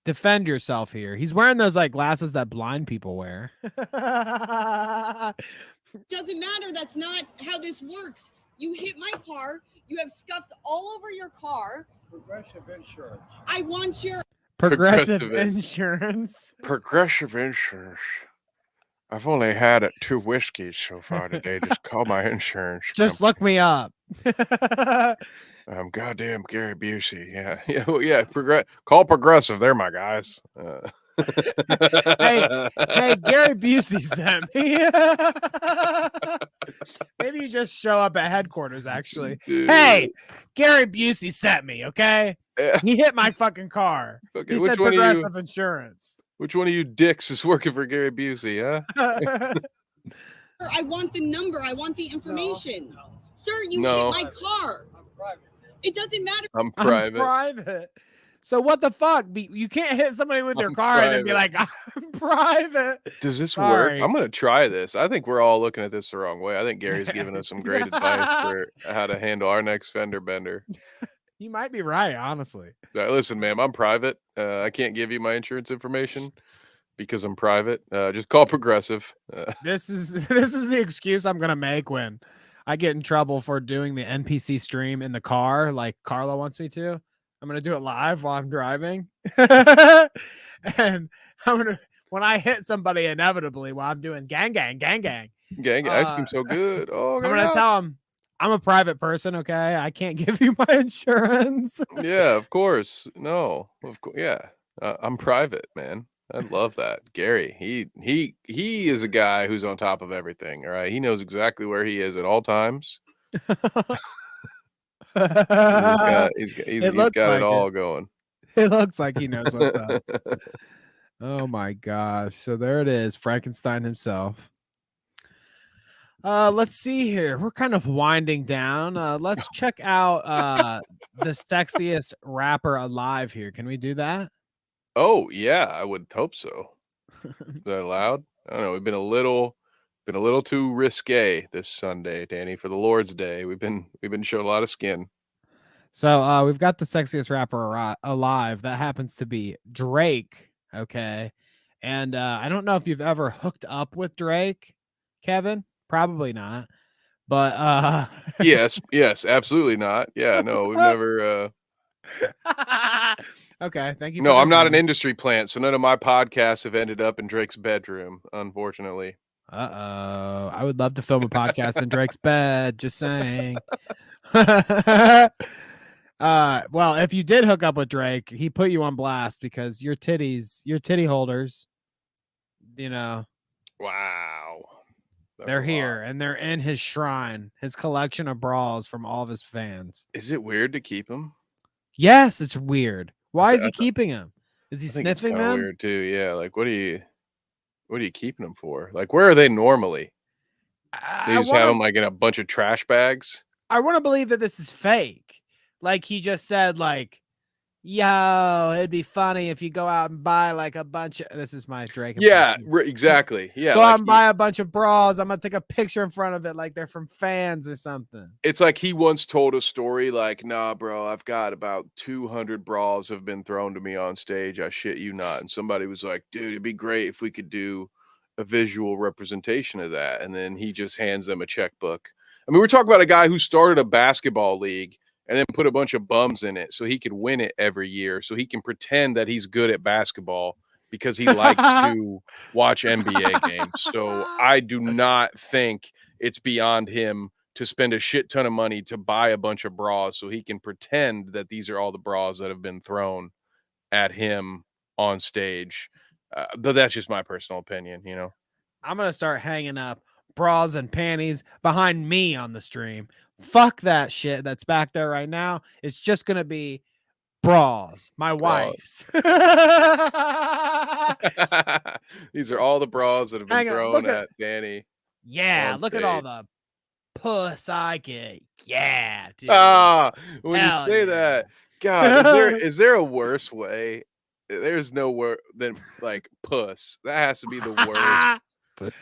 defend yourself here. He's wearing those like glasses that blind people wear. Doesn't matter. That's not how this works. You hit my car. You have scuffs all over your car. Progressive insurance. I want your Progressive insurance. Progressive insurance. I've only had 2 whiskeys so far today. Just call my insurance. Just look me up. Goddamn Gary Busey. Yeah. Call Progressive. They're my guys. Hey, Gary Busey sent me. Maybe you just show up at headquarters, actually. Dude. Hey, Gary Busey sent me, okay? Yeah. He hit my fucking car. Okay, He which said one of you- Progressive Insurance. Which one of you dicks is working for Gary Busey, huh? I want the number. I want the information. Sir, you No. hit my car. It doesn't matter. I'm private. Private. So what the fuck? You can't hit somebody with your I'm car and then be private. like, I'm private. Does this Sorry. work? I'm going to try this. I think we're all looking at this the wrong way. I think Gary's giving us some great advice for how to handle our next fender bender. You might be right, honestly. Listen, ma'am, I'm private. I can't give you my insurance information because I'm private. Just call Progressive. This is the excuse I'm gonna make when I get in trouble for doing the NPC stream in the car, like Carla wants me to. I'm gonna do it live while I'm driving, and when I hit somebody inevitably while I'm doing gang, Ice cream so good. Oh, I'm gonna tell them I'm a private person. Okay, I can't give you my insurance. Yeah, of course. No, of course. Yeah, I'm private, man. I love that. Gary, he is a guy who's on top of everything. All right, he knows exactly where he is at all times. He's got it all going. It looks like he knows what's up. Oh my gosh. So there it is, Frankenstein himself. Let's see here. We're kind of winding down. Let's check out the sexiest rapper alive here. Can we do that? Oh yeah, I would hope so. Is that allowed? I don't know. We've been a little too risque this Sunday, Danny, for the Lord's Day. We've been showing a lot of skin. So we've got the sexiest rapper alive. That happens to be Drake. Okay. And I don't know if you've ever hooked up with Drake, Kevin. Probably not. But yes, absolutely not. Yeah, no, we've never okay, thank you. No, I'm not an industry plant, so none of my podcasts have ended up in Drake's bedroom, unfortunately. I would love to film a podcast in Drake's bed, just saying. Well, if you did hook up with Drake, he put you on blast because your titty holders, Wow. They're here and they're in his shrine, his collection of bras from all of his fans. Is it weird to keep them? Yes, it's weird. Why is he keeping them? Is he sniffing them? Weird too. Yeah, like what are you keeping them for? Like where are they normally? They just have them like in a bunch of trash bags. I want to believe that this is fake. Like he just said, like, yo, it'd be funny if you go out and buy like a bunch of. This is my Drake. Yeah, exactly. Yeah, go out and buy a bunch of bras. I'm gonna take a picture in front of it, like they're from fans or something. It's like he once told a story, like, "Nah, bro, I've got about 200 bras have been thrown to me on stage. I shit you not." And somebody was like, "Dude, it'd be great if we could do a visual representation of that." And then he just hands them a checkbook. I mean, we're talking about a guy who started a basketball league and then put a bunch of bums in it so he could win it every year, so he can pretend that he's good at basketball because he likes to watch NBA games. So I do not think it's beyond him to spend a shit ton of money to buy a bunch of bras so he can pretend that these are all the bras that have been thrown at him on stage. But that's just my personal opinion, I'm going to start hanging up bras and panties behind me on the stream. Fuck that shit that's back there right now. It's just going to be bras. My wife's. These are all the bras that have been thrown at Danny. Yeah, look at all the puss I get. Yeah, dude. When you say that, God, is there a worse way? There's no worse than like puss. That has to be the worst.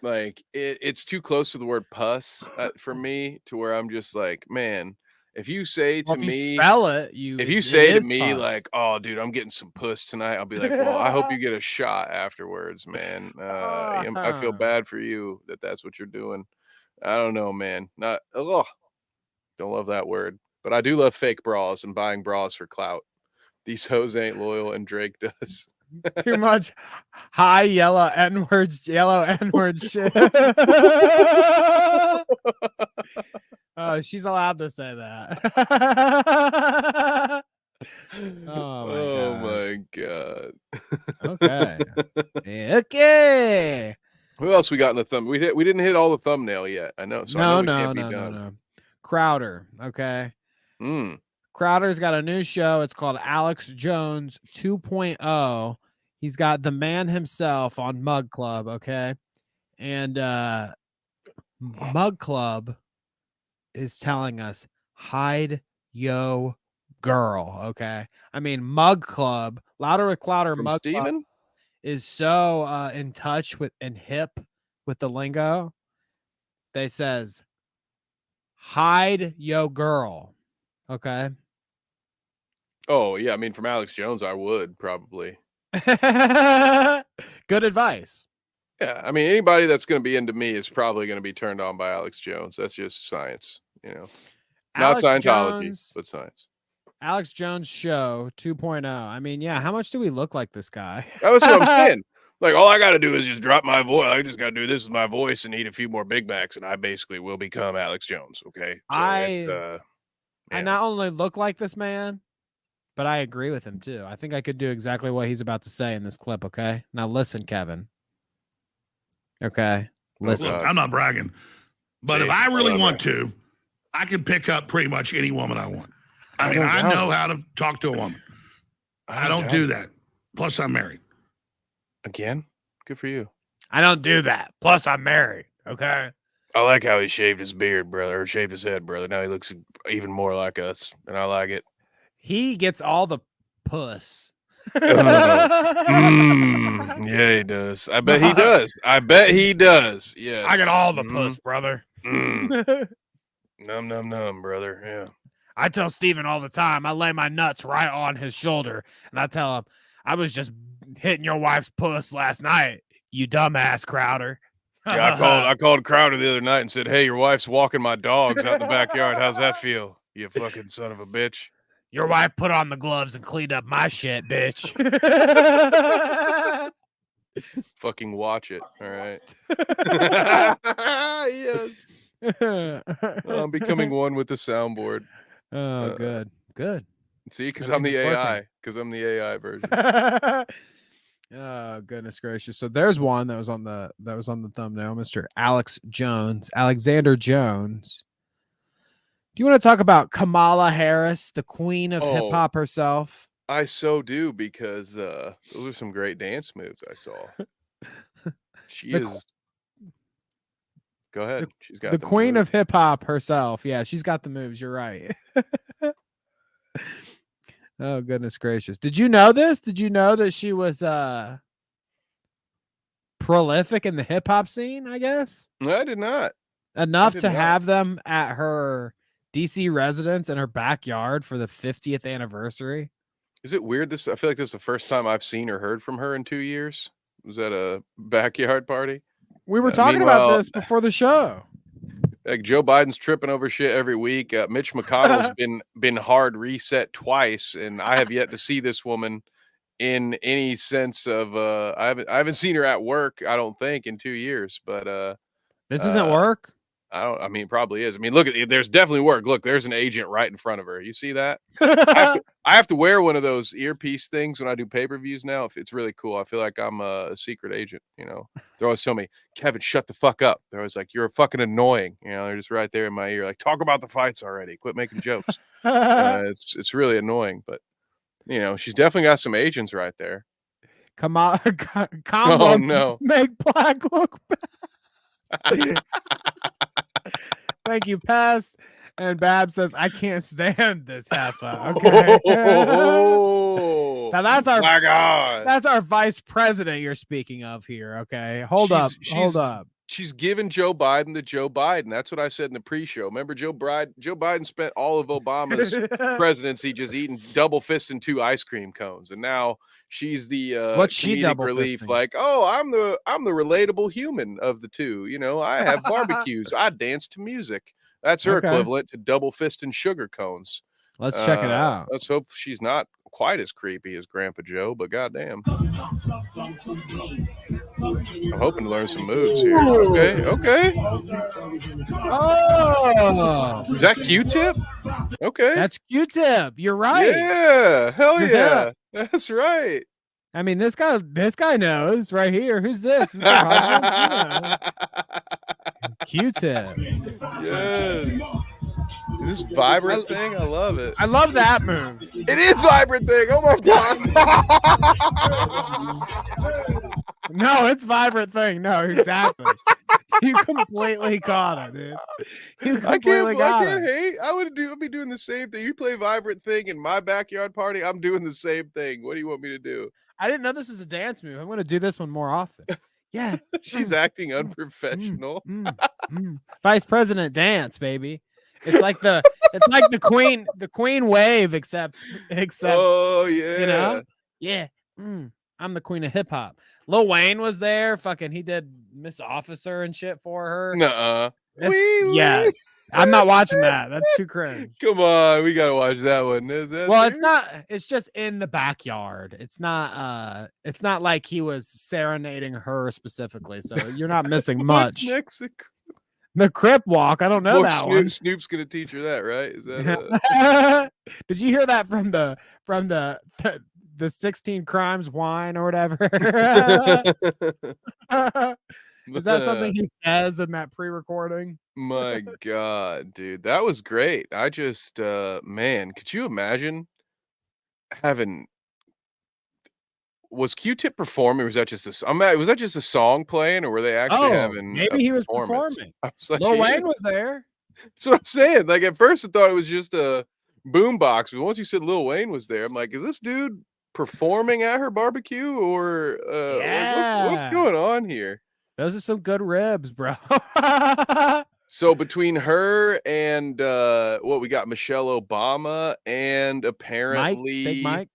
Like it's too close to the word puss for me to where I'm just like, man, if you say to me, spell it, if you say to me like, oh, dude, I'm getting some puss tonight, I'll be like, well, I hope you get a shot afterwards, man. I feel bad for you that's what you're doing. I don't know, man. Don't love that word, but I do love fake bras and buying bras for clout. These hoes ain't loyal, and Drake does. Too much high yellow N-word shit. Oh, she's allowed to say that. Oh my god. Okay. Who else we got in the thumb? We didn't hit all the thumbnail yet. I know. So No. Crowder. Okay. Crowder's got a new show. It's called Alex Jones 2.0. He's got the man himself on Mug Club, okay? And Mug Club is telling us, hide yo girl, okay? I mean, Mug Club, Louder with Clouder, From Mug Steven? Club is so in touch with and hip with the lingo. They says, hide yo girl, okay? Oh, yeah. I mean, from Alex Jones, I would probably. Good advice. Yeah. I mean, anybody that's going to be into me is probably going to be turned on by Alex Jones. That's just science, Not Scientology, but science. Alex Jones Show 2.0. I mean, yeah, how much do we look like this guy? That was what I'm saying. Like, all I got to do is just drop my voice. I just got to do this with my voice and eat a few more Big Macs, and I basically will become Alex Jones, okay? So I not only look like this man, but I agree with him too. I think I could do exactly what he's about to say in this clip. Okay. Now listen, Kevin. Okay. Listen. Look, I'm not bragging, but if I really want to, I can pick up pretty much any woman I want. I mean, I know how to talk to a woman. I don't do that. Plus, I'm married. Again? Good for you. I don't do that. Plus, I'm married. Okay. I like how he shaved his beard, brother, or shaved his head, brother. Now he looks even more like us, and I like it. He gets all the puss. Yeah, he does. I bet he does. I bet he does. Yes. I got all the puss, brother. Num num num, brother. Yeah. I tell Steven all the time, I lay my nuts right on his shoulder, and I tell him, I was just hitting your wife's puss last night, you dumbass Crowder. Yeah, I called Crowder the other night and said, "Hey, your wife's walking my dogs out in the backyard. How's that feel? You fucking son of a bitch." Your wife put on the gloves and cleaned up my shit, bitch. Fucking watch it. All right. Yes. I'm becoming one with the soundboard. Oh, good. Good. See, because I'm the AI. Because I'm the AI version. Oh, goodness gracious. So there's one that was on the thumbnail, Mr. Alexander Jones. Do you want to talk about Kamala Harris, the queen of hip hop herself? I so do, because those are some great dance moves I saw. She is. Go ahead. She's got the queen of hip hop herself. Yeah, she's got the moves. You're right. Oh, goodness gracious. Did you know this? Did you know that she was prolific in the hip hop scene, I guess? No, I did not. Enough to have them at her DC residence in her backyard for the 50th anniversary. Is it weird? I feel like this is the first time I've seen or heard from her in 2 years. Was that a backyard party? We were talking about this before the show. Like Joe Biden's tripping over shit every week. Mitch McConnell's been hard reset twice, and I have yet to see this woman in any sense of I haven't seen her at work, I don't think, in 2 years. But this isn't work. I mean, it probably is. I mean, look at there's definitely work. Look, there's an agent right in front of her. You see that? I have to wear one of those earpiece things when I do pay-per-views now. If it's really cool, I feel like I'm a secret agent. You know, they're always telling me, "Kevin, shut the fuck up." They're always like, "You're fucking annoying." You know, they're just right there in my ear, like, "Talk about the fights already. Quit making jokes." It's really annoying, but you know, she's definitely got some agents right there. Kamala, oh no, make black look bad. Thank you, Pass. And Bab says, I can't stand this heifer. Okay. Now that's our that's our vice president you're speaking of here. Okay. Hold up. She's giving Joe Biden the Joe Biden. That's what I said in the pre-show. Remember, Joe Biden spent all of Obama's presidency just eating double fisting 2 ice cream cones, and now she's the comedic relief. Like, oh, I'm the relatable human of the two. You know, I have barbecues. I dance to music. That's her equivalent to double fisting sugar cones. Let's check it out. Let's hope she's not quite as creepy as Grandpa Joe, but goddamn. I'm hoping to learn some moves here. Okay. Oh, is that Q-Tip? Okay. That's Q-Tip. You're right. Yeah. Hell yeah. That's right. I mean, this guy knows right here. Who's this? Is her husband? Q-Tip. Yes. Is this vibrant thing? I love it. I love that move. It is vibrant thing. Oh my god. No, it's vibrant thing. No, exactly. You completely caught it, dude. You completely got it. I can't hate. I'll be doing the same thing. You play vibrant thing in my backyard party, I'm doing the same thing. What do you want me to do? I didn't know this was a dance move. I'm going to do this one more often. Yeah. She's acting unprofessional. Vice President dance, baby. It's like the queen wave, except oh yeah, you know, yeah. I'm the queen of hip hop. Lil Wayne was there. Fucking, he did Miss Officer and shit for her. Nuh-uh. Yeah, I'm not watching that. That's too cringe. Come on, we gotta watch that one. Well, it's not. It's just in the backyard. It's not. It's not like he was serenading her specifically. So you're not missing much. Mexico. The Crip Walk. I don't know that one. Snoop's gonna teach her that, right? Is that Did you hear that from the 16 Crimes wine or whatever? Is that something he says in that pre-recording? My God, dude, that was great. I just man, could you imagine having was Q-Tip performing, or was that just was that just a song playing, or were they actually having maybe he was performing? I was like, Lil Wayne was there. That's what I'm saying. Like, at first I thought it was just a boombox, but once you said Lil Wayne was there, I'm like, is this dude performing at her barbecue, or what's going on here? Those are some good ribs, bro. So between her and what we got, Michelle Obama, and apparently Big Mike.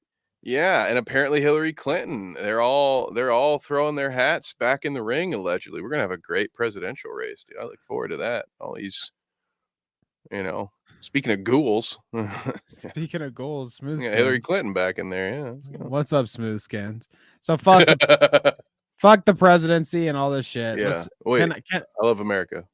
Yeah, and apparently Hillary Clinton. They're all throwing their hats back in the ring, allegedly. We're gonna have a great presidential race, dude. I look forward to that. All these, speaking of ghouls. Speaking of ghouls, Smooth Yeah, Skins. Hillary Clinton back in there. Yeah. What's up, Smooth Skins? So fuck the presidency and all this shit. Yeah. Wait, I love America.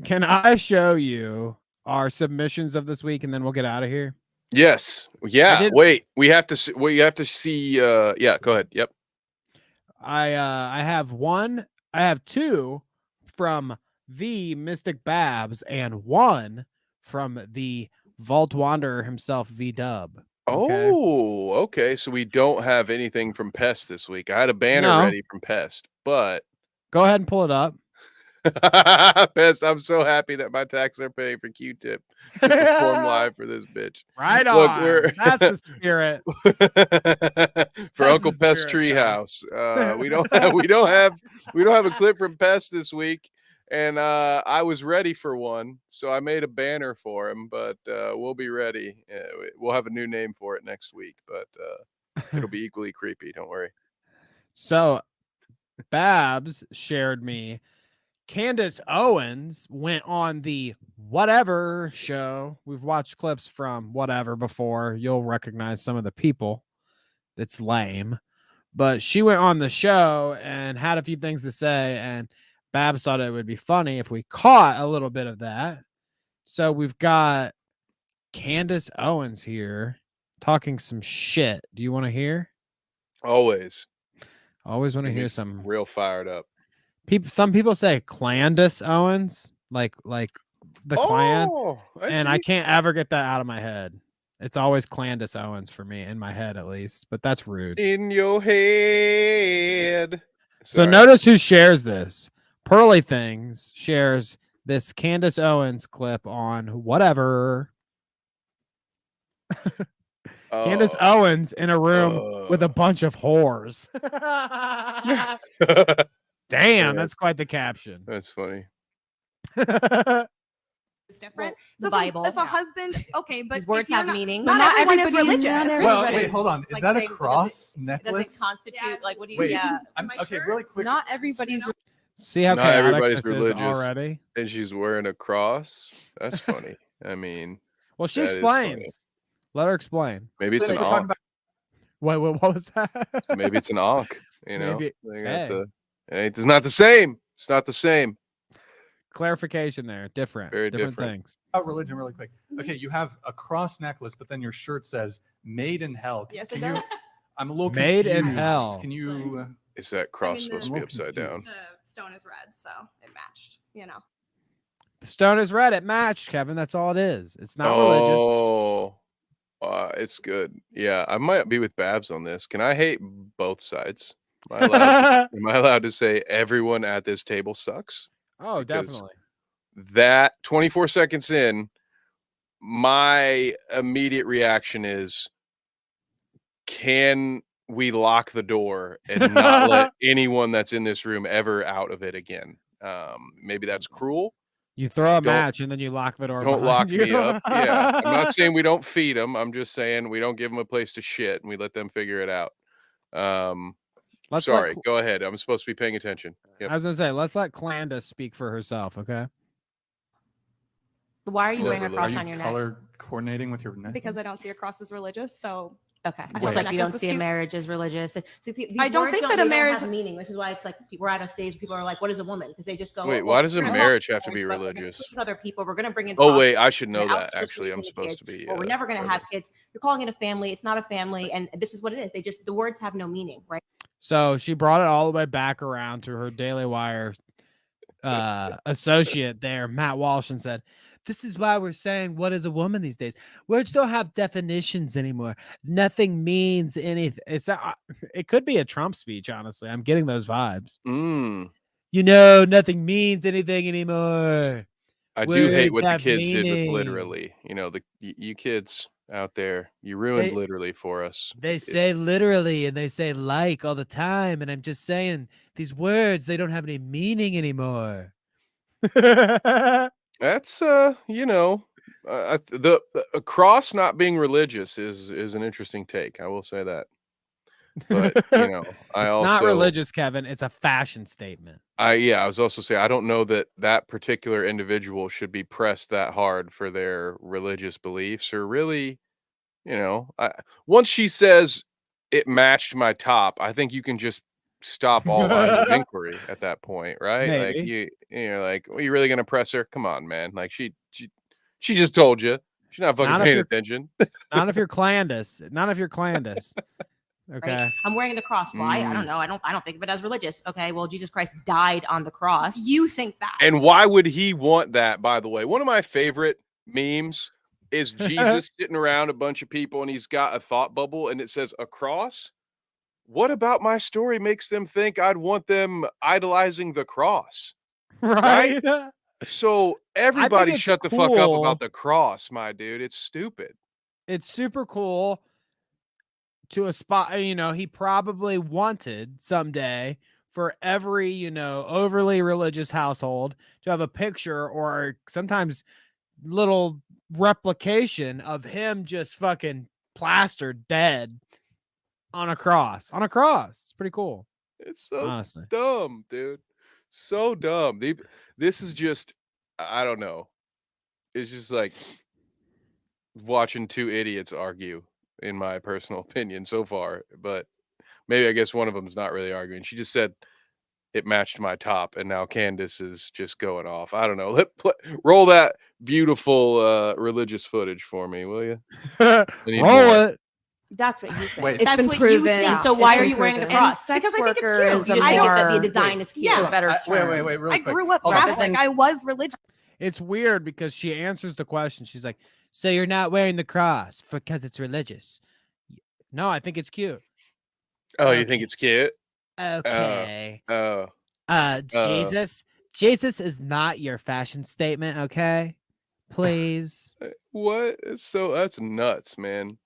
Can I show you our submissions of this week, and then we'll get out of here? Yes. Yeah. Wait. We have to see. Well, you have to see. Yeah. Go ahead. Yep. I have one. I have two from the Mystic Babs and one from the Vault Wanderer himself, V Dub. Okay? Oh, okay. So we don't have anything from Pest this week. I had a banner ready from Pest, but go ahead and pull it up. Pest, I'm so happy that my taxes are paying for Q-Tip to perform live for this bitch. Right on. That's the spirit. For Uncle Pest Treehouse. We don't have a clip from Pest this week, and I was ready for one, so I made a banner for him. But we'll be ready. We'll have a new name for it next week, but it'll be equally creepy. Don't worry. So, Babs shared me. Candace Owens went on the Whatever show. We've watched clips from Whatever before. You'll recognize some of the people. It's lame. But she went on the show and had a few things to say, and Babs thought it would be funny if we caught a little bit of that. So we've got Candace Owens here talking some shit. Do you want to hear? Always want to hear some real fired up. Some people say Clandis Owens, like the clan, and I can't ever get that out of my head. It's always Clandis Owens for me, in my head at least, but that's rude. In your head. So notice who shares this. Pearly Things shares this Candace Owens clip on Whatever. Candace Owens in a room with a bunch of whores. Damn, that's quite the caption. That's funny. It's different. The So Bible. if a husband, okay, but These words if you're have not, meaning. Not But not everyone is everybody is- religious. not Well, everybody wait, hold on. Is like that a saying, cross It necklace? doesn't constitute like what do you? Wait, Yeah. okay, really quick. Not everybody's. See how Not chaotic everybody's this is religious already? and she's wearing a cross. That's funny. I mean, Well, she that is funny. explains. Let her explain. Maybe it's an We're talking ankh. What was that? Maybe it's an ankh. You know, Maybe- They got hey. it's not the same. It's not the same. Clarification there. Different. Very different different. things. About religion, really quick. Okay, you have a cross necklace, but then your shirt says "Made in Hell." Yes, Can it you- does. I'm a little Made in confused. hell. Can you? Is that cross the- supposed to be upside down? The stone is red, so it matched. You know. The stone is red. It matched, Kevin. That's all it is. It's not religious. Oh, it's good. Yeah, I might be with Babs on this. Can I hate both sides? Am I allowed to say everyone at this table sucks? Oh, Because definitely. That 24 seconds in, my immediate reaction is, can we lock the door and not let anyone that's in this room ever out of it again? Maybe that's cruel. You throw a Don't- match and then you lock the door. Don't behind lock you. me up. Yeah, I'm not saying we don't feed them. I'm just saying we don't give them a place to shit and we let them figure it out. Let's Sorry, let go ahead. I'm supposed to be paying attention. Yep. I was gonna say, let's let Clandis speak for herself, okay? Why are you wearing a Are cross you on your neck? color coordinating with your neck? Because I don't see a cross as religious, so Okay. I Just thought like you necklace don't was see a cute. marriage as religious. So these I don't words think that a they don't marriage- have a meaning. This is why it's like we're at a stage. People are like, "What is a woman?" Because they just go. Wait, "Oh, why does a we're gonna marriage have have to be marriage, but we're gonna religious? sleep with other people. We're gonna bring in. Oh wait, prostitutes, I should know we're that. outsourcing Actually, I'm the supposed kids, to be. or we're never gonna have kids. You're calling it a family. It's not a family, and this is what it is. The words have no meaning, right? So she brought it all the way back around to her Daily Wire associate there, Matt Walsh, and said, "This is why we're saying what is a woman these days. Words don't have definitions anymore. Nothing means anything." It could be a Trump speech, honestly. I'm getting those vibes. Mm. You know, nothing means anything anymore. I do hate Words what the have kids did with meaning. literally. You know, you kids, out there. You ruined literally for us. They say literally and they say like all the time. And I'm just saying these words, they don't have any meaning anymore. That's the cross not being religious is an interesting take. I will say that. But I it's also not religious, Kevin. It's a fashion statement. I was also saying I don't know that particular individual should be pressed that hard for their religious beliefs or really, once she says it matched my top, I think you can just stop all lines of inquiry at that point, right? Like Maybe. you're like, well, you really gonna press her? Come on, man. Like she just told you. She's not fucking paying attention. Not if you're Clandis. Not if you're Clandis. Okay. Right? I'm wearing the cross. Why? I don't know. I don't think of it as religious. Okay. Well, Jesus Christ died on the cross. You think that. And why would he want that, by the way? One of my favorite memes is Jesus sitting around a bunch of people and he's got a thought bubble and it says a cross. What about my story makes them think I'd want them idolizing the cross? Right? So everybody shut the fuck up about the cross, my dude. It's stupid. It's super cool to aspire. He probably wanted someday for every, overly religious household to have a picture or sometimes little replication of him just fucking plastered dead on a cross. It's pretty cool. It's so honestly dumb, dude. So dumb. This is just, I don't know. It's just like watching two idiots argue, in my personal opinion so far. But maybe I guess one of them is not really arguing. She just said it matched my top, and now Candace is just going off. I don't know. Roll that beautiful religious footage for me, will you? Roll it. That's what you think. Wait. That's been what proven. you think. Yeah. So why are you wearing the cross? Sex Because I think it's worker cute. is You a just think that more- the design is cute. Yeah. Better Wait, real I quick. grew up Hold on. Catholic. I was religious. It's weird because she answers the question. She's like, so you're not wearing the cross because it's religious? No, I think it's cute. Oh, you think it's cute? Okay. Jesus Jesus is not your fashion statement, okay? Please. What? That's nuts, man.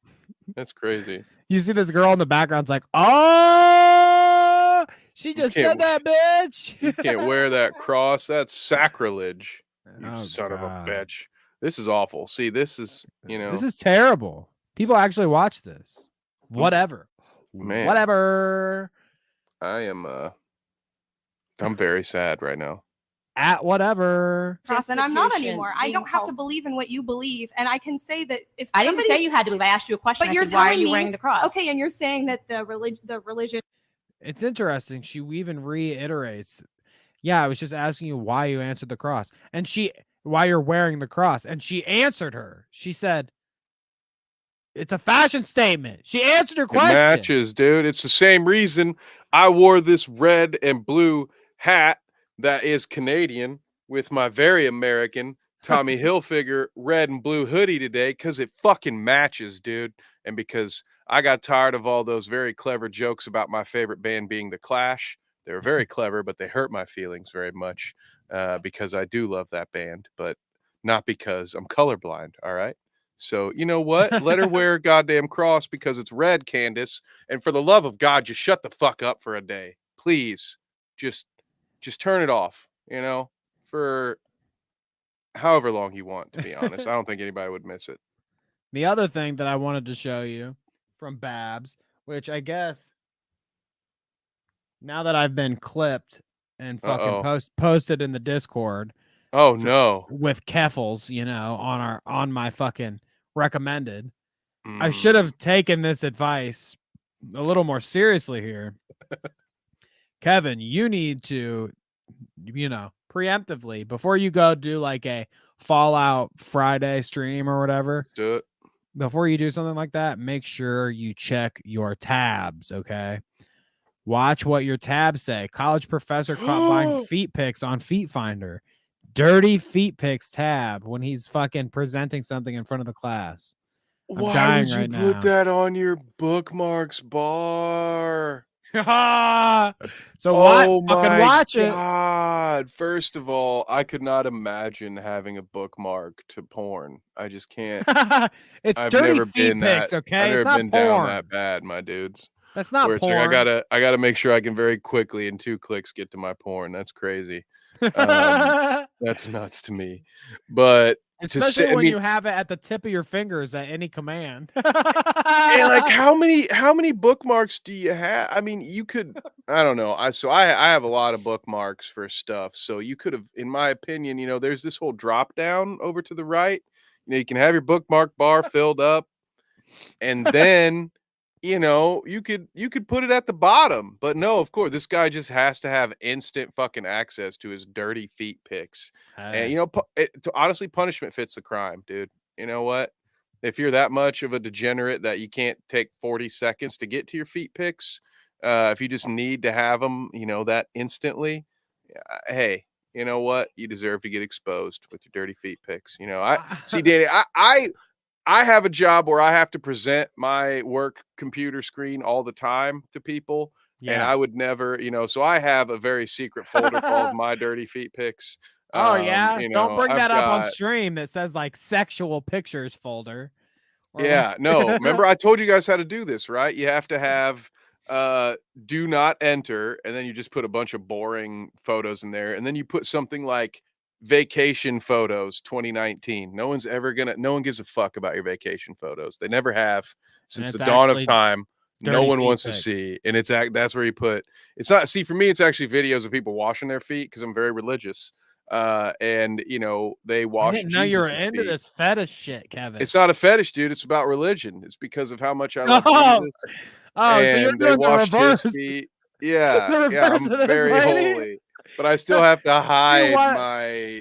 That's crazy. You see this girl in the background's like, oh, she just said that, bitch. You can't wear that cross. That's sacrilege. You son of a God. bitch. This is awful. See, this is, This is terrible. People actually watch this. Whatever. Man. Whatever. I'm very sad right now. At whatever. And I'm not Institution anymore. I being don't have to called- believe in what you believe, and I can say that if I didn't somebody- say you had to believe. I asked you a question. But I you're said, why are telling you me- wearing the cross? Okay, and you're saying that the religion. It's interesting. She even reiterates. Yeah, I was just asking you why you answered the cross. And why you're wearing the cross. And she answered her. She said, it's a fashion statement. She answered her question. It matches, dude. It's the same reason I wore this red and blue hat that is Canadian with my very American Tommy Hilfiger red and blue hoodie today because it fucking matches, dude. And because I got tired of all those very clever jokes about my favorite band being The Clash. They were very clever, but they hurt my feelings very much because I do love that band, but not because I'm colorblind, all right? So, you know what? Let her wear a goddamn cross because it's red, Candace. And for the love of God, just shut the fuck up for a day. Please. Just turn it off, for however long you want, to be honest. I don't think anybody would miss it. The other thing that I wanted to show you from Babs, which I guess now that I've been clipped and fucking posted in the Discord. Oh no. With Keffels, on my fucking recommended. I should have taken this advice a little more seriously here. Kevin, you need to, preemptively, before you go do like a Fallout Friday stream or whatever, do it. Before you do something like that, make sure you check your tabs, okay? Watch what your tabs say. College professor caught buying feet pics on Feet Finder. Dirty feet pics tab when he's fucking presenting something in front of the class. Why would you put that on your bookmarks bar? So Oh fucking my watch it. God. First of all, I could not imagine having a bookmark to porn. I just can't. It's I've dirty never feet been pics, that. okay? I've It's never not been down porn. that bad, my dudes. That's not Where it's porn. like I gotta make sure I can very quickly in 2 clicks get to my porn. That's crazy. That's nuts to me. But Especially when you have it at the tip of your fingers at any command. and like how many bookmarks do you have? I mean, you could I don't know. I have a lot of bookmarks for stuff. So you could have, in my opinion, there's this whole drop down over to the right. You can have your bookmark bar filled up, and then you could put it at the bottom. But no, of course, this guy just has to have instant fucking access to his dirty feet pics. And honestly, punishment fits the crime, dude. You know what? If you're that much of a degenerate that you can't take 40 seconds to get to your feet pics, if you just need to have them, that instantly, hey, you know what? You deserve to get exposed with your dirty feet pics. See, Danny, I have a job where I have to present my work computer screen all the time to people. And I would never, so I have a very secret folder for all of my dirty feet pics. Oh yeah, don't bring that up on got stream that says like sexual pictures folder. Yeah, no. Remember I told you guys how to do this, right? You have to have do not enter, and then you just put a bunch of boring photos in there, and then you put something like vacation photos 2019. No one gives a fuck about your vacation photos. They never have since the dawn of time. No one wants to see. And that's where you put it's not see for me, it's actually videos of people washing their feet because I'm very religious. And they wash. I didn't know you were into this fetish shit, Kevin. It's not a fetish, dude. It's about religion. It's because of how much I love Jesus. So you're doing the reverse. Yeah, I'm very holy, but I still have to hide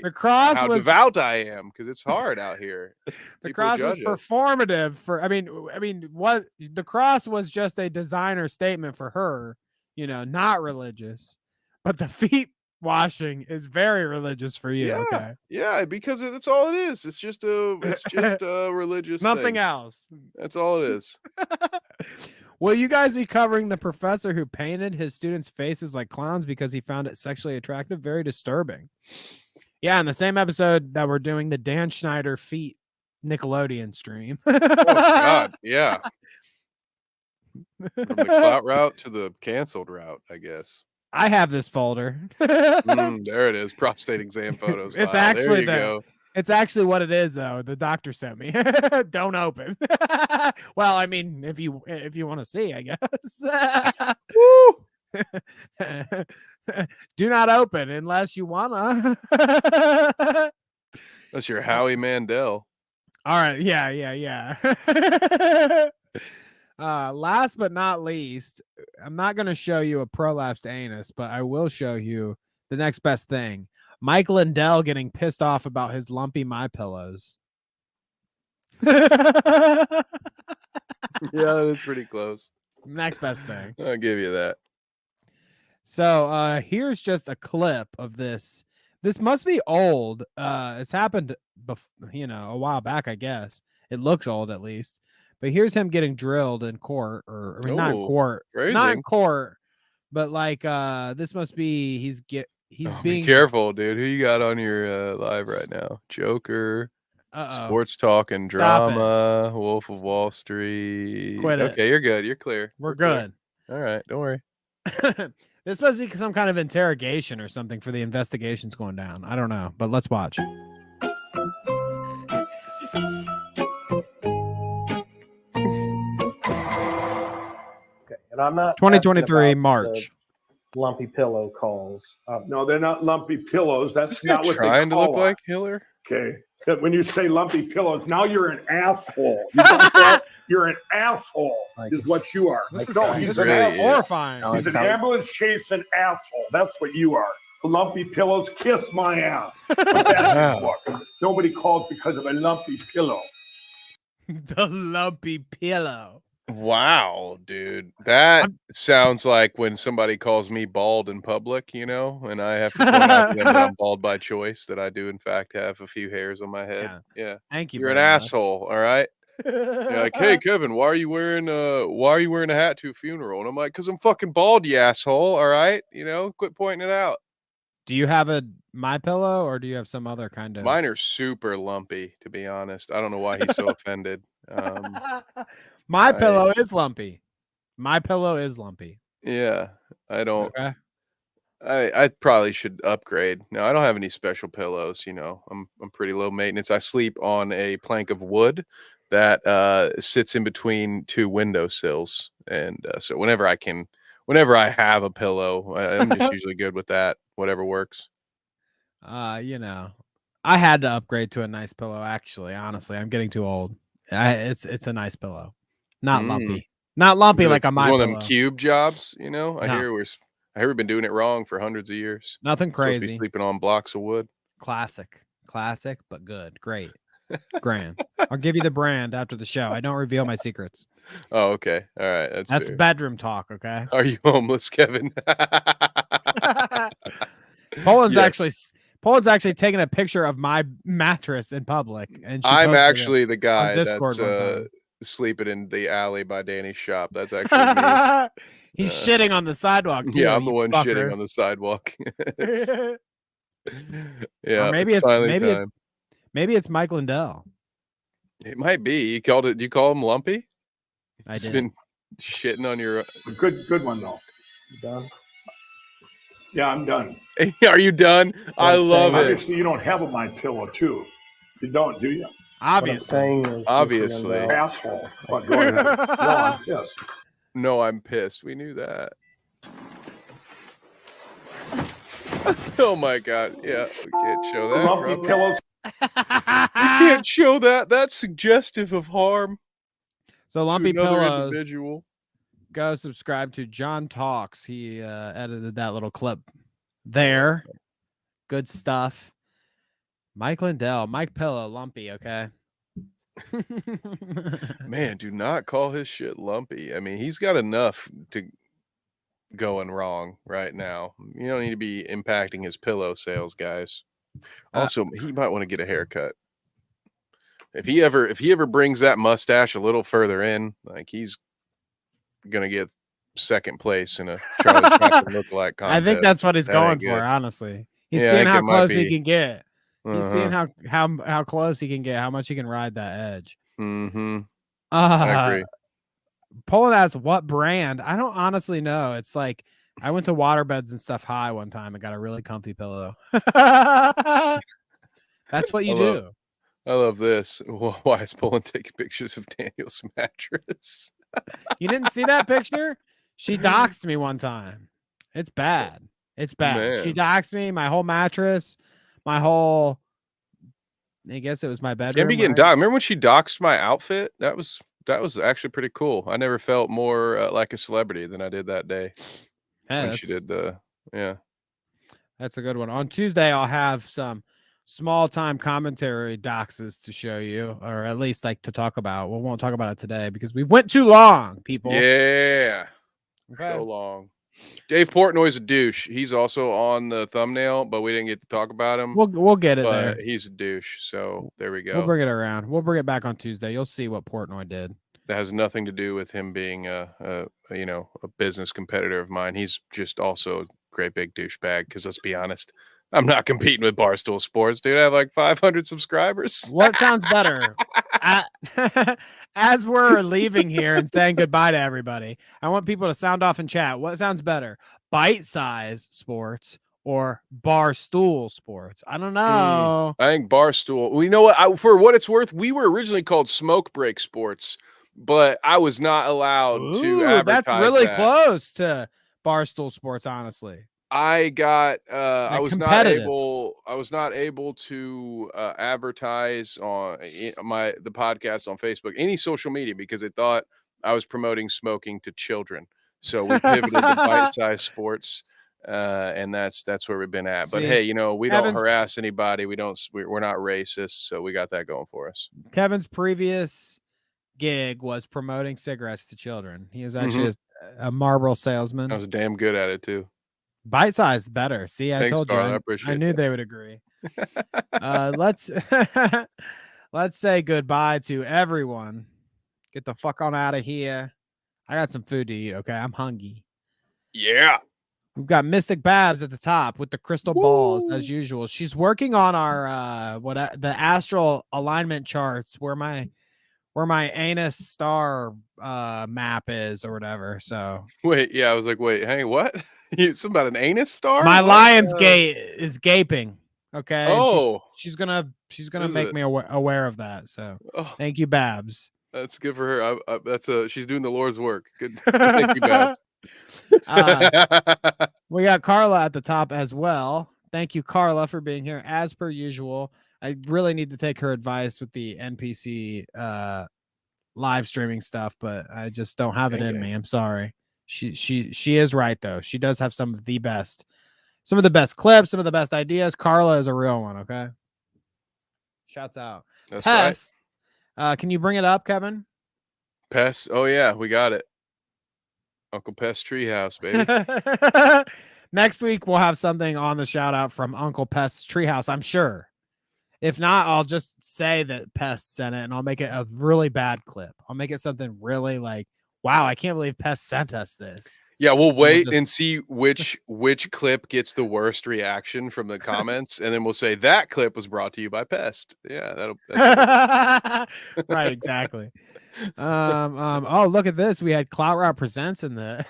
how devout I am because it's hard out here. The cross was performative for. I mean, what the cross was just a designer statement for her, not religious, but the feet washing is very religious for you. Yeah, okay. Yeah, because that's all it is. It's just a religious nothing thing. else. That's all it is. Will you guys be covering the professor who painted his students' faces like clowns because he found it sexually attractive? Very disturbing. Yeah, in the same episode that we're doing the Dan Schneider feet Nickelodeon stream. Oh God, yeah. From the Clout route to the canceled route, I guess. I have this folder. There it is. Prostate exam photos. It's actually there. It's actually what it is, though. The doctor sent me. Don't open. Well, I mean, if you want to see, I guess. Woo! Do not open unless you wanna. That's your Howie Mandel. All right. Yeah. Last but not least, I'm not going to show you a prolapsed anus, but I will show you the next best thing. Mike Lindell getting pissed off about his lumpy My Pillows. Yeah, that's pretty close. Next best thing. I'll give you that. So here's just a clip of this. This must be old. It's happened, a while back, I guess. It looks old at least. But here's him getting drilled in court, or I mean, not in court, not in court, but like this must be he's being be careful, dude. Who you got on your live right now? Joker, Sports Talk and Drama, Wolf of Wall Street. Quit it. Okay, you're good. You're clear. We're good. All right, don't worry. This must be some kind of interrogation or something for the investigations going down. I don't know, but let's watch. And I'm not 2023 March. Lumpy pillow calls. No, they're not lumpy pillows. That's not what trying they to call look like Hiller. Okay. When you say lumpy pillows, now you're an asshole. You got that? You're an asshole, is what you are. This is really horrifying. He's an ambulance chasing asshole. That's what you are. Lumpy pillows, kiss my ass. Nobody calls because of a lumpy pillow. The lumpy pillow. Wow, dude. That sounds like when somebody calls me bald in public, and I have to point out to them that I'm bald by choice, that I do, in fact, have a few hairs on my head. Yeah. Thank you. You're an asshole, all right? You're like, hey Kevin, why are you wearing a hat to a funeral? And I'm like, because I'm fucking bald, you asshole. All right, quit pointing it out. Do you have a My Pillow or do you have some other kind of? Mine are super lumpy, to be honest. I don't know why he's so offended. My Pillow is lumpy. My Pillow is lumpy. Yeah, I don't. Okay. I probably should upgrade. No, I don't have any special pillows. I'm pretty low maintenance. I sleep on a plank of wood that sits in between two windowsills, and so whenever I have a pillow, I'm just usually good with that. Whatever works. I had to upgrade to a nice pillow. Actually, honestly, I'm getting too old. It's a nice pillow, not lumpy, not lumpy like a My one Pillow. of them cube jobs. I hear we've been doing it wrong for hundreds of years. Nothing crazy. Be sleeping on blocks of wood. Classic, but good, great, grand. I'll give you the brand after the show. I don't reveal my secrets. Oh, okay, all right. That's fair. bedroom talk. Okay. Are you homeless, Kevin? Poland's actually taking a picture of my mattress in public, and I'm actually the guy Discord that's sleeping in the alley by Danny's shop. That's actually me. He's shitting on the sidewalk too. Yeah, I'm the one shitting on the sidewalk. Yeah, or maybe it's Mike Lindell. It might be. You call him lumpy? I He's did. been shitting on your good one though. You done? Yeah, I'm done. Are you done? I love it. Obviously, you don't have a My Pillow too. You don't, do you? Obviously. Obviously. Asshole. But go ahead. No, I'm pissed. No, I'm pissed. We knew that. Oh my god. Yeah, we can't show that. Lumpy pillows. You can't show that. That's suggestive of harm. So Lumpy Pillows. Individual. Go subscribe to John Talks. He edited that little clip there. Good stuff. Mike Lindell, Mike Pillow, Lumpy, okay? Man, do not call his shit lumpy. I mean, he's got enough to going wrong right now. You don't need to be impacting his pillow sales, guys. Also, he might want to get a haircut. If he ever brings that mustache a little further in, like he's gonna get second place in a Charlie Chaplin lookalike contest. I think that's what he's going for, honestly. He's seeing how close he can get. He's seeing how close he can get, how much he can ride that edge. Mm-hmm. I agree. Poland asks, what brand? I don't honestly know. It's like I went to Waterbeds and Stuff High one time and got a really comfy pillow. That's what you do. I love this. Why is Poland taking pictures of Daniel's mattress? You didn't see that picture? She doxed me one time. It's bad. It's bad. Man. She doxed me, my whole mattress, my whole. I guess it was my bedroom. Can't be getting doxed. Remember when she doxed my outfit? That was actually pretty cool. I never felt more like a celebrity than I did that day. Yeah, when she did That's a good one. On Tuesday, I'll have some small-time commentary doxes to show you, or at least like to talk about. We won't talk about it today because we went too long, people. Yeah. Okay. So long. Dave Portnoy's a douche. He's also on the thumbnail, but we didn't get to talk about him. We'll get it there. He's a douche. So there we go. We'll bring it around. We'll bring it back on Tuesday. You'll see what Portnoy did. That has nothing to do with him being a business competitor of mine. He's just also a great big douchebag. Because let's be honest, I'm not competing with Barstool Sports, dude. I have like 500 subscribers. What sounds better? As we're leaving here and saying goodbye to everybody, I want people to sound off in chat. What sounds better? Bite Size Sports or Barstool Sports? I don't know. I think Barstool. Well, you know what? For what it's worth, we were originally called Smoke Break Sports, but I was not allowed to advertise. That's really close to Barstool Sports, honestly. I got I was not able to advertise on the podcast on Facebook, any social media, because they thought I was promoting smoking to children. So we pivoted to Bite Size Sports, and that's where we've been at. But hey, we don't harass anybody. We're not racist, so we got that going for us. Kevin's previous gig was promoting cigarettes to children. He was actually a Marlboro salesman. I was damn good at it too. Bite Size better. See, I Thanks, told Carl. you. I appreciate I knew that. they would agree. Let's let's say goodbye to everyone. Get the fuck on out of here. I got some food to eat. Okay, I'm hungry. Yeah. We've got Mystic Babs at the top with the crystal balls as usual. She's working on our the astral alignment charts where my anus star map is or whatever. So wait, yeah, I was like, wait, hey, what? Something about an anus star? My What? lion's gate is gaping. Okay. Oh, she's gonna make me aware of that. So thank you, Babs. That's good for her. She's doing the Lord's work. Good. Thank you, Babs. We got Carla at the top as well. Thank you, Carla, for being here as per usual. I really need to take her advice with the NPC live streaming stuff, but I just don't have it in me. I'm sorry. She is right though. She does have some of the best clips, some of the best ideas. Carla is a real one. Okay. Shouts out. That's Pest. Right. Can you bring it up, Kevin? Pest. Oh yeah, we got it. Uncle Pest Treehouse, baby. Next week we'll have something on the shout out from Uncle Pest's Treehouse, I'm sure. If not, I'll just say that Pest sent it and I'll make it a really bad clip. I'll make it something really like, wow, I can't believe Pest sent us this. Yeah, we'll wait and see which clip gets the worst reaction from the comments, and then we'll say that clip was brought to you by Pest. Yeah, that's right, exactly. Oh, look at this. We had Clout Route Presents in the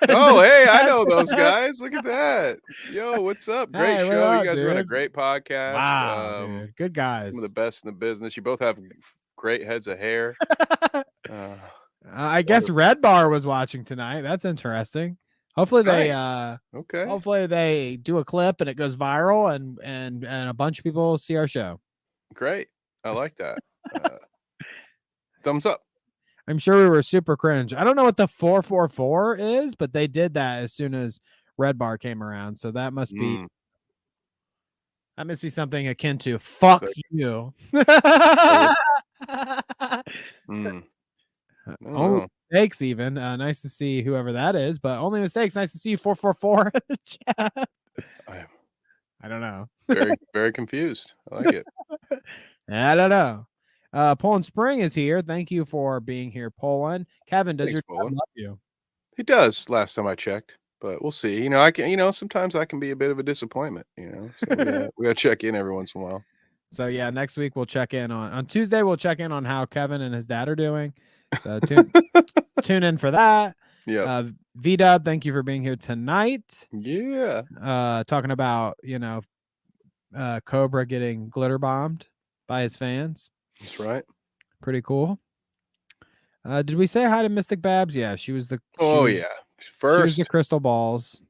Oh, hey, I know those guys. Look at that. Yo, what's up? Great show. Up, you guys dude? run a great podcast. Wow, dude. Good guys. Some of the best in the business. You both have great heads of hair. I guess Red Bar was watching tonight. That's interesting. Hopefully they Hopefully they do a clip and it goes viral and a bunch of people see our show. Great. I like that. Thumbs up. I'm sure we were super cringe. I don't know what the 444 is, but they did that as soon as Red Bar came around. So that must be something akin to fuck you. Only mistakes even. Nice to see whoever that is, but only mistakes. Nice to see you 444 in the chat. I don't know. Very, very confused. I like it. I don't know. Poland Spring is here. Thank you for being here, Poland. Kevin, does your dad love you? He does. Last time I checked, but we'll see. You know, I can. You know, sometimes I can be a bit of a disappointment. You know, so we gotta check in every once in a while. So yeah, next week we'll check in on Tuesday. We'll check in on how Kevin and his dad are doing. So tune in for that. Yeah. V-Dub, thank you for being here tonight. Yeah. Talking about Cobra getting glitter bombed by his fans. That's right. Pretty cool. Did we say hi to Mystic Babs? Yeah, she was the. First, she was the crystal balls.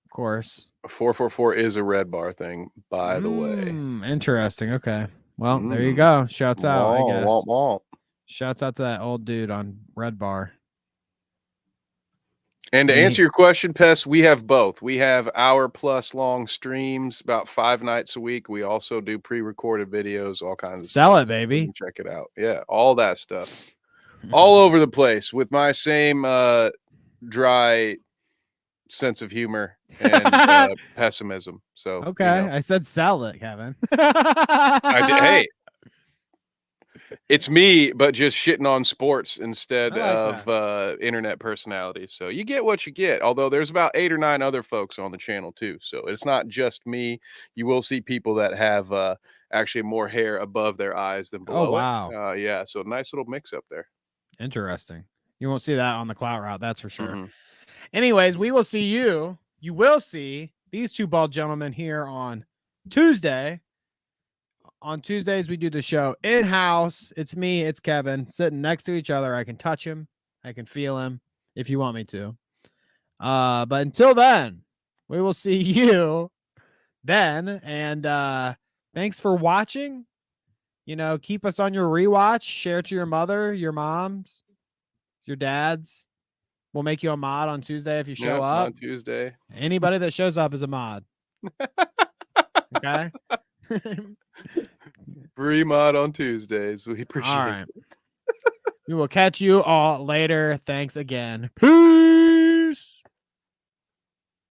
Of course. 444 is a Red Bar thing, by the way. Interesting. Okay. Well, there you go. Shouts out. I guess. Womp. Shouts out to that old dude on Red Bar. And to answer your question, Pest, we have both. We have hour-plus long streams about 5 nights a week. We also do pre-recorded videos, all kinds of stuff. Sell it, baby. Check it out. Yeah, all that stuff. All over the place with my same dry sense of humor and pessimism. So okay, I said sell it, Kevin. I did. Hey. It's me, but just shitting on sports instead of internet personalities. So you get what you get. Although there's about 8 or 9 other folks on the channel too. So it's not just me. You will see people that have actually more hair above their eyes than below. Oh, wow. Yeah. So nice little mix up there. Interesting. You won't see that on the Clout Route. That's for sure. Anyways, we will see you. You will see these two bald gentlemen here on Tuesday. On Tuesdays, we do the show in-house. It's me, it's Kevin, sitting next to each other. I can touch him. I can feel him if you want me to. But until then, we will see you then. And thanks for watching. You know, keep us on your rewatch. Share to your mother, your moms, your dads. We'll make you a mod on Tuesday if you show up. On Tuesday. Anybody that shows up is a mod. Okay? Free mod on Tuesdays. We appreciate it. We will catch you all later. Thanks again. Peace.